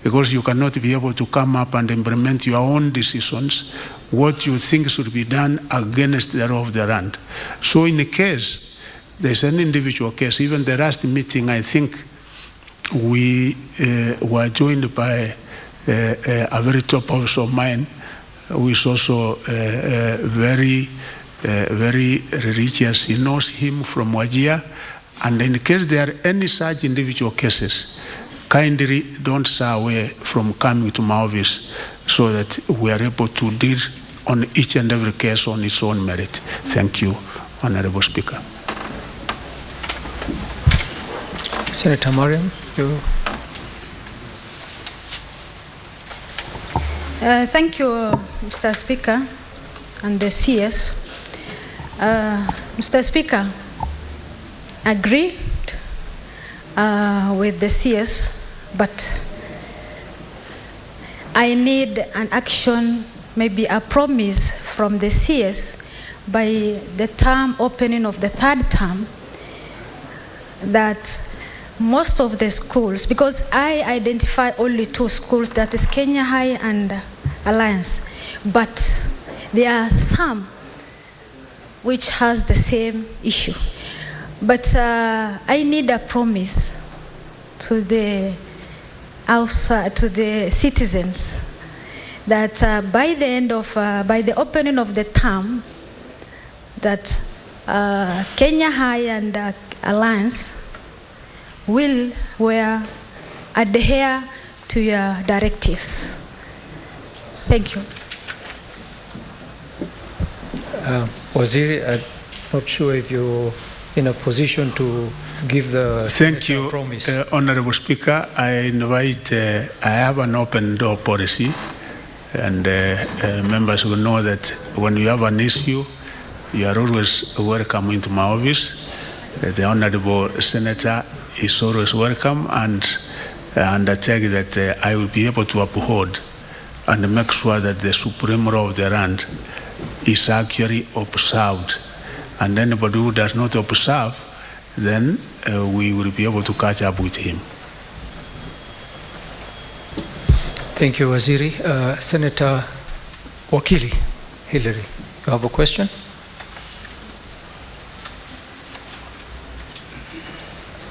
because you cannot be able to come up and implement your own decisions, what you think should be done against the law of the land. So in a case, there's an individual case, even the last meeting, I think we were joined by a very top officer of mine, who is also very religious. He knows him from Wajir, and in case there are any such individual cases, kindly don't shy away from coming to my office so that we are able to deal on each and every case on its own merit. Thank you, Honorable Speaker. Senator Mariam, you. Thank you, Mr. Speaker and the CS. Mr. Speaker, agreed with the CS, but I need an action, maybe a promise from the CS by the term opening of the third term, that most of the schools, because I identify only 2 schools, that is Kenya High and Alliance, but there are some which has the same issue. But I need a promise to the outside, to the citizens, that by the end of, by the opening of the term, that Kenya High and Alliance will adhere to your directives. Thank you. Waziri, I'm not sure if you're in a position to give the Thank you, promise. Honorable Speaker. I have an open door policy, and members will know that when you have an issue, you are always welcome into my office. The Honorable Senator is always welcome, and undertake that I will be able to uphold and make sure that the supreme law of the land is actually observed. And anybody who does not observe, then we will be able to catch up with him. Thank you, Waziri. Senator Wakili Hillary, you have a question?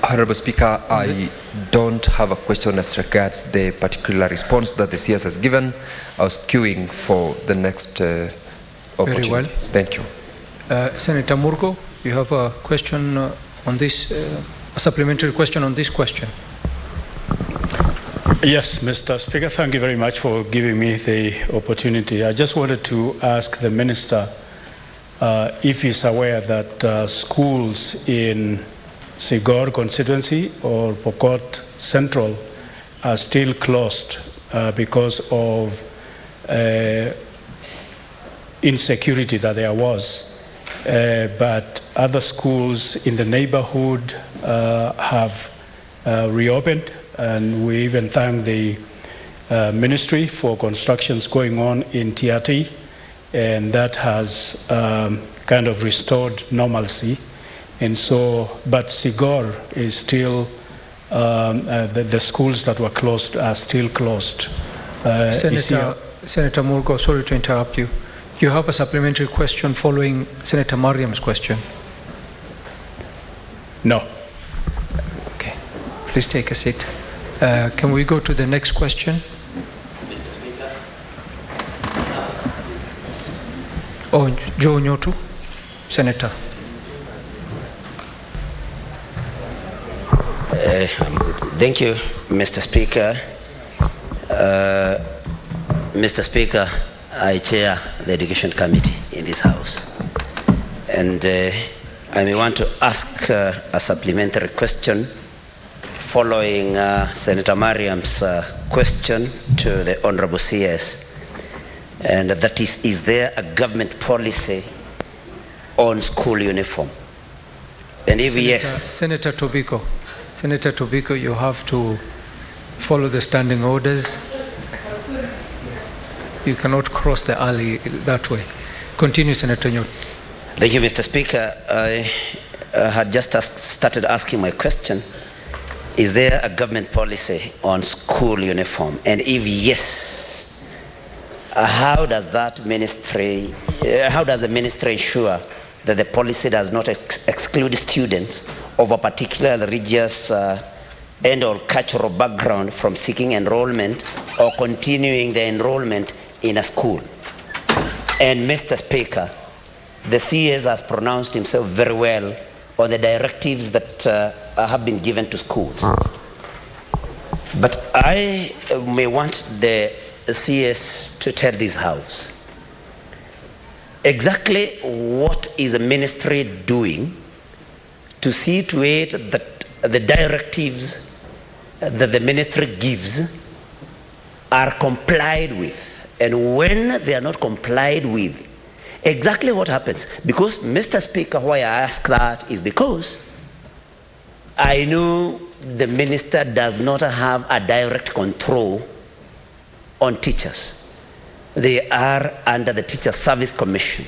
Honorable Speaker, I don't have a question as regards the particular response that the CS has given. I was queuing for the next opportunity. Very well. Thank you. Senator Murgo, you have a question on this, a supplementary question on this question. Yes, Mr. Speaker, thank you very much for giving me the opportunity. I just wanted to ask the Minister if he's aware that schools in Sigor constituency or Pokot Central are still closed because of insecurity that there was but other schools in the neighborhood have reopened, and we even thank the ministry for constructions going on in TRT, and that has kind of restored normalcy. And so, but Sigor is still, the schools that were closed are still closed. Senator Murgo, sorry to interrupt you. You have a supplementary question following Senator Mariam's question? No. Okay. Please take a seat. Can we go to the next question? Mr. Speaker. Oh, Joe Nyotu, Senator. Thank you, Mr. Speaker. Mr. Speaker, I chair the Education Committee in this House. And I may want to ask a supplementary question following Senator Mariam's question to the Honorable CS. And that is there a government policy on school uniform? And if yes... Senator Tobiko, you have to follow the standing orders. You cannot cross the alley that way. Continue, Senator Nyotu. Thank you, Mr. Speaker. I had just started asking my question. Is there a government policy on school uniform? And if yes, how does the ministry ensure that the policy does not exclude students of a particular religious and or cultural background from seeking enrollment or continuing the enrollment in a school? And Mr. Speaker, the CS has pronounced himself very well on the directives that have been given to schools. But I may want the CS to tell this House exactly what is the ministry doing to see to it that the directives that the ministry gives are complied with. And when they are not complied with, exactly what happens? Because, Mr. Speaker, why I ask that is because I know the minister does not have a direct control on teachers. They are under the Teacher Service Commission,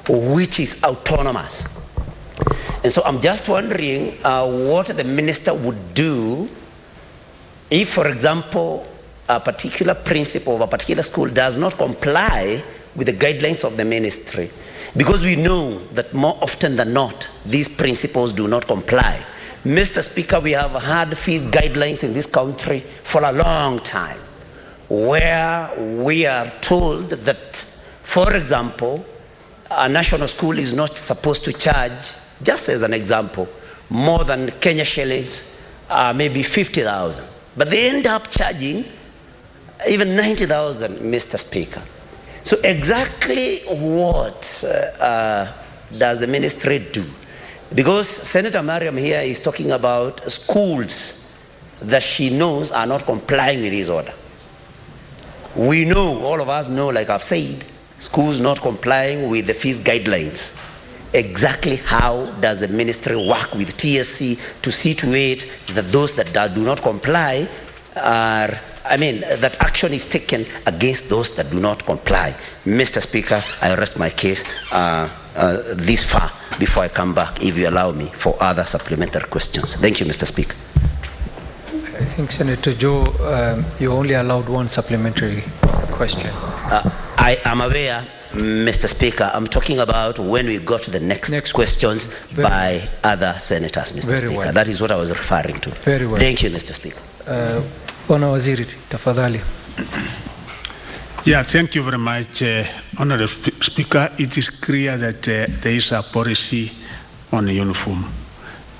which is autonomous. And so I'm just wondering what the minister would do if, for example, a particular principal of a particular school does not comply with the guidelines of the ministry. Because we know that more often than not, these principals do not comply. Mr. Speaker, we have had fees guidelines in this country for a long time, where we are told that, for example, a national school is not supposed to charge, just as an example, more than Kenya shillings, maybe 50,000. But they end up charging even 90,000, Mr. Speaker. So exactly what does the ministry do? Because Senator Mariam here is talking about schools that she knows are not complying with this order. We know, all of us know, like I've said, schools not complying with the fees guidelines. Exactly how does the ministry work with TSC to see to it that those that do not comply are, that action is taken against those that do not comply? Mr. Speaker, I rest my case this far before I come back, if you allow me, for other supplementary questions. Thank you, Mr. Speaker. I think, Senator Joe, you only allowed one supplementary question. I am aware, Mr. Speaker. I'm talking about when we go to the next questions by other senators, Mr. Speaker. Well. That is what I was referring to. Very well. Thank you, Mr. Speaker. Bwana Waziri, tafadhali. Yeah, thank you very much, Honorable Speaker. It is clear that there is a policy on the uniform.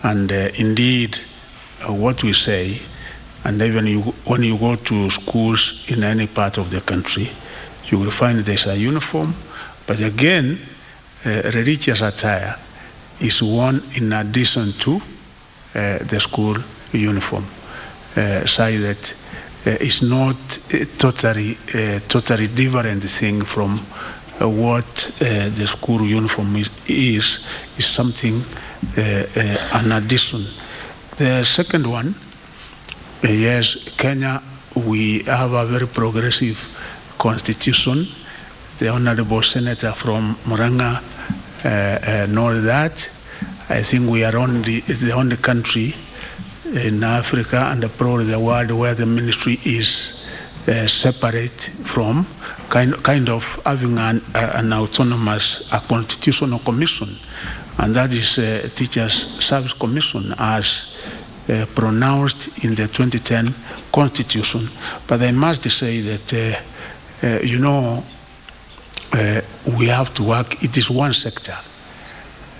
And indeed, what we say, and even when you go to schools in any part of the country, you will find there's a uniform. But again, religious attire is worn in addition to the school uniform, so that it's not a totally different thing from what the school uniform is something, an addition. The second one, yes, Kenya, we have a very progressive constitution. The Honorable Senator from Murang'a knows that. I think we are the only country in Africa and probably the world where the ministry is separate from kind of having an autonomous, a constitutional commission, and that is Teachers Service Commission as pronounced in the 2010 Constitution. But I must say that, we have to work, it is one sector.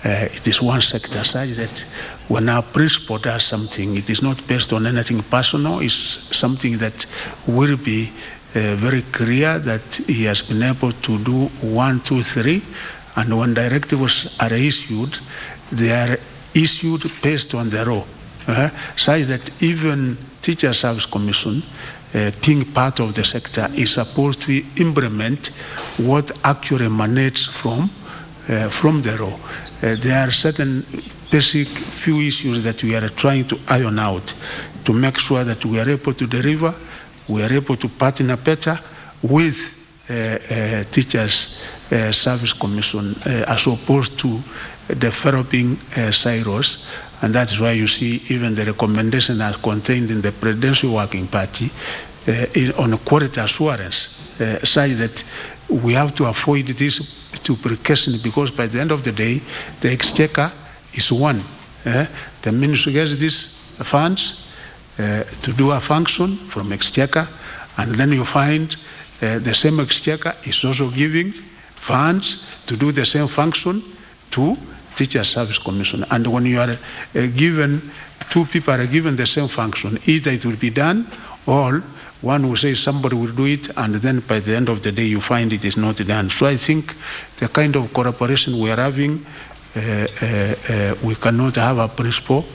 It is one sector such that when our principal does something, it is not based on anything personal, it's something that will be very clear that he has been able to do 1, 2, 3, and when directives are issued, they are issued based on the law, such that even Teacher Service Commission, being part of the sector, is supposed to implement what actually emanates from the law. There are certain basic few issues that we are trying to iron out to make sure that we are able to deliver, we are able to partner better with Teachers Service Commission as opposed to developing silos. And that's why you see even the recommendation as contained in the Presidential Working Party on quality assurance, such that we have to avoid this duplication, because by the end of the day, the exchequer is one. The ministry gets these funds to do a function from exchequer, and then you find the same exchequer is also giving funds to do the same function to Teacher Service Commission. And when you are given, two people are given the same function, either it will be done or one will say somebody will do it, and then by the end of the day you find it is not done. So I think the kind of cooperation we are having, we cannot have a principle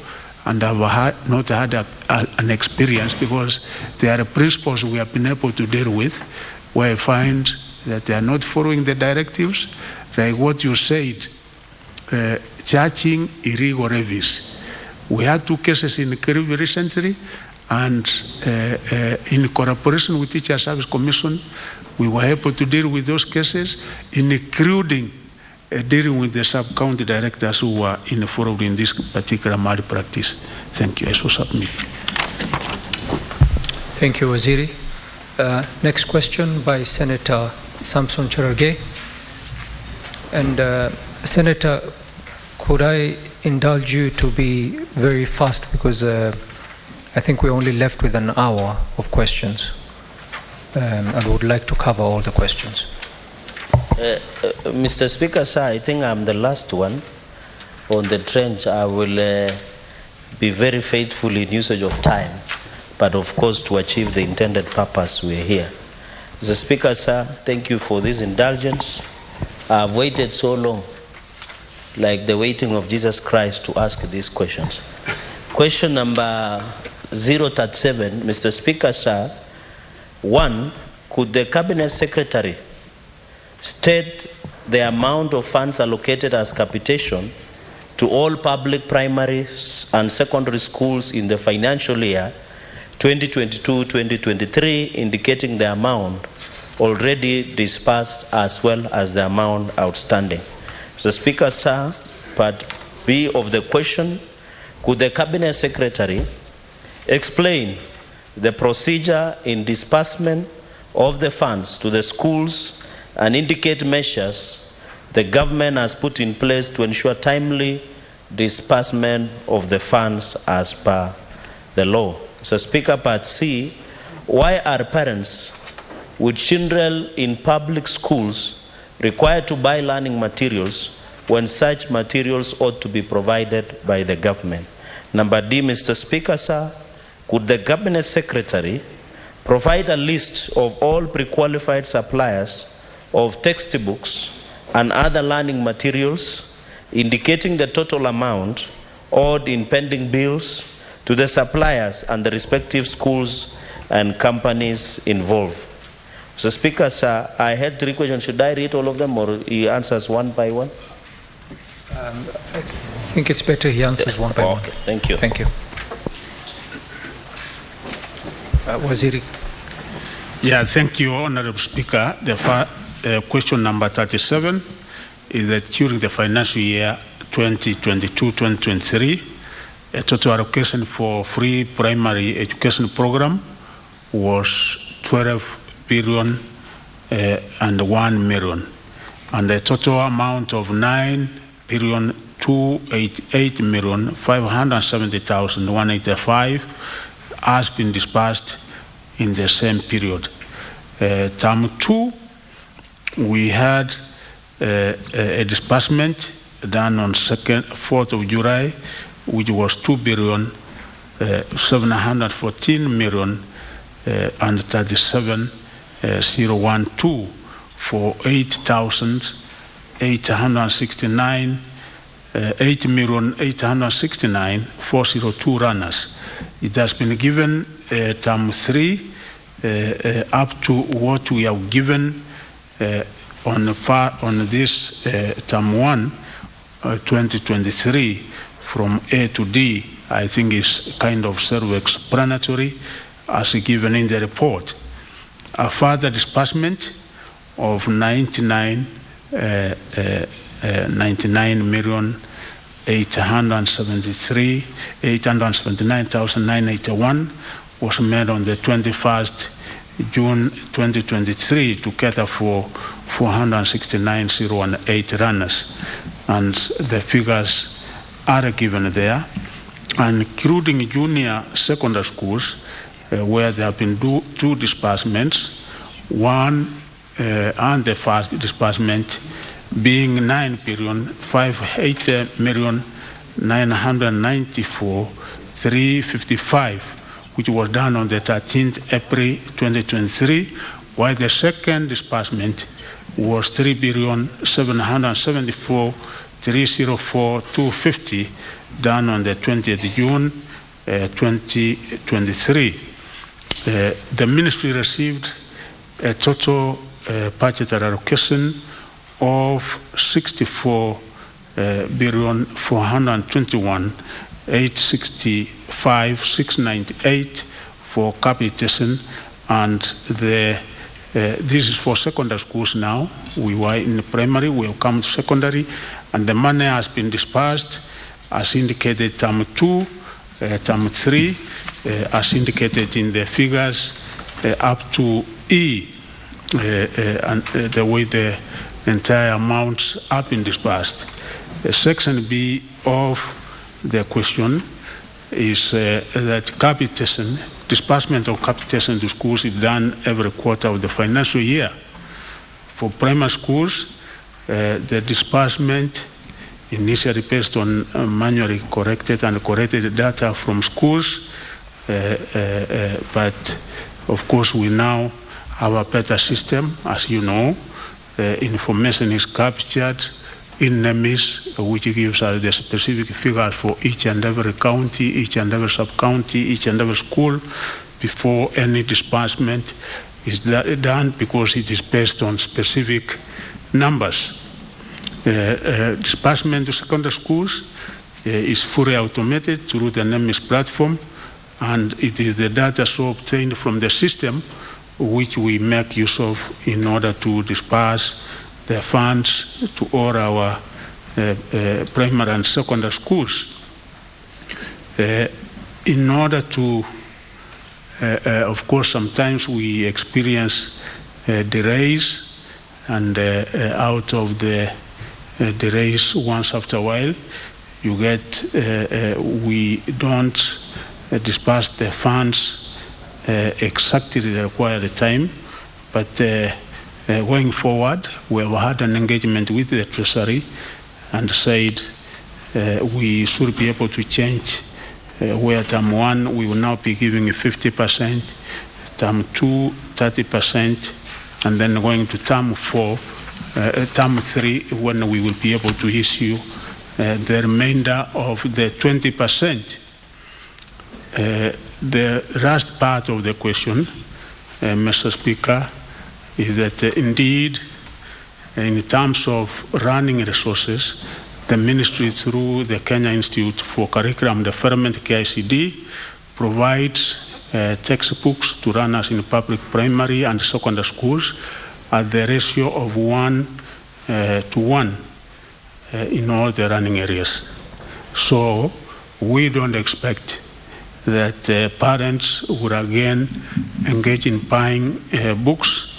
and have not had an experience, because there are principles we have been able to deal with where I find that they are not following the directives, like what you said, charging illegal levies. We had 2 cases in Kirivi recently, and in cooperation with Teacher Service Commission, we were able to deal with those cases, including dealing with the sub-county directors who were involved in this particular malpractice. Thank you. I shall submit. Thank you, Waziri. Next question by Senator Samson Cherargei. And Senator, could I indulge you to be very fast, because I think we're only left with an hour of questions, and I would like to cover all the questions. Mr. Speaker, sir, I think I'm the last one on the trench. I will be very faithful in usage of time, but of course to achieve the intended purpose we're here. Mr. Speaker, sir, thank you for this indulgence. I've waited so long, like the waiting of Jesus Christ, to ask these questions. Question number 037, Mr. Speaker, sir. 1, could the Cabinet Secretary state the amount of funds allocated as capitation to all public primary and secondary schools in the financial year 2022-2023, indicating the amount already disbursed as well as the amount outstanding? Mr. Speaker, sir, part B of the question, could the Cabinet Secretary explain the procedure in disbursement of the funds to the schools and indicate measures the government has put in place to ensure timely disbursement of the funds as per the law? Mr. Speaker, part C, why are parents with children in public schools required to buy learning materials when such materials ought to be provided by the government? Number D, Mr. Speaker, sir, could the Cabinet Secretary provide a list of all pre-qualified suppliers of textbooks and other learning materials, indicating the total amount owed in pending bills to the suppliers and the respective schools and companies involved? Mr. Speaker, sir, I had 3 questions. Should I read all of them or he answers one by one? I think it's better he answers one by one. Okay, thank you. Thank you. Waziri. Yeah, thank you, Honorable Speaker. The question number 37 is that during the financial year 2022-2023, a total allocation for free primary education program was 12 billion and 1 million, and the total amount of 9,288,570,185 has been disbursed in the same period. Term 2, we had a disbursement done on 4th of July, which was 2,714,037,012 for 8,869,402 runners. It has been given term 3 up to what we have given on this term 1 2023 from A to D. I think is kind of self-explanatory as given in the report. A further disbursement of 99,879,981 was made on the 21st June 2023 to cater for 469,018 runners, and the figures are given there, including junior secondary schools where there have been 2 disbursements, one and the first disbursement being 9,508,994,355, which was done on the 13th April 2023, while the second disbursement was 3,774,304,250, done on the 20th June 2023. The ministry received a total budgetary allocation of 64,421,865,698 for capitation, and this is for secondary schools now. We were in primary, we have come to secondary, and the money has been disbursed as indicated term 2, term 3, as indicated in the figures up to E, and the way the entire amounts have been disbursed. Section B of the question is that capitation, disbursement of capitation to schools is done every quarter of the financial year. For primary schools, the disbursement initially based on manually corrected and corrected data from schools, but of course we now have a better system. As you know, the information is captured in NEMIS, which gives us the specific figures for each and every county, each and every sub-county, each and every school before any disbursement is done, because it is based on specific numbers. Disbursement to secondary schools is fully automated through the NEMIS platform, and it is the data so obtained from the system which we make use of in order to disperse the funds to all our primary and secondary schools. In order to, of course, sometimes we experience delays, and out of the delays, once after a while, you get, we don't disperse the funds exactly the required time, but going forward, we have had an engagement with the Treasury and said we should be able to change where term 1 we will now be giving 50%, term 2 30%, and then going to term 4, term 3 when we will be able to issue the remainder of the 20%. The last part of the question, Mr. Speaker, is that indeed, in terms of running resources, the ministry through the Kenya Institute for Curriculum Development, KICD, provides textbooks to runners in public primary and secondary schools at the ratio of 1 to 1 in all the running areas. So we don't expect that parents will again engage in buying books,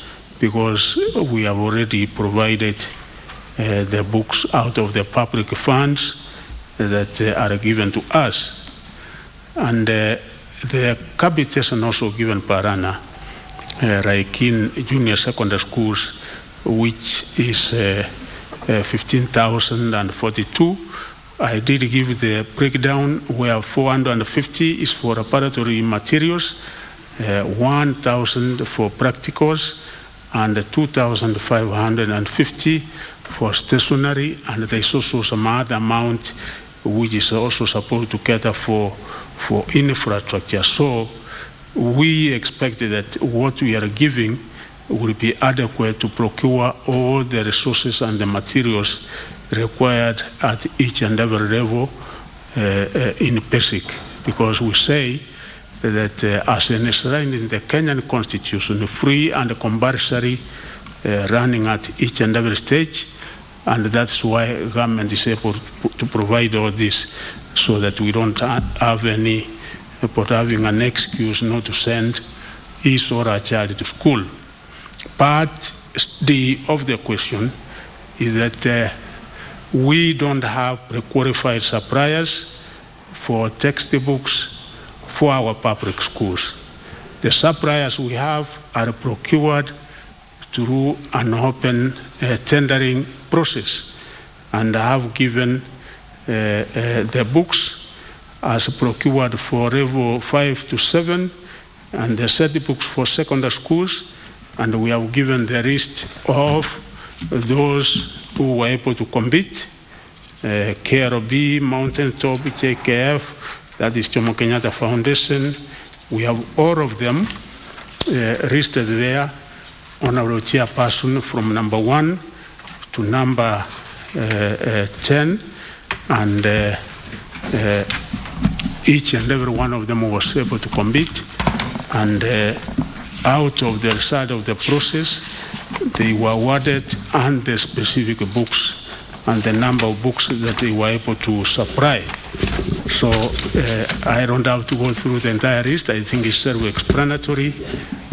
because we have already provided the books out of the public funds that are given to us. And the capitation also given per annum, like in junior secondary schools, which is 15,042. I did give the breakdown where 450 is for preparatory materials, 1,000 for practicals, and 2,550 for stationery, and there is also some other amount which is also supposed to cater for infrastructure. So we expect that what we are giving will be adequate to procure all the resources and the materials required at each and every level in basic, because we say that as enshrined in the Kenyan Constitution, free and compulsory running at each and every stage, and that's why government is able to provide all this, so that we don't have any but having an excuse not to send his or her child to school. Part of the question is that we don't have qualified suppliers for textbooks for our public schools. The suppliers we have are procured through an open tendering process, and I have given the books as procured for level 5 to 7, and the set books for secondary schools, and we have given the list of those who were able to compete, KRB, Mountain Top, JKF, that is Jomo Kenyatta Foundation. We have all of them listed there on our chairperson from number 1 to number 10, and each and every one of them was able to compete, and out of the result of the process, they were awarded and the specific books and the number of books that they were able to supply. So I don't have to go through the entire list. I think it's self-explanatory,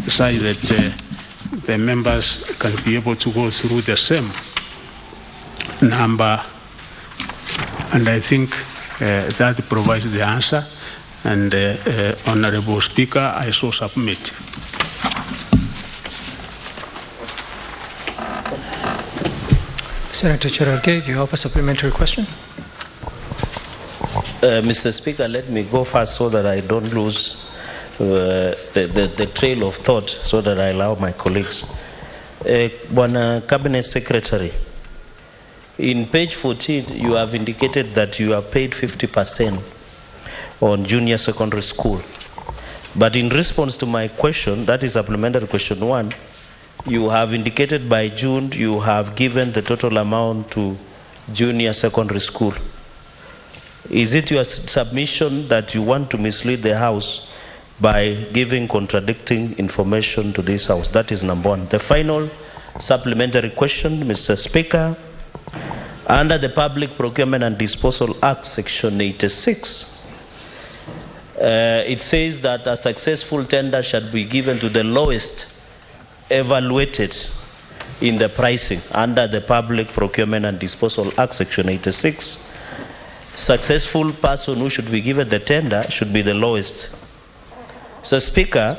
so that the members can be able to go through the same number, and I think that provides the answer. And Honorable Speaker, I so submit. Senator Cherargei, do you have a supplementary question? Mr. Speaker, let me go first so that I don't lose the trail of thought, so that I allow my colleagues. Bwana Cabinet Secretary, in page 14, you have indicated that you have paid 50% on junior secondary school. But in response to my question, that is supplementary question 1, you have indicated by June you have given the total amount to junior secondary school. Is it your submission that you want to mislead the House by giving contradicting information to this House? That is number 1. The final supplementary question, Mr. Speaker, under the Public Procurement and Disposal Act, Section 86, it says that a successful tender shall be given to the lowest evaluated in the pricing. Under the Public Procurement and Disposal Act, Section 86, successful person who should be given the tender should be the lowest. So, Speaker,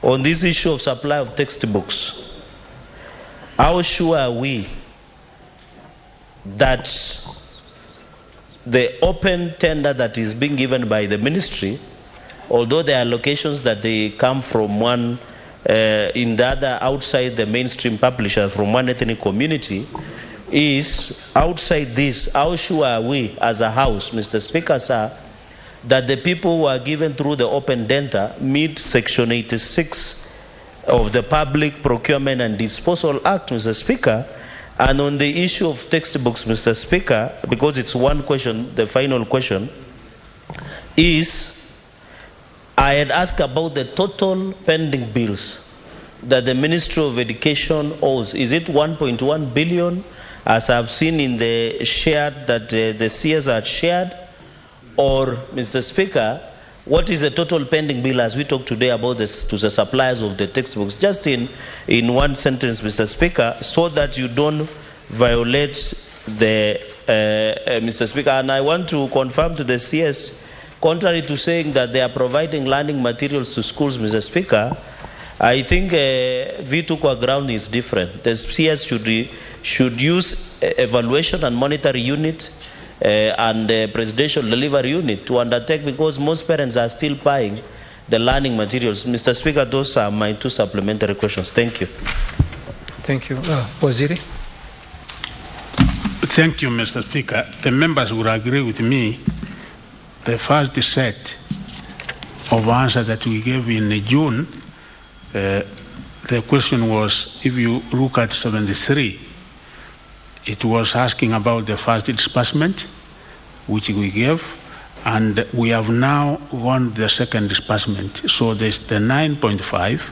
on this issue of supply of textbooks, how sure are we that the open tender that is being given by the ministry, although there are locations that they come from one in the other outside the mainstream publishers from one ethnic community, is outside this, how sure are we as a House, Mr. Speaker, sir, that the people who are given through the open tender meet Section 86 of the Public Procurement and Disposal Act, Mr. Speaker. And on the issue of textbooks, Mr. Speaker, because it's one question, the final question, is I had asked about the total pending bills that the Ministry of Education owes. Is it 1.1 billion, as I've seen in the shared that the CS had shared? Or, Mr. Speaker, what is the total pending bill as we talk today about this to the suppliers of the textbooks? Just in one sentence, Mr. Speaker, so that you don't violate the, Mr. Speaker. And I want to confirm to the CS, contrary to saying that they are providing learning materials to schools, Mr. Speaker, I think V2 ground is different. The CS should use evaluation and monetary unit and presidential delivery unit to undertake, because most parents are still buying the learning materials. Mr. Speaker, those are my two supplementary questions. Thank you. Thank you. Waziri. Thank you, Mr. Speaker. The members would agree with me. The first set of answers that we gave in June, the question was, if you look at 73, it was asking about the first disbursement, which we gave, and we have now won the second disbursement. So there's the 9.5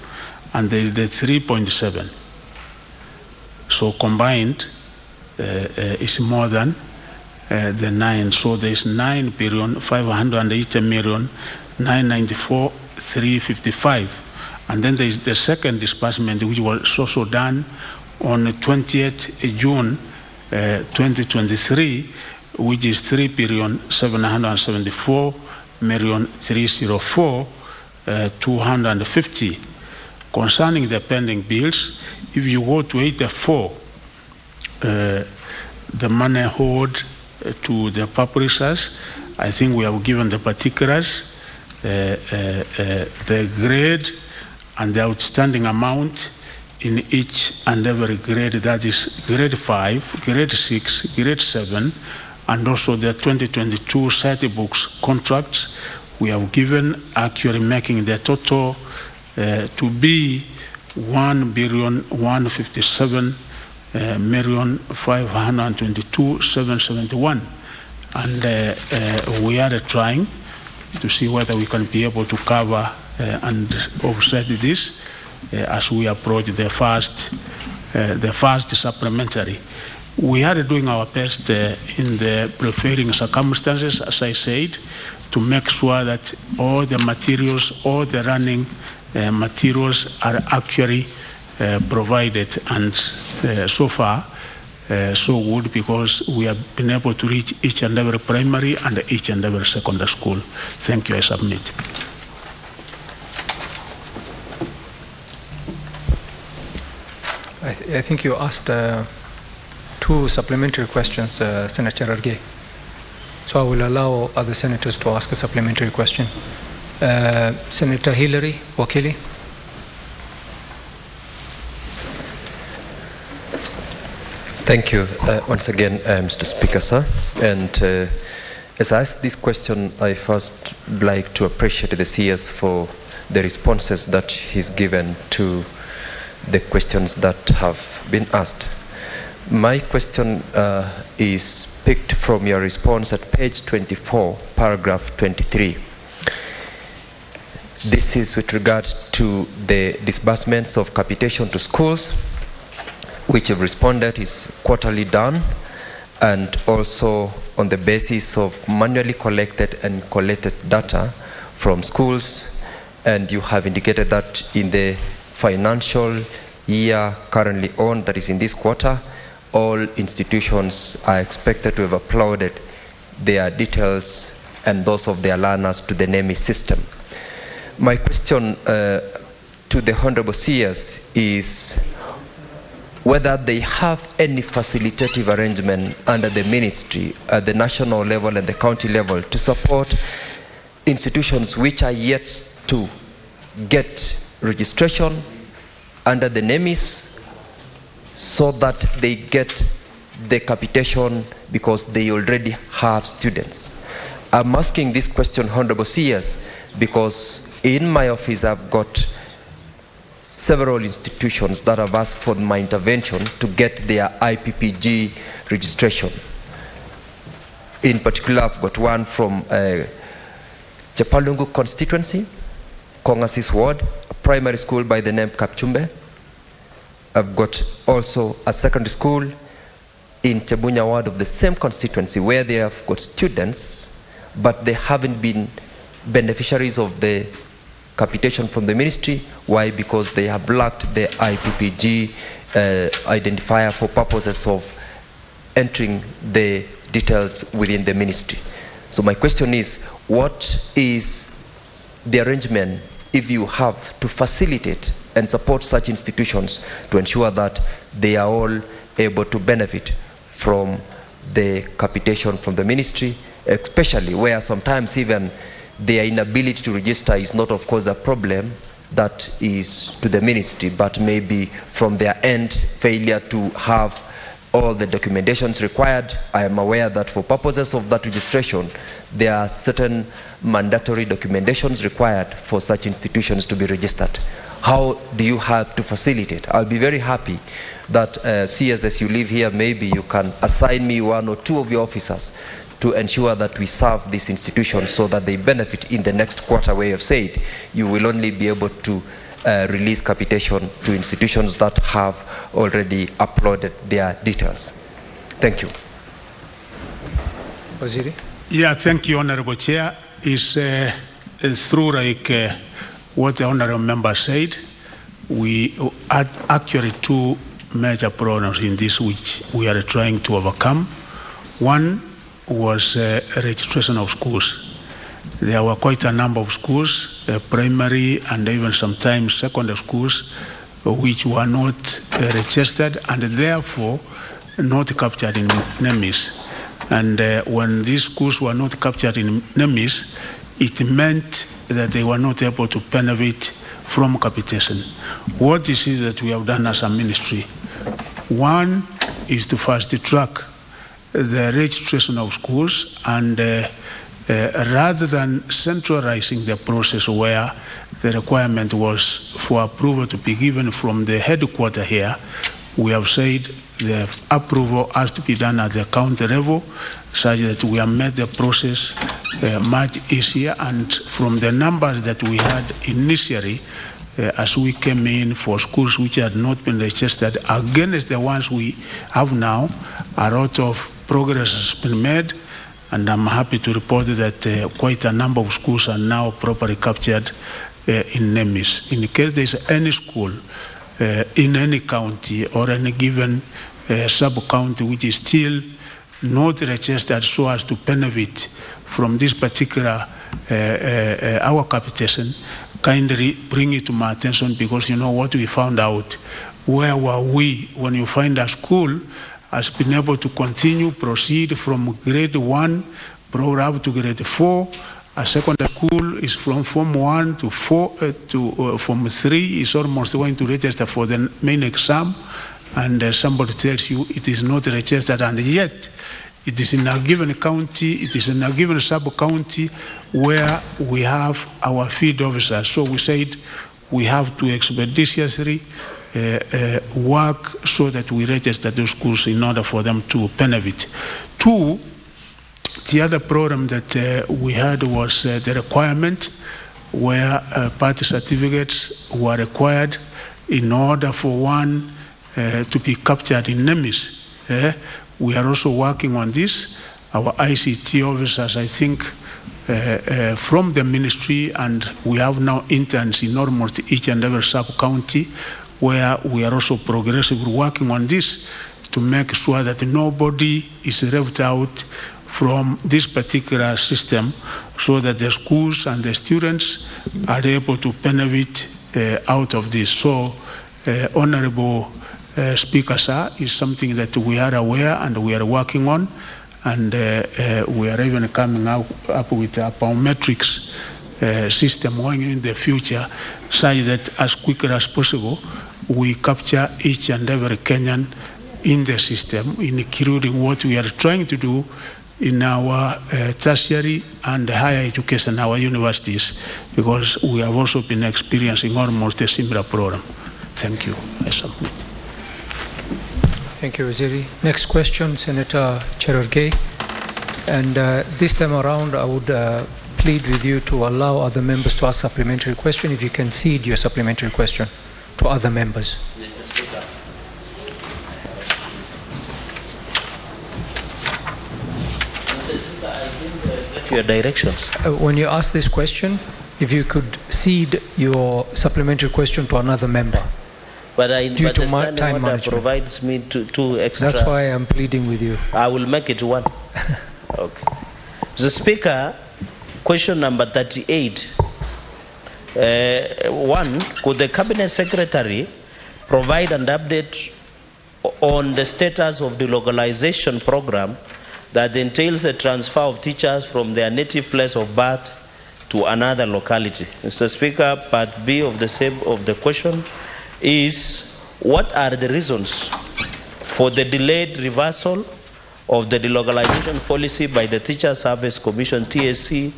and there's the 3.7. So combined is more than the 9. So there's 9,580,994,355. And then there's the second disbursement, which was also done on the 20th June 2023, which is 3,774,304,250. Concerning the pending bills, if you go to 84, the money owed to the publishers, I think we have given the particulars, the grade and the outstanding amount in each and every grade, that is grade 5, grade 6, grade 7, and also the 2022 SETI books contracts. We have given, actually making the total to be 1,157,522,771. And we are trying to see whether we can be able to cover and offset this as we approach the first supplementary. We are doing our best in the prevailing circumstances, as I said, to make sure that all the materials, all the running materials are actually provided, and so far so good, because we have been able to reach each and every primary and each and every secondary school. Thank you. I submit. I think you asked two supplementary questions, Senator Arge. So I will allow other senators to ask a supplementary question. Senator Hillary Wakili. Thank you once again, Mr. Speaker, sir. And as I ask this question, I first like to appreciate the CS for the responses that he's given to the questions that have been asked. My question is picked from your response at page 24, paragraph 23. This is with regards to the disbursements of capitation to schools, which have responded is quarterly done, and also on the basis of manually collected and collected data from schools. And you have indicated that in the financial year currently on, that is in this quarter, all institutions are expected to have uploaded their details and those of their learners to the NEMI system. My question to the Honorable CS is whether they have any facilitative arrangement under the ministry at the national level and the county level to support institutions which are yet to get registration under the NEMIS, so that they get the capitation because they already have students. I'm asking this question, Honorable CS, because in my office I've got several institutions that have asked for my intervention to get their IPPG registration. In particular, I've got one from Chapalungu constituency, Kongasis ward, a primary school by the name Kapchumbe. I've got also a secondary school in Chebunya ward of the same constituency where they have got students, but they haven't been beneficiaries of the capitation from the ministry. Why? Because they have lacked the IPPG identifier for purposes of entering the details within the ministry. So my question is, what is the arrangement, if you have, to facilitate and support such institutions to ensure that they are all able to benefit from the capitation from the ministry, especially where sometimes even their inability to register is not, of course, a problem that is to the ministry, but maybe from their end, failure to have all the documentations required. I am aware that for purposes of that registration, there are certain mandatory documentations required for such institutions to be registered. How do you help to facilitate? I'll be very happy that CS, as you live here, maybe you can assign me one or two of your officers to ensure that we serve these institutions so that they benefit in the next quarter, where you have said you will only be able to release capitation to institutions that have already uploaded their details. Thank you. Waziri? Yeah, thank you, Honorable Chair. It's through like what the Honorable Member said, we had actually two major problems in this which we are trying to overcome. One was registration of schools. There were quite a number of schools, primary and even sometimes secondary schools, which were not registered and therefore not captured in NEMIS. And when these schools were not captured in NEMIS, it meant that they were not able to benefit from capitation. What is it that we have done as a ministry? One is to fast track the registration of schools, and rather than centralizing the process where the requirement was for approval to be given from the headquarters here, we have said the approval has to be done at the county level, such that we have made the process much easier. And from the numbers that we had initially, as we came in for schools which had not been registered, against the ones we have now, a lot of progress has been made, and I'm happy to report that quite a number of schools are now properly captured in NEMIS. In case there is any school in any county or any given sub-county which is still not registered so as to benefit from this particular our capitation, kindly bring it to my attention, because you know what we found out. Where were we when you find a school has been able to continue, proceed from grade 1, brought up to grade 4. A secondary school is from Form 1 to 4 to Form 3 is almost going to register for the main exam, and somebody tells you it is not registered, and yet it is in a given county, it is in a given sub-county where we have our field officers. So we said we have to expeditiously work so that we register those schools in order for them to benefit. Two, the other problem that we had was the requirement where party certificates were required in order for one to be captured in NEMIS. We are also working on this. Our ICT officers, I think, from the ministry, and we have now interns in almost each and every sub-county, where we are also progressively working on this to make sure that nobody is left out from this particular system, so that the schools and the students are able to benefit out of this. So, Honorable Speaker, sir, is something that we are aware and we are working on, and we are even coming up with a biometrics system going in the future, such that as quickly as possible we capture each and every Kenyan in the system, including what we are trying to do in our tertiary and higher education, our universities, because we have also been experiencing almost a similar program. Thank you. I submit. Thank you, Waziri. Next question, Senator Cherargei. And this time around, I would plead with you to allow other members to ask supplementary question. If you can cede your supplementary question to other members. Mr. Speaker. Your directions. When you ask this question, if you could cede your supplementary question to another member. But due to standing time order management. provides me two extra. That's why I'm pleading with you. I will make it one. Okay. Mr. Speaker, question number 38. One, could the Cabinet Secretary provide an update on the status of the localization program that entails the transfer of teachers from their native place of birth to another locality? Mr. Speaker, part B of the question is, what are the reasons for the delayed reversal of the delocalization policy by the Teacher Service Commission, TSC,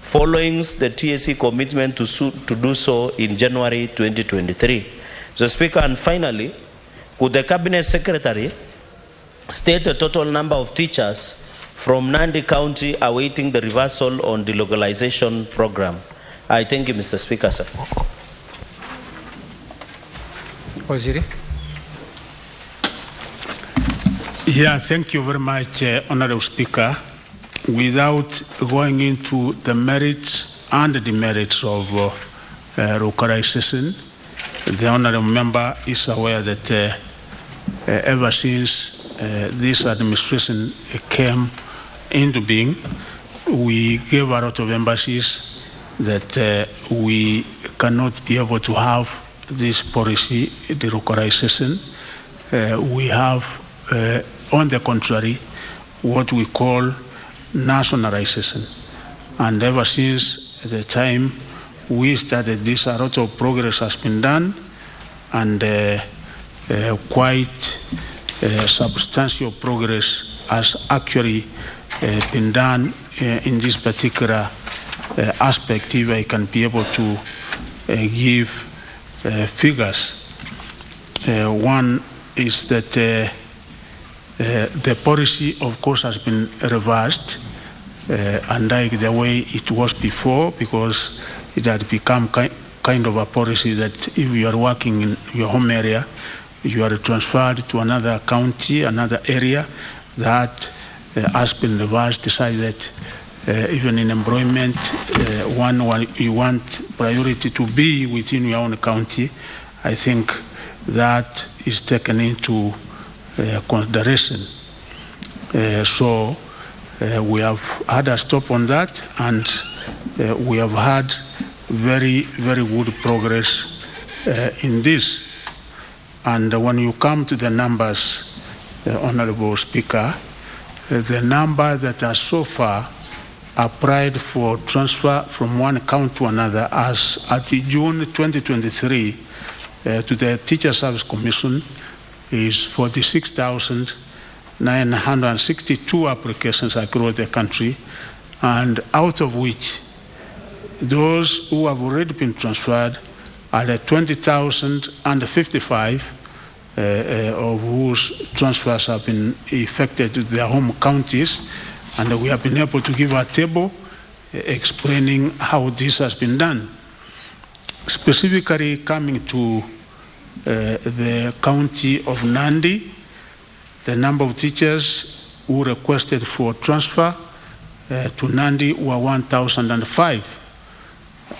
following the TSC commitment to do so in January 2023? Mr. Speaker, and finally, could the Cabinet Secretary state the total number of teachers from Nandi County awaiting the reversal on the localization program? I thank you, Mr. Speaker, sir. Waziri. Yeah, thank you very much, Honorable Speaker. Without going into the merits and the demerits of localization, the Honorable Member is aware that ever since this administration came into being, we gave a lot of emphasis that we cannot be able to have this policy, the localization. We have, on the contrary, what we call nationalization. And ever since the time we started this, a lot of progress has been done, and quite substantial progress has actually been done in this particular aspect. If I can be able to give figures. One is that the policy, of course, has been reversed, unlike the way it was before, because it had become kind of a policy that if you are working in your home area, you are transferred to another county, another area. That has been reversed, decided that even in employment, you want priority to be within your own county. I think that is taken into consideration. So we have had a stop on that, and we have had very, very good progress in this. And when you come to the numbers, Honorable Speaker, the number that are so far applied for transfer from one account to another as at June 2023 to the Teacher Service Commission is 46,962 applications across the country, and out of which those who have already been transferred are 20,055 of whose transfers have been effected to their home counties. And we have been able to give a table explaining how this has been done. Specifically coming to the county of Nandi, the number of teachers who requested for transfer to Nandi were 1,005.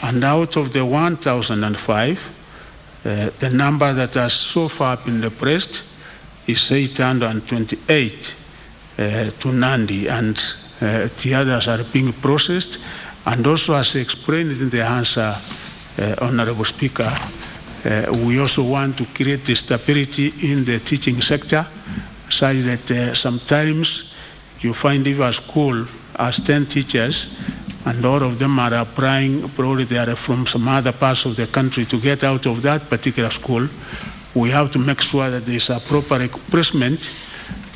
And out of the 1,005, the number that has so far been repressed is 828. To Nandi, and the others are being processed. And also, as explained in the answer, Honorable Speaker, we also want to create the stability in the teaching sector, such that sometimes you find if a school has 10 teachers and all of them are applying, probably they are from some other parts of the country, to get out of that particular school, we have to make sure that there is a proper replacement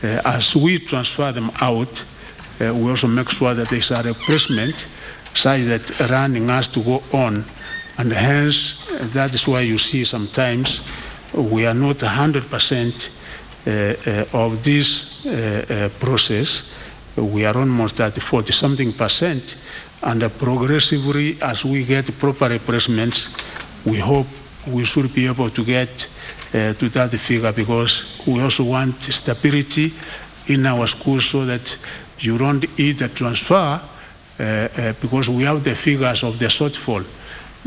as we transfer them out, we also make sure that there is a replacement such that running has to go on. And hence, that is why you see sometimes we are not 100% of this process. We are almost at 40-something percent. And progressively, as we get proper replacements, we hope we should be able to get to that figure, because we also want stability in our schools so that you don't either transfer, because we have the figures of the shortfall,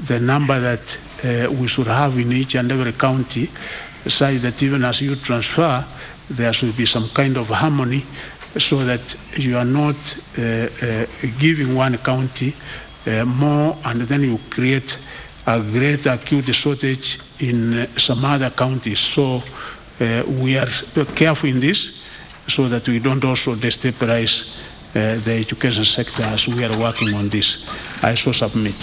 the number that we should have in each and every county, such that even as you transfer, there should be some kind of harmony, so that you are not giving one county more and then you create a great acute shortage in some other counties. So we are careful in this so that we don't also destabilize the education sector as we are working on this. I so submit.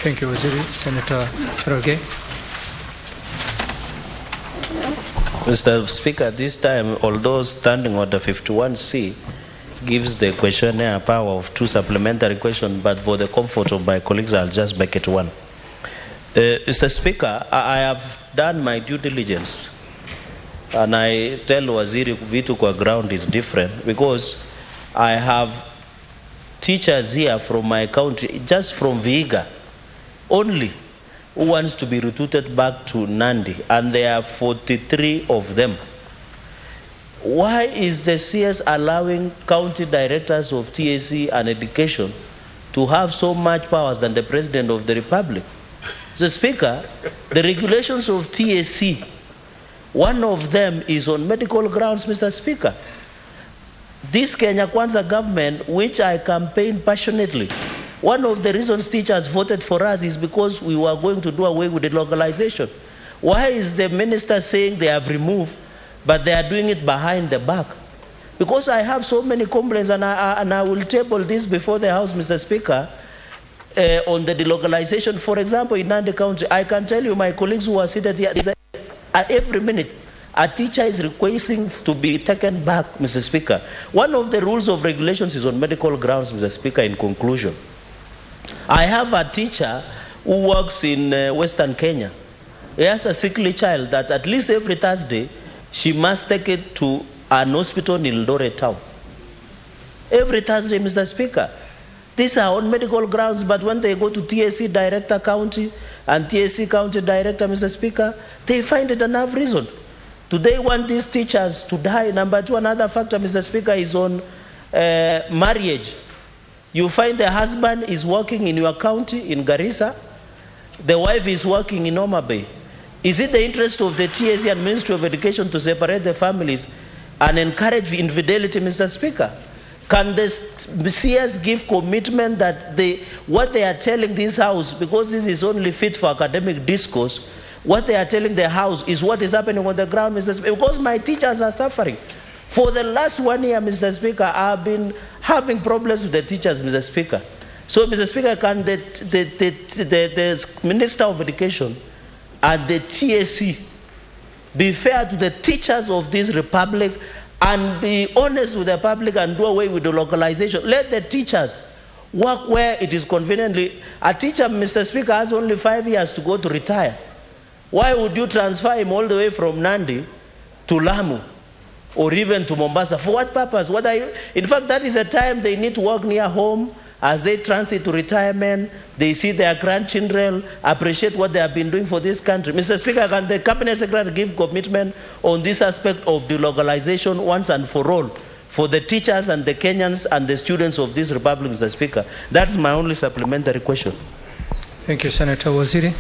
Thank you, Waziri. Senator Cherargei. Mr. Speaker, this time, although Standing Order 51C gives the questionnaire power of 2 supplementary questions, but for the comfort of my colleagues, I'll just make it 1. Mr. Speaker, I have done my due diligence, and I tell Waziri vitu kwa ground is different, because I have teachers here from my county, just from Vihiga, only, who wants to be recruited back to Nandi, and there are 43 of them. Why is the CS allowing county directors of TAC and education to have so much powers than the President of the Republic? The Speaker, the regulations of TAC, one of them is on medical grounds, Mr. Speaker. This Kenya Kwanza government, which I campaigned passionately, one of the reasons teachers voted for us is because we were going to do away with the localization. Why is the minister saying they have removed, but they are doing it behind the back? Because I have so many complaints, and I will table this before the House, Mr. Speaker, on the delocalization. For example, in Nandi County, I can tell you, my colleagues who are seated here, every minute, a teacher is requesting to be taken back, Mr. Speaker. One of the rules of regulations is on medical grounds, Mr. Speaker, in conclusion. I have a teacher who works in Western Kenya. He has a sickly child that at least every Thursday, she must take it to an hospital in Eldoret town. Every Thursday, Mr. Speaker. These are on medical grounds, but when they go to TAC Director County and TAC County Director, Mr. Speaker, they find it enough reason. Do they want these teachers to die? Number 2, another factor, Mr. Speaker, is on marriage. You find the husband is working in your county, in Garissa. The wife is working in Homa Bay. Is it the interest of the TAC and Ministry of Education to separate the families and encourage infidelity, Mr. Speaker? Can the CS give commitment that what they are telling this House, because this is only fit for academic discourse, what they are telling the House is what is happening on the ground, Mr. Speaker? Because my teachers are suffering. For the last 1 year, Mr. Speaker, I've been having problems with the teachers, Mr. Speaker. So, Mr. Speaker, can the Minister of Education and the TAC be fair to the teachers of this republic and be honest with the public and do away with the localization? Let the teachers work where it is conveniently. A teacher, Mr. Speaker, has only 5 years to go to retire. Why would you transfer him all the way from Nandi to Lamu or even to Mombasa? For what purpose? In fact, that is a time they need to work near home. As they transit to retirement, they see their grandchildren, appreciate what they have been doing for this country. Mr. Speaker, can the Cabinet Secretary give commitment on this aspect of delocalization once and for all for the teachers and the Kenyans and the students of this republic, Mr. Speaker? That's my only supplementary question. Thank you, Senator Waziri.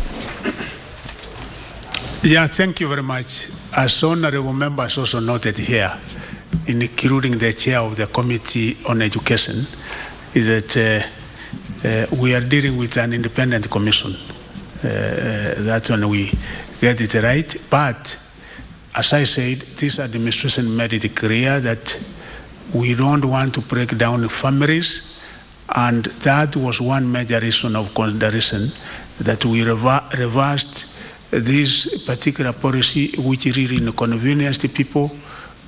Yeah, thank you very much. As honorable members also noted here, including the chair of the Committee on Education, is that we are dealing with an independent commission. That's when we get it right. But as I said, this administration made it clear that we don't want to break down families, and that was one major reason of consideration that we reversed this particular policy, which really inconvenienced people,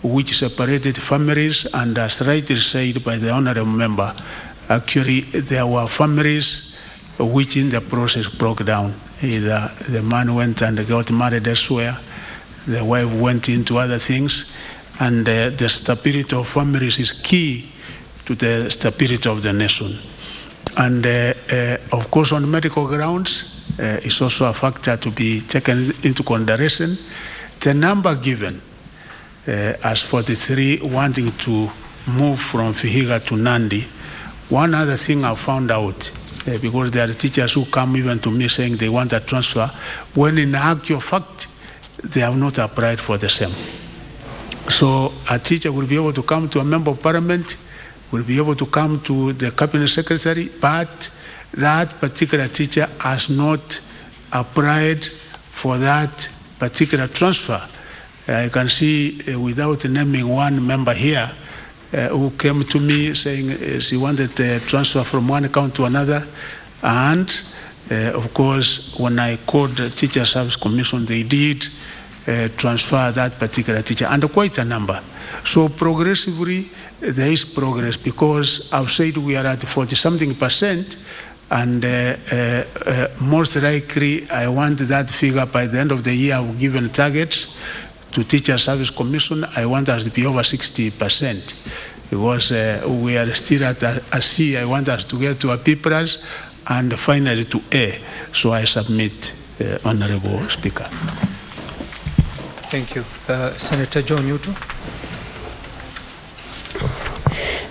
which separated families, and as rightly said by the honorable member, actually there were families which in the process broke down. Either the man went and got married elsewhere, the wife went into other things, and the stability of families is key to the stability of the nation. And of course, on medical grounds, is also a factor to be taken into consideration. The number given as 43 wanting to move from Vihiga to Nandi, one other thing I found out, because there are teachers who come even to me saying they want a transfer, when in actual fact, they have not applied for the same. So a teacher will be able to come to a member of parliament, will be able to come to the cabinet secretary, but that particular teacher has not applied for that particular transfer. I can see, without naming one member here, who came to me saying she wanted a transfer from one account to another, and of course, when I called the Teacher Service Commission, they did transfer that particular teacher, and quite a number. So progressively, there is progress, because I've said we are at 40-something%, and most likely I want that figure by the end of the year. I've given targets to Teacher Service Commission. I want us to be over 60%, because we are still at a C. I want us to get to a B+, and finally to A. So I submit, Honorable Speaker. Thank you. Senator John Yuto.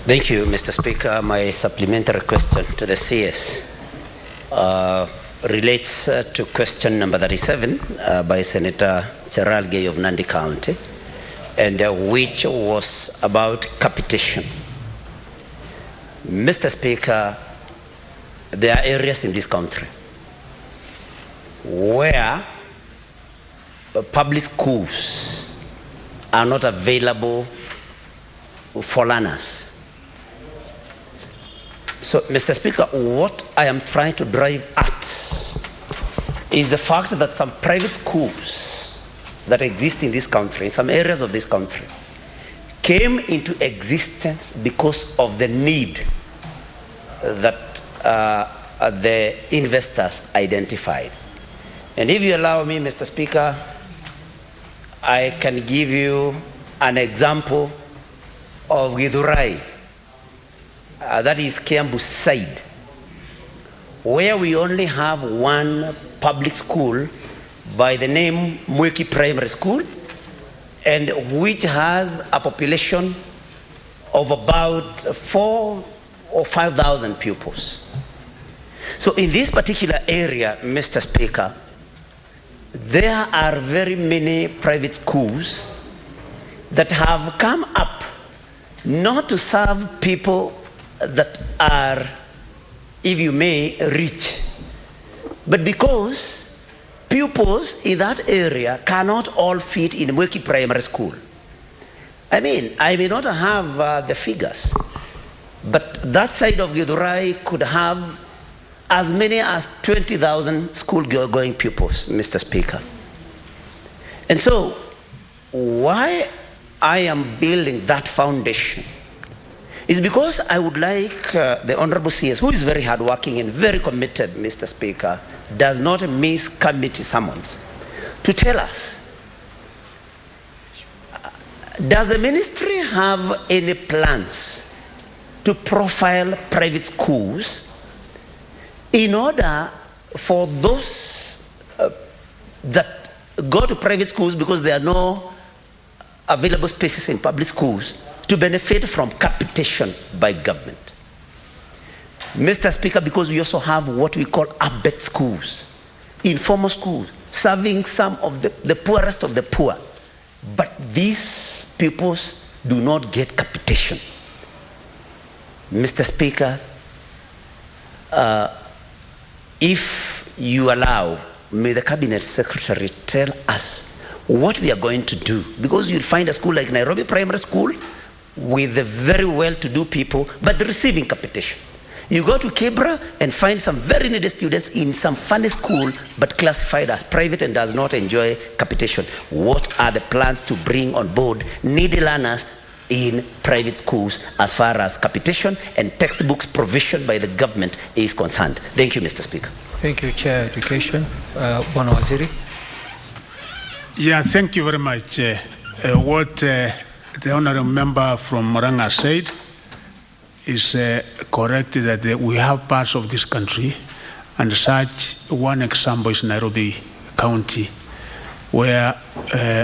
Thank you, Mr. Speaker. My supplementary question to the CS relates to question number 37 by Senator Gerald Gay of Nandi County, and which was about capitation. Mr. Speaker, there are areas in this country where public schools are not available for learners. So, Mr. Speaker, what I am trying to drive at is the fact that some private schools that exist in this country, in some areas of this country, came into existence because of the need that the investors identified. And if you allow me, Mr. Speaker, I can give you an example of Githurai, that is Kiambu side, where we only have one public school by the name Mweki Primary School, and which has a population of about 4,000 or 5,000 pupils. So in this particular area, Mr. Speaker, there are very many private schools that have come up not to serve people that are, if you may, rich, but because pupils in that area cannot all fit in Mweki Primary School. I mean, I may not have the figures, but that side of Githurai could have as many as 20,000 school-going pupils, Mr. Speaker. And so, why I am building that foundation is because I would like the Honorable CS, who is very hardworking and very committed, Mr. Speaker, does not miss committee summons, to tell us, does the ministry have any plans to profile private schools in order for those that go to private schools because there are no available spaces in public schools to benefit from capitation by government? Mr. Speaker, because we also have what we call ABET schools, informal schools, serving some of the poorest of the poor. But these pupils do not get capitation. Mr. Speaker, if you allow, may the Cabinet Secretary tell us what we are going to do, because you'll find a school like Nairobi Primary School with the very well-to-do people, but receiving capitation. You go to Kibra and find some very needy students in some funny school but classified as private and does not enjoy capitation. What are the plans to bring on board needy learners in private schools as far as capitation and textbooks provision by the government is concerned? Thank you, Mr. Speaker. Thank you, Chair Education. Bwana Waziri. Yeah, thank you very much. What the honorable member from Murang'a said is correct, that we have parts of this country, and such one example is Nairobi County, where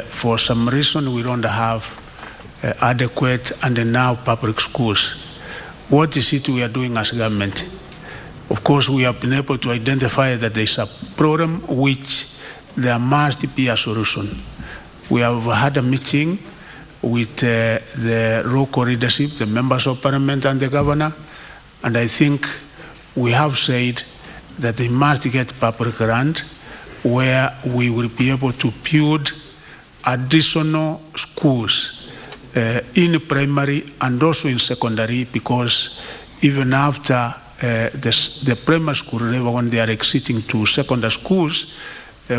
for some reason we don't have adequate and now public schools. What is it we are doing as government? Of course, we have been able to identify that there is a problem which there must be a solution. We have had a meeting with the local leadership, the members of parliament and the governor, and I think we have said that they must get public grant where we will be able to build additional schools in primary and also in secondary, because even after the primary school level, when they are exiting to secondary schools,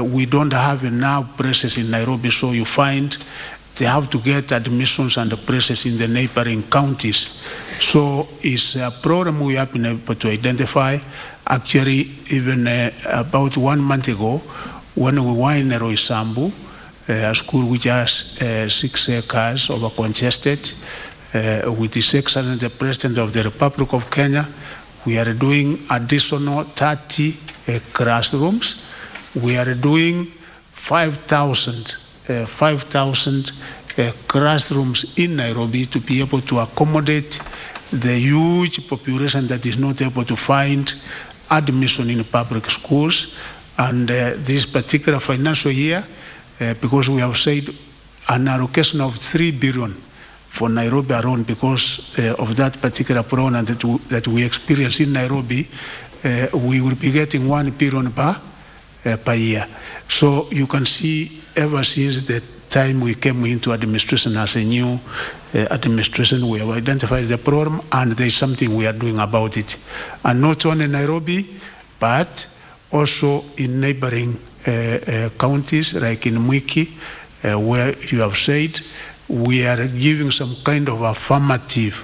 we don't have enough places in Nairobi, so you find they have to get admissions and places in the neighboring counties. So it's a problem we have been able to identify. Actually, even about 1 month ago, when we were in Roysambu, a school which has 6 acres over congested, with His Excellency the President of the Republic of Kenya, we are doing additional 30 classrooms. We are doing 5,000 classrooms in Nairobi to be able to accommodate the huge population that is not able to find admission in public schools. And this particular financial year, because we have said an allocation of 3 billion for Nairobi alone, because of that particular problem that we experience in Nairobi, we will be getting 1 billion per year. So you can see, ever since the time we came into administration as a new administration, we have identified the problem, and there is something we are doing about it. And not only in Nairobi, but also in neighboring counties, like in Mwiki, where you have said we are giving some kind of affirmative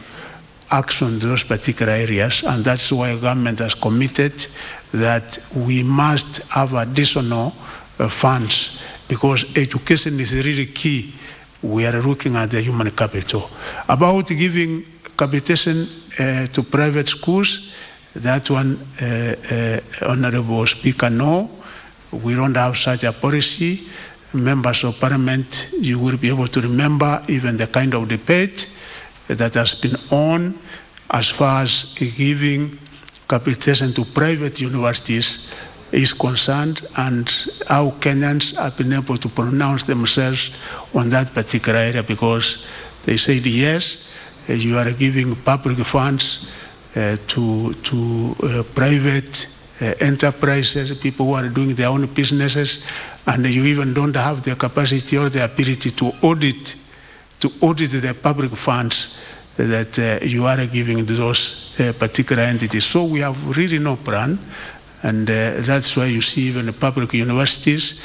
action to those particular areas, and that's why government has committed that we must have additional funds, because education is really key. We are looking at the human capital. About giving capitation to private schools, that one, Honorable Speaker, no, we don't have such a policy. Members of Parliament, you will be able to remember even the kind of debate that has been on as far as giving capitation to private universities is concerned, and how Kenyans have been able to pronounce themselves on that particular area, because they said, yes, you are giving public funds to private enterprises, people who are doing their own businesses, and you even don't have the capacity or the ability to audit the public funds that you are giving to those particular entities. So we have really no plan, and that's why you see even the public universities,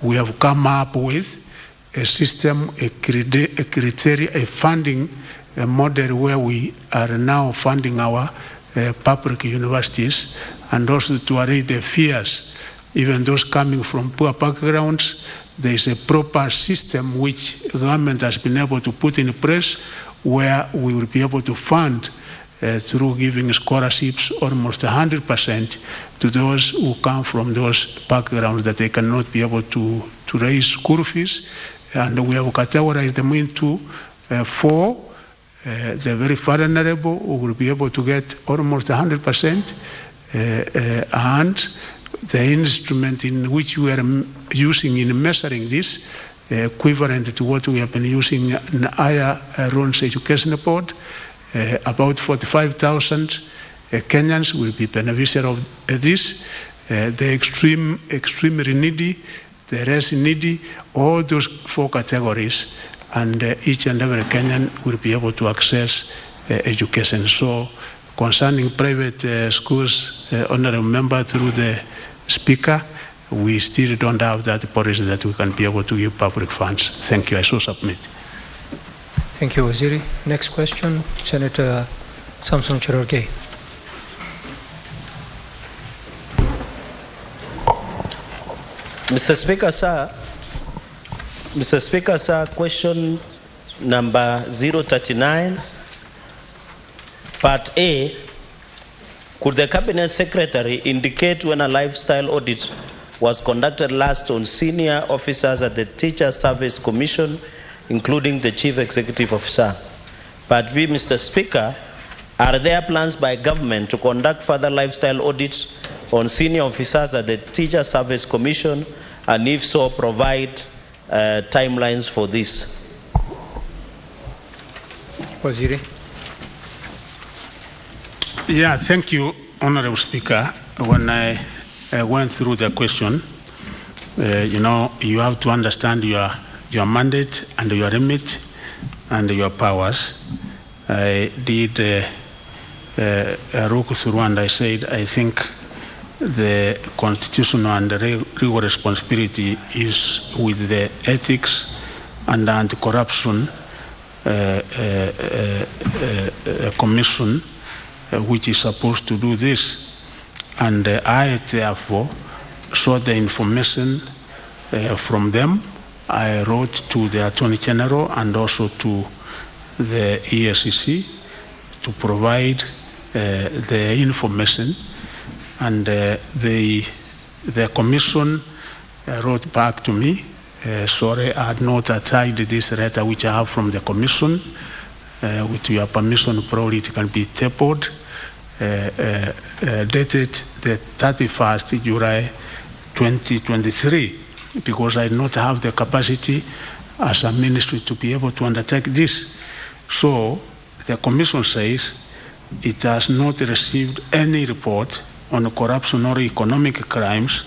we have come up with a system, a criteria, a funding model where we are now funding our public universities, and also to allay the fears, even those coming from poor backgrounds. There is a proper system which government has been able to put in place, where we will be able to fund through giving scholarships almost 100% to those who come from those backgrounds that they cannot be able to raise school fees. And we have categorized them into 4. The very vulnerable who will be able to get almost 100%, and the instrument in which we are using in measuring this, equivalent to what we have been using in higher loans education board, about 45,000 Kenyans will be beneficiary of this. The extremely needy, the less needy, all those 4 categories, and each and every Kenyan will be able to access education. So Concerning private schools, Honorable Member, through the Speaker, we still don't have that policy that we can be able to give public funds. Thank you. I so submit. Thank you, Waziri. Next question, Senator Samson Cherargei. Mr. Speaker, sir, question number 039, Part A. Could the Cabinet Secretary indicate when a lifestyle audit was conducted last on senior officers at the Teacher Service Commission, including the Chief Executive Officer? Part B, Mr. Speaker, are there plans by government to conduct further lifestyle audits on senior officers at the Teacher Service Commission, and if so, provide timelines for this? Waziri. Yeah, thank you, Honorable Speaker. When I went through the question, you have to understand your mandate and your remit and your powers. I did look through and I said, I think the constitutional and the legal responsibility is with the ethics and anti-corruption commission, which is supposed to do this. And I therefore sought the information from them. I wrote to the Attorney General and also to the ESCC to provide the information, and the commission wrote back to me, sorry, I had not attached this letter which I have from the commission. With your permission, probably it can be tabled, dated the 31st July 2023, because I do not have the capacity as a ministry to be able to undertake this. So the commission says it has not received any report on corruption or economic crimes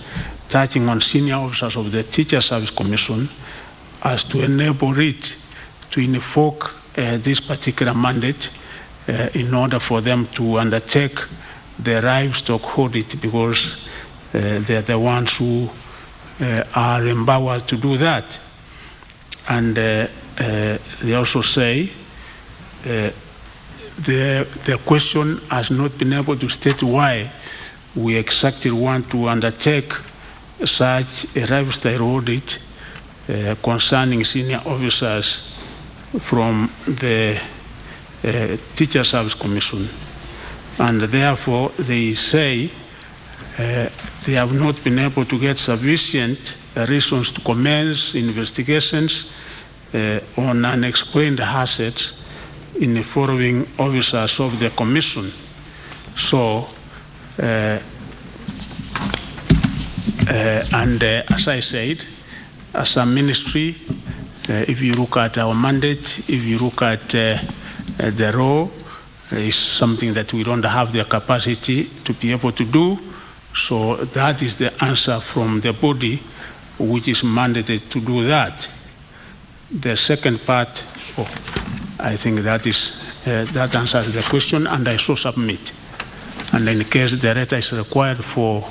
touching on senior officers of the Teacher Service Commission as to enable it to invoke this particular mandate in order for them to undertake the livestock audit, because they're the ones who are empowered to do that. And they also say the question has not been able to state why we exactly want to undertake such a lifestyle audit concerning senior officers from the Teacher Service Commission. And therefore they say they have not been able to get sufficient reasons to commence investigations on unexplained assets in the following officers of the Commission. So, as I said, as a ministry, if you look at our mandate, if you look at the law, is something that we don't have the capacity to be able to do. So that is the answer from the body which is mandated to do that. The second part, I think that is that answers the question, and I so submit. And in case the letter is required for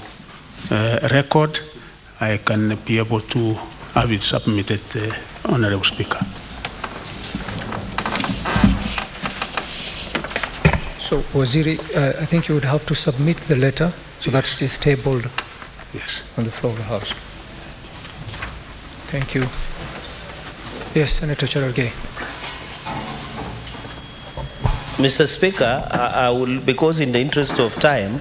record, I can be able to have it submitted, Honorable Speaker. So, Waziri, I think you would have to submit the letter so that it is tabled on the floor of the House. Thank you. Yes, Senator Cherargei. Mr. Speaker, I will, because in the interest of time,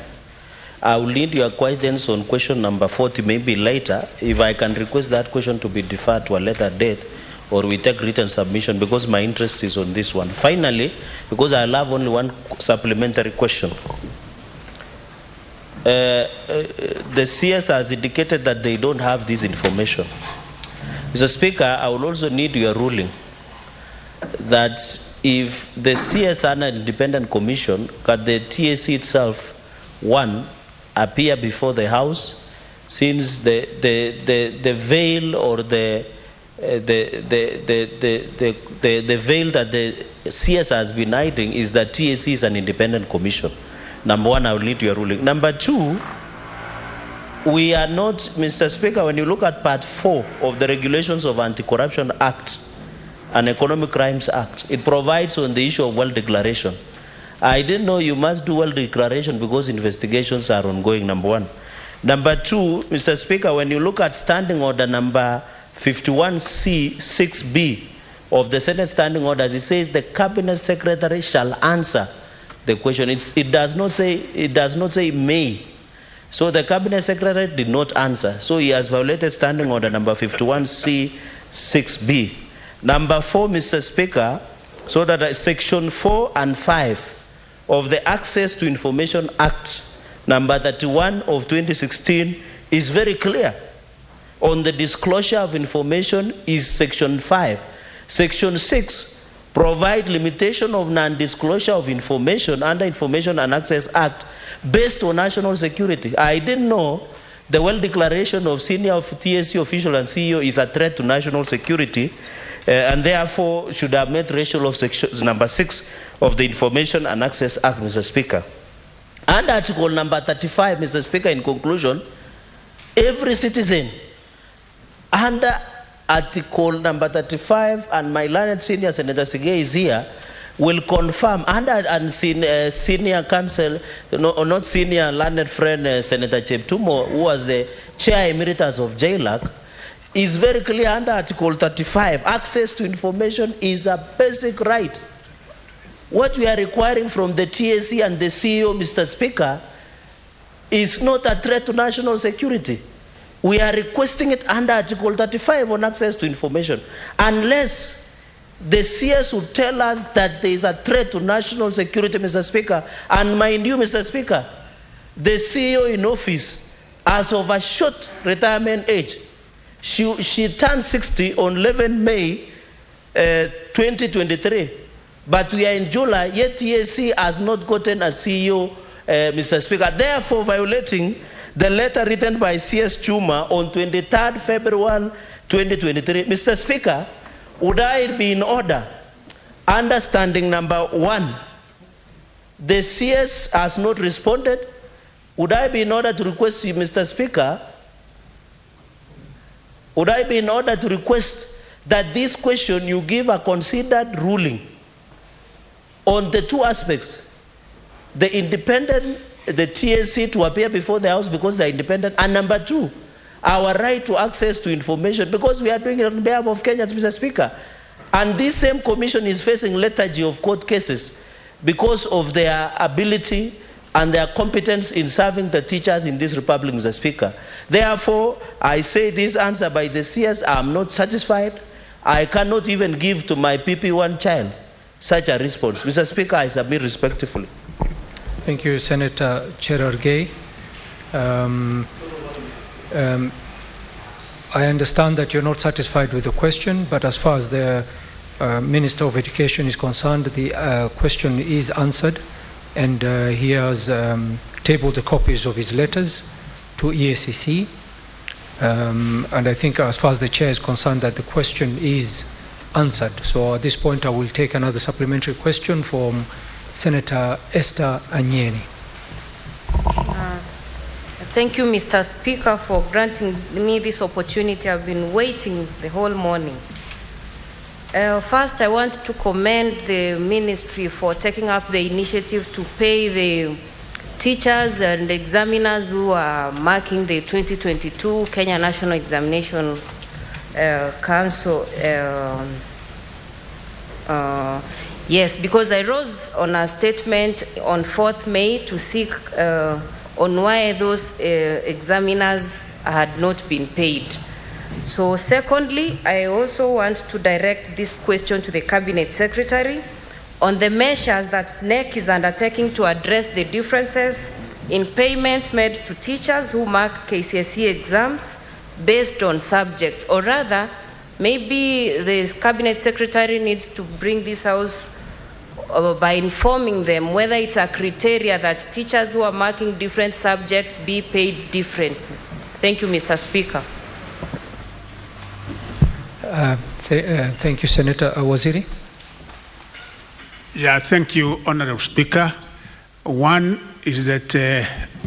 I will need your guidance on question number 40, maybe later, if I can request that question to be deferred to a later date, or we take written submission, because my interest is on this one. Finally, because I have only one supplementary question. The CS has indicated that they don't have this information. Mr. Speaker, I will also need your ruling that if the CS are an independent commission, can the TAC itself, one, appear before the House, since the veil or the veil that the CS has been hiding is that TAC is an independent commission. Number one, I will need your ruling. Number two, we are not, Mr. Speaker, when you look at Part 4 of the Regulations of Anti-Corruption Act and Economic Crimes Act, it provides on the issue of wealth declaration. I didn't know you must do wealth declaration because investigations are ongoing, number one. Number two, Mr. Speaker, when you look at Standing Order number 51C 6B of the Senate Standing Orders, it says the Cabinet Secretary shall answer the question. It does not say may. So the Cabinet Secretary did not answer. So he has violated Standing Order number 51C 6B. Number four, Mr. Speaker, so that Section 4 and 5 of the Access to Information Act number 31 of 2016 is very clear. On the disclosure of information is Section 5. Section 6 provide limitation of non-disclosure of information under Information and Access Act based on national security. I didn't know the wealth declaration of senior TSC official and CEO is a threat to national security, and therefore should have met ratio of section number 6 of the Information and Access Act, Mr. Speaker. And Article number 35, Mr. Speaker, in conclusion, every citizen under Article number 35, and my learned senior Senator Sige is here, will confirm, and senior counsel, not senior learned friend Senator Cheptumo, who was the chair emeritus of JLAC, is very clear under Article 35, access to information is a basic right. What we are requiring from the TSC and the CEO, Mr. Speaker, is not a threat to national security. We are requesting it under Article 35 on access to information. Unless the CS will tell us that there is a threat to national security, Mr. Speaker, and mind you, Mr. Speaker, the CEO in office, as of a short retirement age, she turned 60 on 11 May 2023. But we are in July, yet TSC has not gotten a CEO, Mr. Speaker, therefore violating the letter written by CS Chuma on 23rd February 2023. Mr. Speaker, would I be in order, understanding number one, the CS has not responded, would I be in order to request you, Mr. Speaker, would I be in order to request that this question you give a considered ruling on the two aspects, the TSC to appear before the House because they are independent, and number two, our right to access to information, because we are doing it on behalf of Kenyans, Mr. Speaker. And this same commission is facing lethargy of court cases because of their ability and their competence in serving the teachers in this republic, Mr. Speaker. Therefore, I say this answer by the CS, I am not satisfied. I cannot even give to my PP1 child such a response. Mr. Speaker, I submit respectfully. Thank you, Senator Cherargei. I understand that you're not satisfied with the question, but as far as the Minister of Education is concerned, the question is answered, and he has tabled the copies of his letters to EACC. And I think as far as the Chair is concerned, that the question is answered. So at this point, I will take another supplementary question from Senator Esther Anyeni. Thank you, Mr. Speaker, for granting me this opportunity. I've been waiting the whole morning. First, I want to commend the ministry for taking up the initiative to pay the teachers and examiners who are marking the 2022 Kenya National Examination Council. Yes, because I rose on a statement on 4th May to seek on why those examiners had not been paid. So secondly, I also want to direct this question to the Cabinet Secretary on the measures that NEC is undertaking to address the differences in payment made to teachers who mark KCSE exams based on subjects, or rather, maybe the Cabinet Secretary needs to bring this house by informing them whether it's a criteria that teachers who are marking different subjects be paid differently. Thank you, Mr. Speaker. Thank you, Senator Waziri. Yeah, thank you, Honorable Speaker. One is that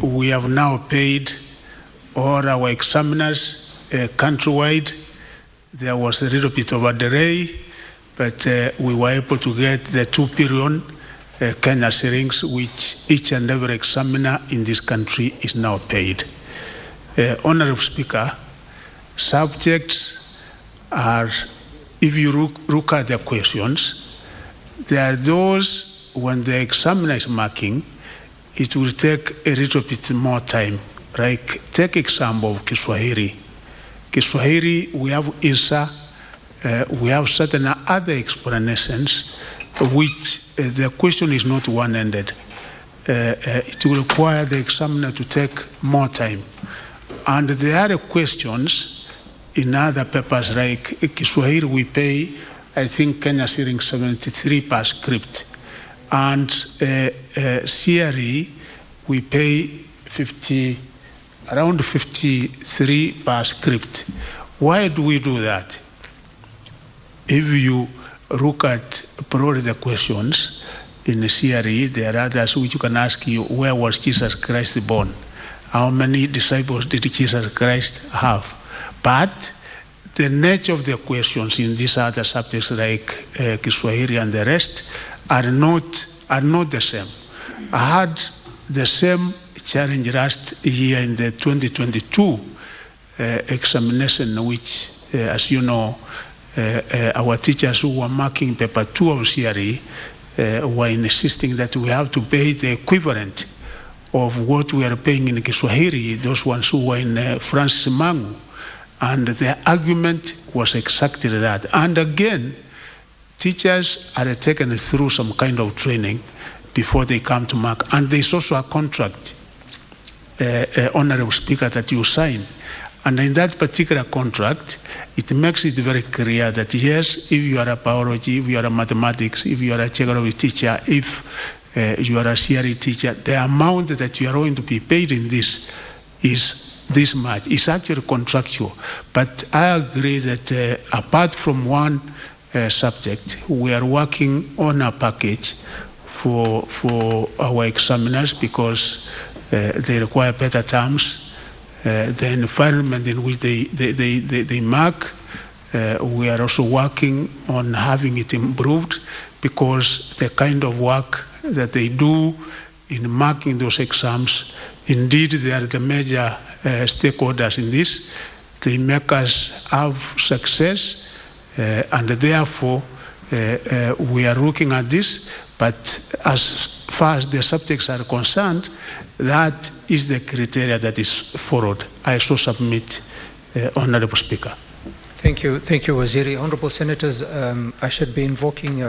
we have now paid all our examiners countrywide. There was a little bit of a delay, but we were able to get the 2 billion Kenya shillings, which each and every examiner in this country is now paid. Honorable Speaker, subjects are, if you look at the questions, there are those when the examiner is marking, it will take a little bit more time. Like, take example of Kiswahili. Kiswahili, we have INSA, we have certain other explanations, which the question is not one-ended. It will require the examiner to take more time. And there are questions in other papers, like Kiswahili, we pay, I think, Kenya shillings 73 per script. And CRE, we pay around 53 per script. Why do we do that? If you look at probably the questions in the CRE, there are others which you can ask you, where was Jesus Christ born? How many disciples did Jesus Christ have? But the nature of the questions in these other subjects like Kiswahili and the rest are not the same. I had the same challenge last year in the 2022 examination, which, as you know, our teachers who were marking paper 2 of CRE were insisting that we have to pay the equivalent of what we are paying in Kiswahili, those ones who were in Francis Mangu. And the argument was exactly that. And again, teachers are taken through some kind of training before they come to mark. And there's also a contract, Honorable Speaker, that you sign. And in that particular contract, it makes it very clear that yes, if you are a biology, if you are a mathematics, if you are a geography teacher, if you are a CRE teacher, the amount that you are going to be paid in this is this much. It's actually contractual. But I agree that apart from one subject, we are working on a package for our examiners because they require better terms. The environment in which they mark, we are also working on having it improved because the kind of work that they do in marking those exams, indeed they are the major stakeholders in this. They make us have success and therefore we are looking at this, but as far as the subjects are concerned, that is the criteria that is followed. I so submit, Honorable Speaker. Thank you, Waziri. Honorable Senators, I should be invoking